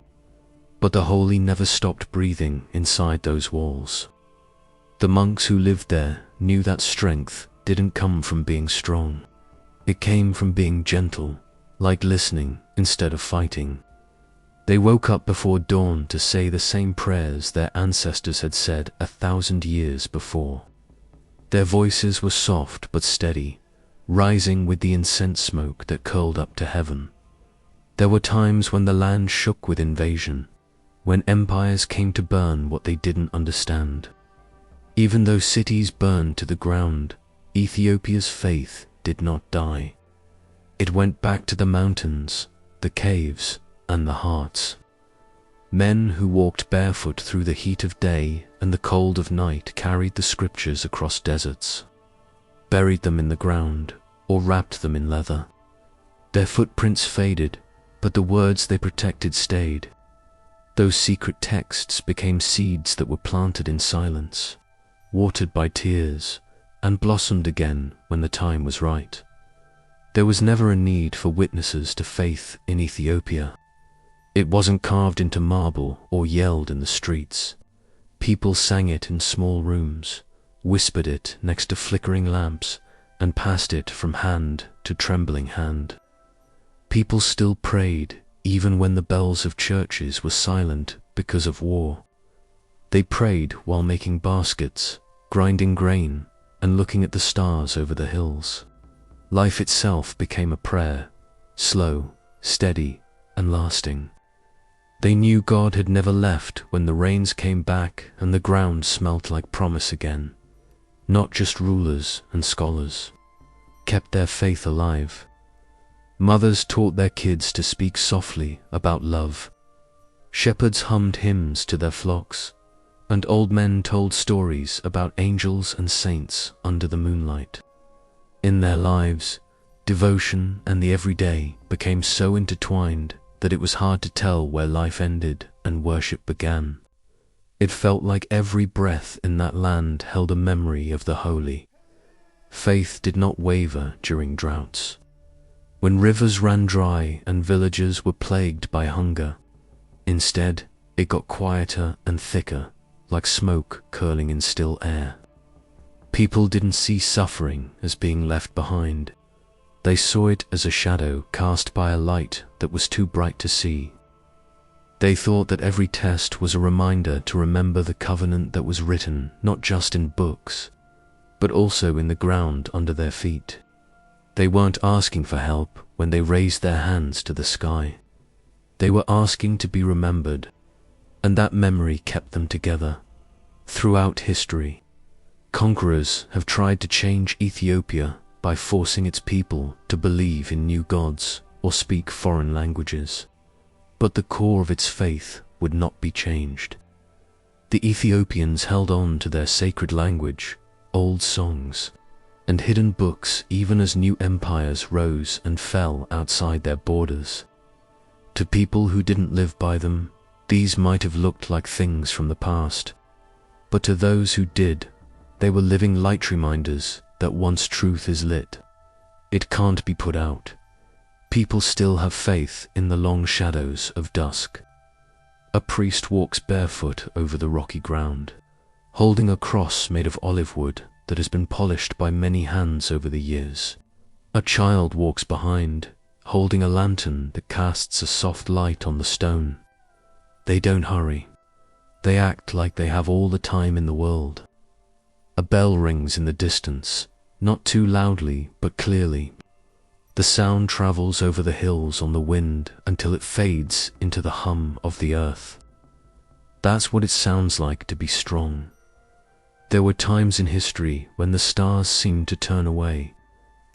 But the holy never stopped breathing inside those walls. The monks who lived there knew that strength didn't come from being strong. It came from being gentle, like listening instead of fighting. They woke up before dawn to say the same prayers their ancestors had said 1,000 years before. Their voices were soft but steady, rising with the incense smoke that curled up to heaven. There were times when the land shook with invasion, when empires came to burn what they didn't understand. Even though cities burned to the ground, Ethiopia's faith did not die. It went back to the mountains, the caves, and the hearts. Men who walked barefoot through the heat of day and the cold of night carried the scriptures across deserts, buried them in the ground, or wrapped them in leather. Their footprints faded, but the words they protected stayed. Those secret texts became seeds that were planted in silence, watered by tears, and blossomed again when the time was right. There was never a need for witnesses to faith in Ethiopia. It wasn't carved into marble or yelled in the streets. People sang it in small rooms, whispered it next to flickering lamps, and passed it from hand to trembling hand. People still prayed even when the bells of churches were silent because of war. They prayed while making baskets, grinding grain, and looking at the stars over the hills. Life itself became a prayer, slow, steady, and lasting. They knew God had never left when the rains came back and the ground smelt like promise again. Not just rulers and scholars kept their faith alive. Mothers taught their kids to speak softly about love. Shepherds hummed hymns to their flocks, and old men told stories about angels and saints under the moonlight. In their lives, devotion and the everyday became so intertwined that it was hard to tell where life ended and worship began. It felt like every breath in that land held a memory of the holy. Faith did not waver during droughts. When rivers ran dry and villages were plagued by hunger, instead, it got quieter and thicker, like smoke curling in still air. People didn't see suffering as being left behind. They saw it as a shadow cast by a light that was too bright to see. They thought that every test was a reminder to remember the covenant that was written not just in books, but also in the ground under their feet. They weren't asking for help when they raised their hands to the sky. They were asking to be remembered, and that memory kept them together. Throughout history, conquerors have tried to change Ethiopia by forcing its people to believe in new gods or speak foreign languages. But the core of its faith would not be changed. The Ethiopians held on to their sacred language, old songs, and hidden books even as new empires rose and fell outside their borders. To people who didn't live by them, these might have looked like things from the past. But to those who did, they were living light reminders that once truth is lit, it can't be put out. People still have faith in the long shadows of dusk. A priest walks barefoot over the rocky ground, holding a cross made of olive wood that has been polished by many hands over the years. A child walks behind, holding a lantern that casts a soft light on the stone. They don't hurry. They act like they have all the time in the world. A bell rings in the distance, not too loudly but clearly. The sound travels over the hills on the wind until it fades into the hum of the earth. That's what it sounds like to be strong. There were times in history when the stars seemed to turn away,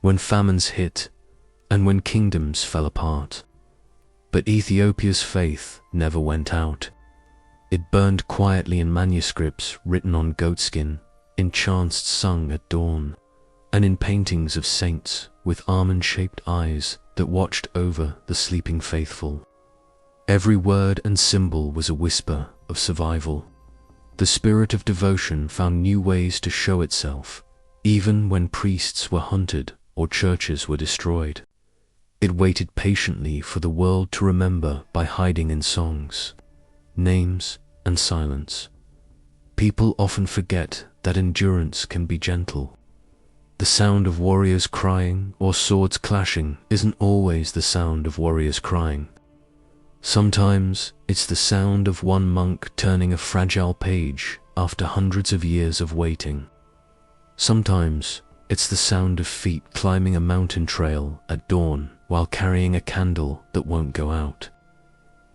when famines hit, and when kingdoms fell apart. But Ethiopia's faith never went out. It burned quietly in manuscripts written on goatskin, in chants sung at dawn, and in paintings of saints with almond-shaped eyes that watched over the sleeping faithful. Every word and symbol was a whisper of survival. The spirit of devotion found new ways to show itself, even when priests were hunted or churches were destroyed. It waited patiently for the world to remember by hiding in songs, names, and silence. People often forget that endurance can be gentle. The sound of warriors crying or swords clashing isn't always the sound of warriors crying. Sometimes it's the sound of one monk turning a fragile page after hundreds of years of waiting. Sometimes it's the sound of feet climbing a mountain trail at dawn while carrying a candle that won't go out.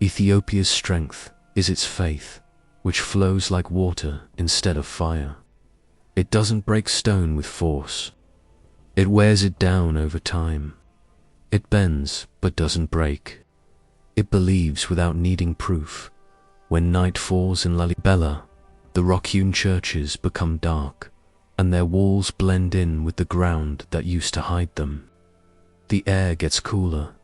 Ethiopia's strength is its faith, which flows like water instead of fire. It doesn't break stone with force. It wears it down over time. It bends but doesn't break. It believes without needing proof. When night falls in Lalibela, the rock-hewn churches become dark, and their walls blend in with the ground that used to hide them. The air gets cooler,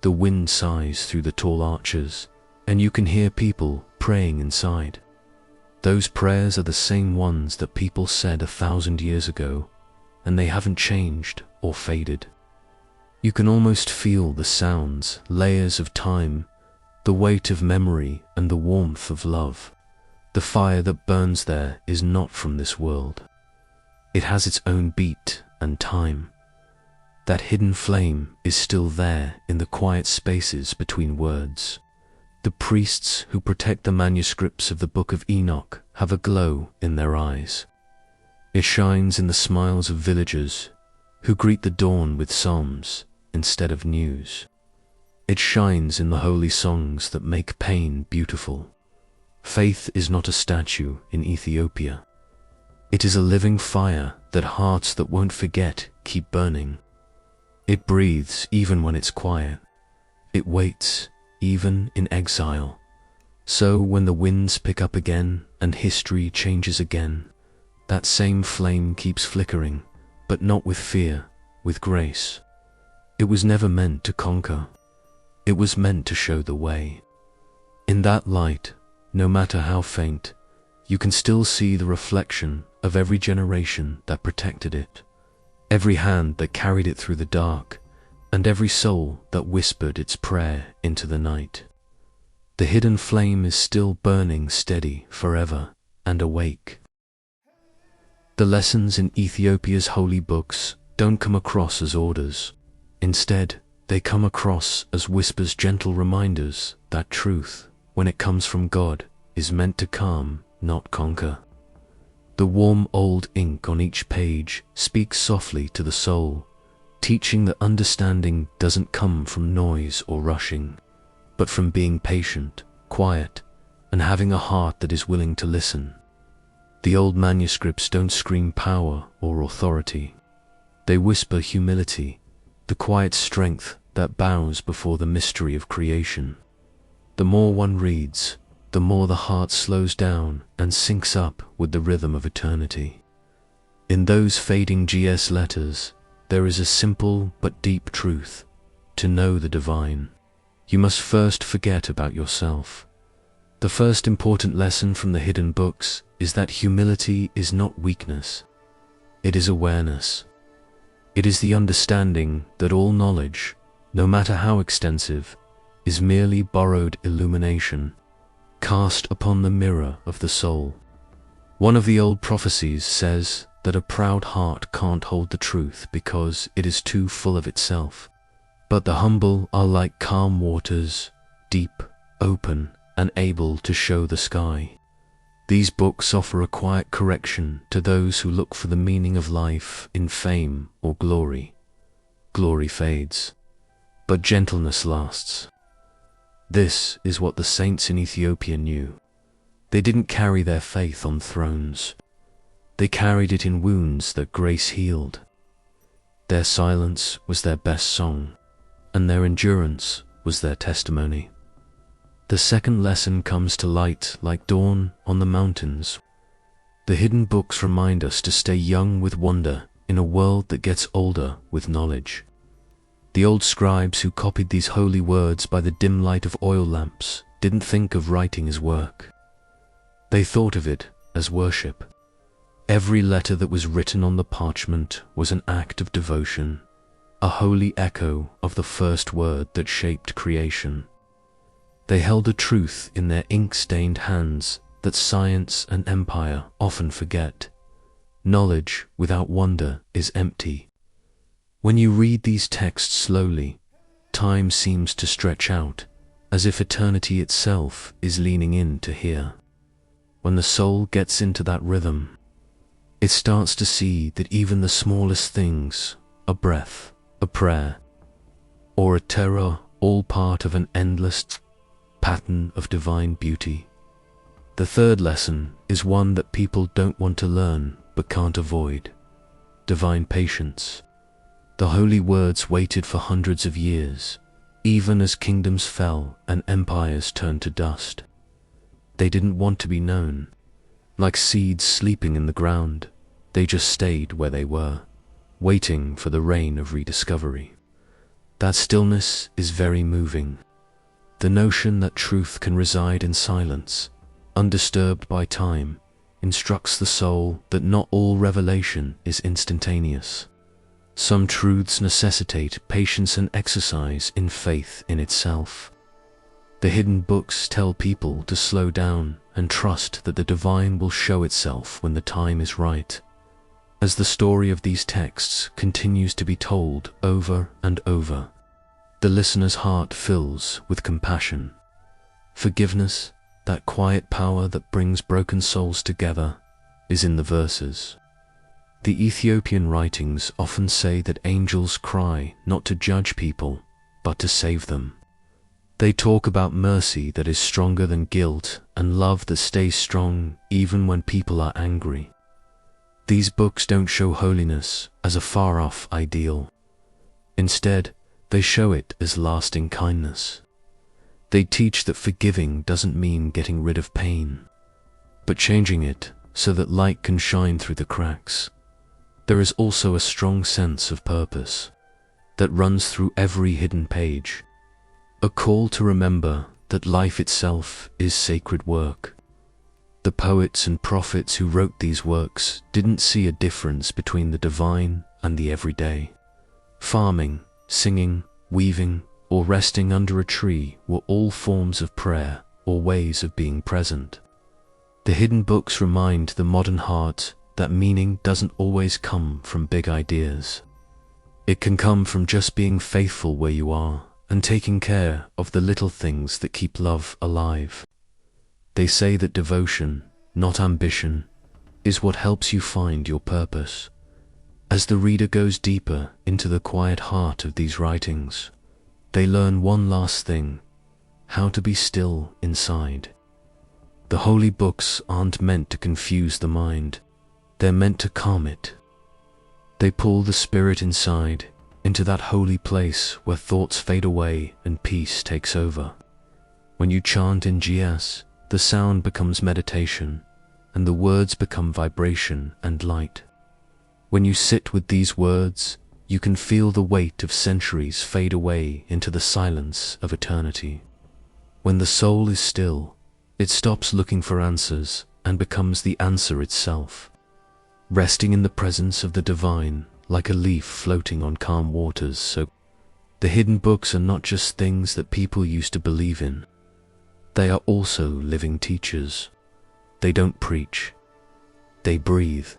the wind sighs through the tall arches, and you can hear people praying inside. Those prayers are the same ones that people said 1,000 years ago, and they haven't changed or faded. You can almost feel the sounds, layers of time, the weight of memory and the warmth of love. The fire that burns there is not from this world. It has its own beat and time. That hidden flame is still there in the quiet spaces between words. The priests who protect the manuscripts of the Book of Enoch have a glow in their eyes. It shines in the smiles of villagers who greet the dawn with psalms instead of news. It shines in the holy songs that make pain beautiful. Faith is not a statue in Ethiopia. It is a living fire that hearts that won't forget keep burning. It breathes even when it's quiet. It waits even in exile. So when the winds pick up again and history changes again, that same flame keeps flickering, but not with fear, with grace. It was never meant to conquer. It was meant to show the way. In that light, no matter how faint, you can still see the reflection of every generation that protected it, every hand that carried it through the dark, and every soul that whispered its prayer into the night. The hidden flame is still burning steady forever and awake. The lessons in Ethiopia's holy books don't come across as orders. Instead, they come across as whispers, gentle reminders that truth, when it comes from God, is meant to calm, not conquer. The warm old ink on each page speaks softly to the soul, teaching that understanding doesn't come from noise or rushing, but from being patient, quiet, and having a heart that is willing to listen. The old manuscripts don't scream power or authority. They whisper humility, the quiet strength that bows before the mystery of creation. The more one reads, the more the heart slows down and syncs up with the rhythm of eternity. In those fading GS letters, there is a simple but deep truth. To know the divine, you must first forget about yourself. The first important lesson from the hidden books is that humility is not weakness. It is awareness. It is the understanding that all knowledge, no matter how extensive, is merely borrowed illumination, cast upon the mirror of the soul. One of the old prophecies says that a proud heart can't hold the truth because it is too full of itself. But the humble are like calm waters, deep, open, and able to show the sky. These books offer a quiet correction to those who look for the meaning of life in fame or glory. Glory fades, but gentleness lasts. This is what the saints in Ethiopia knew. They didn't carry their faith on thrones. They carried it in wounds that grace healed. Their silence was their best song, and their endurance was their testimony. The second lesson comes to light like dawn on the mountains. The hidden books remind us to stay young with wonder in a world that gets older with knowledge. The old scribes who copied these holy words by the dim light of oil lamps didn't think of writing as work. They thought of it as worship. Every letter that was written on the parchment was an act of devotion, a holy echo of the first word that shaped creation. They held a truth in their ink-stained hands that science and empire often forget. Knowledge without wonder is empty. When you read these texts slowly, time seems to stretch out, as if eternity itself is leaning in to hear. When the soul gets into that rhythm, it starts to see that even the smallest things, a breath, a prayer, or a terror, all part of an endless pattern of divine beauty. The third lesson is one that people don't want to learn but can't avoid: divine patience. The holy words waited for hundreds of years, even as kingdoms fell and empires turned to dust. They didn't want to be known. Like seeds sleeping in the ground, they just stayed where they were, waiting for the rain of rediscovery. That stillness is very moving. The notion that truth can reside in silence, undisturbed by time, instructs the soul that not all revelation is instantaneous. Some truths necessitate patience and exercise in faith in itself. The hidden books tell people to slow down and trust that the divine will show itself when the time is right. As the story of these texts continues to be told over and over, the listener's heart fills with compassion. Forgiveness, that quiet power that brings broken souls together, is in the verses. The Ethiopian writings often say that angels cry not to judge people, but to save them. They talk about mercy that is stronger than guilt and love that stays strong even when people are angry. These books don't show holiness as a far-off ideal. Instead, they show it as lasting kindness. They teach that forgiving doesn't mean getting rid of pain, but changing it so that light can shine through the cracks. There is also a strong sense of purpose that runs through every hidden page, a call to remember that life itself is sacred work. The poets and prophets who wrote these works didn't see a difference between the divine and the everyday. Farming, singing, weaving, or resting under a tree were all forms of prayer or ways of being present. The hidden books remind the modern heart that meaning doesn't always come from big ideas. It can come from just being faithful where you are and taking care of the little things that keep love alive. They say that devotion, not ambition, is what helps you find your purpose. As the reader goes deeper into the quiet heart of these writings, they learn one last thing: how to be still inside. The holy books aren't meant to confuse the mind, they're meant to calm it. They pull the spirit inside, into that holy place where thoughts fade away and peace takes over. When you chant in GS, the sound becomes meditation, and the words become vibration and light. When you sit with these words, you can feel the weight of centuries fade away into the silence of eternity. When the soul is still, it stops looking for answers and becomes the answer itself, resting in the presence of the divine like a leaf floating on calm waters. So the hidden books are not just things that people used to believe in. They are also living teachers. They don't preach, they breathe.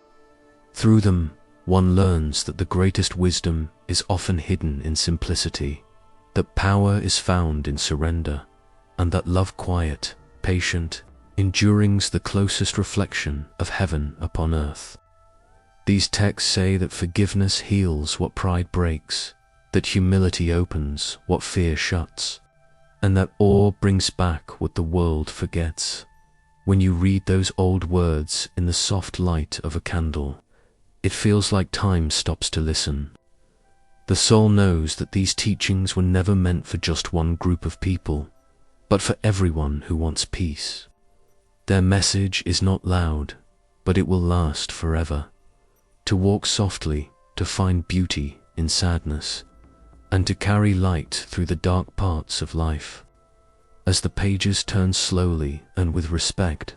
Through them, one learns that the greatest wisdom is often hidden in simplicity, that power is found in surrender, and that love, quiet, patient, enduring's the closest reflection of heaven upon earth. These texts say that forgiveness heals what pride breaks, that humility opens what fear shuts, and that awe brings back what the world forgets. When you read those old words in the soft light of a candle, it feels like time stops to listen. The soul knows that these teachings were never meant for just one group of people, but for everyone who wants peace. Their message is not loud, but it will last forever. To walk softly, to find beauty in sadness, and to carry light through the dark parts of life. As the pages turn slowly and with respect,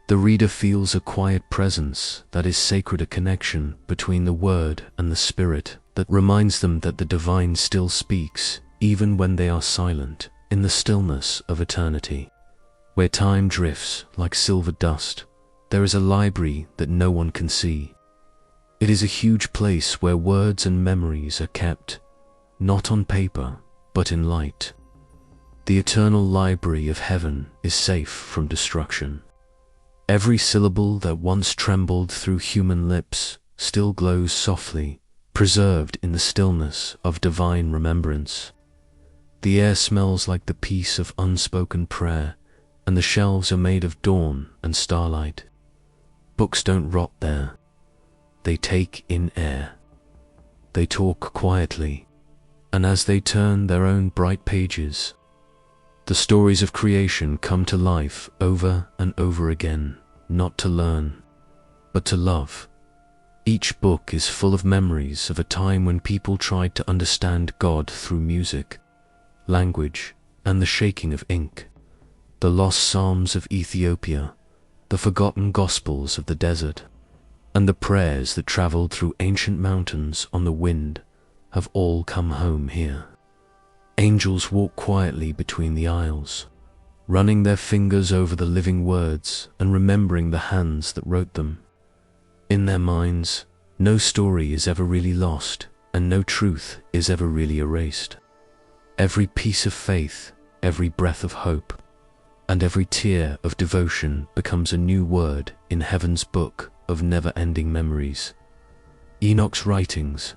the reader feels a quiet presence that is sacred, a connection between the word and the spirit that reminds them that the divine still speaks, even when they are silent, in the stillness of eternity. Where time drifts like silver dust, there is a library that no one can see. It is a huge place where words and memories are kept, not on paper, but in light. The eternal library of heaven is safe from destruction. Every syllable that once trembled through human lips still glows softly, preserved in the stillness of divine remembrance. The air smells like the peace of unspoken prayer, and the shelves are made of dawn and starlight. Books don't rot there. They take in air. They talk quietly, and as they turn their own bright pages, the stories of creation come to life over and over again, not to learn, but to love. Each book is full of memories of a time when people tried to understand God through music, language, and the shaking of ink. The lost psalms of Ethiopia, the forgotten gospels of the desert, and the prayers that traveled through ancient mountains on the wind have all come home here. Angels walk quietly between the aisles, running their fingers over the living words and remembering the hands that wrote them. In their minds, no story is ever really lost, and no truth is ever really erased. Every piece of faith, every breath of hope, and every tear of devotion becomes a new word in heaven's book of never-ending memories. Enoch's writings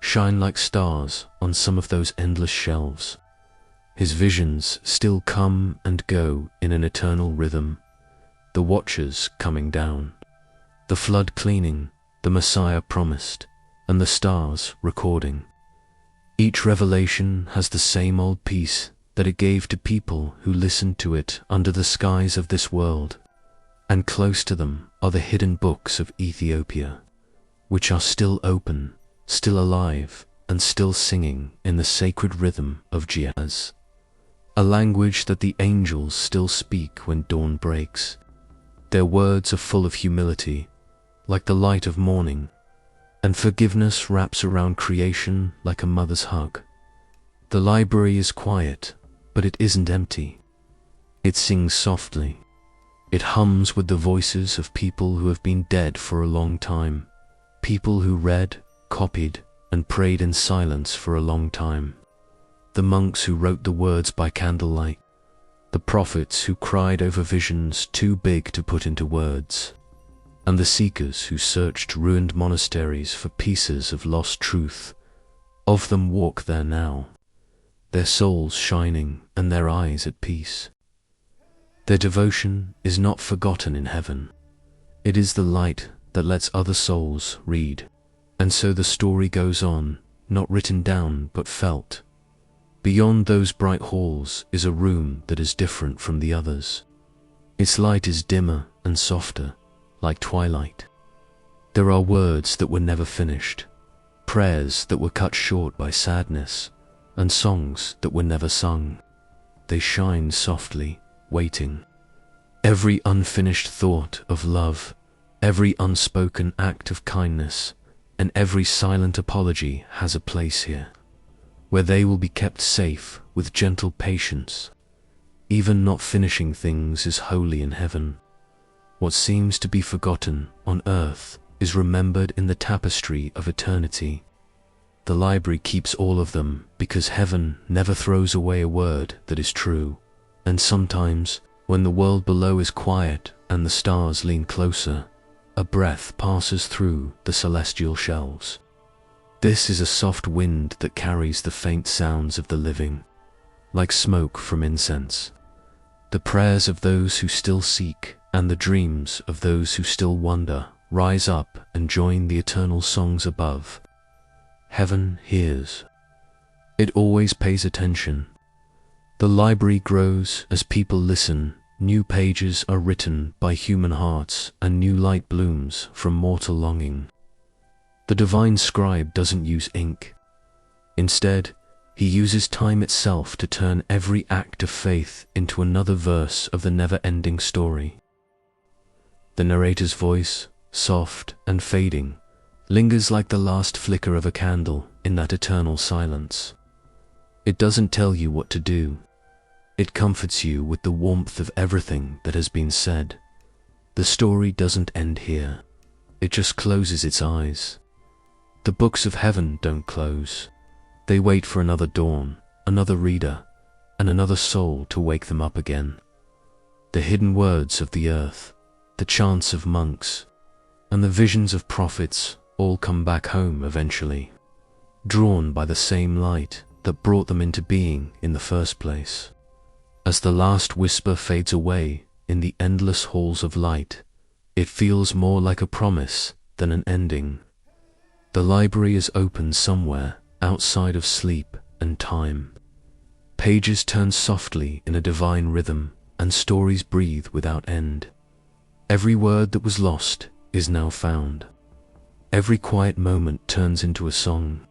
shine like stars on some of those endless shelves. His visions still come and go in an eternal rhythm, the watchers coming down, the flood cleaning, the Messiah promised, and the stars recording. Each revelation has the same old peace that it gave to people who listened to it under the skies of this world, and close to them are the hidden books of Ethiopia, which are still open, still alive, and still singing in the sacred rhythm of jazz, a language that the angels still speak when dawn breaks. Their words are full of humility, like the light of morning, and forgiveness wraps around creation like a mother's hug. The library is quiet, but it isn't empty. It sings softly. It hums with the voices of people who have been dead for a long time, people who read, copied, and prayed in silence for a long time. The monks who wrote the words by candlelight, the prophets who cried over visions too big to put into words, and the seekers who searched ruined monasteries for pieces of lost truth. Of them walk there now, their souls shining and their eyes at peace. Their devotion is not forgotten in heaven. It is the light that lets other souls read. And so the story goes on, not written down but felt. Beyond those bright halls is a room that is different from the others. Its light is dimmer and softer, like twilight. There are words that were never finished, prayers that were cut short by sadness, and songs that were never sung. They shine softly, waiting. Every unfinished thought of love, every unspoken act of kindness, and every silent apology has a place here, where they will be kept safe with gentle patience. Even not finishing things is holy in heaven. What seems to be forgotten on earth is remembered in the tapestry of eternity. The library keeps all of them because heaven never throws away a word that is true. And sometimes, when the world below is quiet and the stars lean closer, a breath passes through the celestial shelves. This is a soft wind that carries the faint sounds of the living, like smoke from incense. The prayers of those who still seek and the dreams of those who still wonder rise up and join the eternal songs above. Heaven hears. It always pays attention. The library grows as people listen. New pages are written by human hearts, and new light blooms from mortal longing. The divine scribe doesn't use ink. Instead, he uses time itself to turn every act of faith into another verse of the never-ending story. The narrator's voice, soft and fading, lingers like the last flicker of a candle in that eternal silence. It doesn't tell you what to do. It comforts you with the warmth of everything that has been said. The story doesn't end here. It just closes its eyes. The books of heaven don't close. They wait for another dawn, another reader, and another soul to wake them up again. The hidden words of the earth, the chants of monks, and the visions of prophets all come back home eventually, drawn by the same light that brought them into being in the first place. As the last whisper fades away in the endless halls of light, it feels more like a promise than an ending. The library is open somewhere outside of sleep, and time. Pages turn softly in a divine rhythm, and stories breathe without end. Every word that was lost is now found. Every quiet moment turns into a song.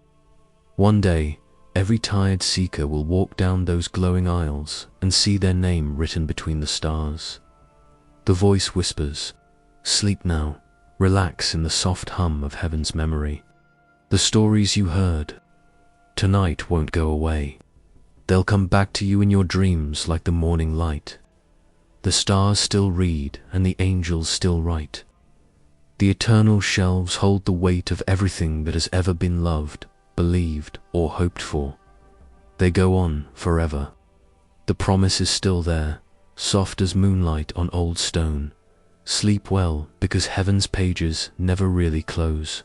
One day, every tired seeker will walk down those glowing aisles and see their name written between the stars. The voice whispers, "Sleep now, relax in the soft hum of heaven's memory. The stories you heard tonight won't go away. They'll come back to you in your dreams like the morning light. The stars still read and the angels still write. The eternal shelves hold the weight of everything that has ever been loved, believed, or hoped for. They go on forever. The promise is still there, soft as moonlight on old stone. Sleep well, because heaven's pages never really close."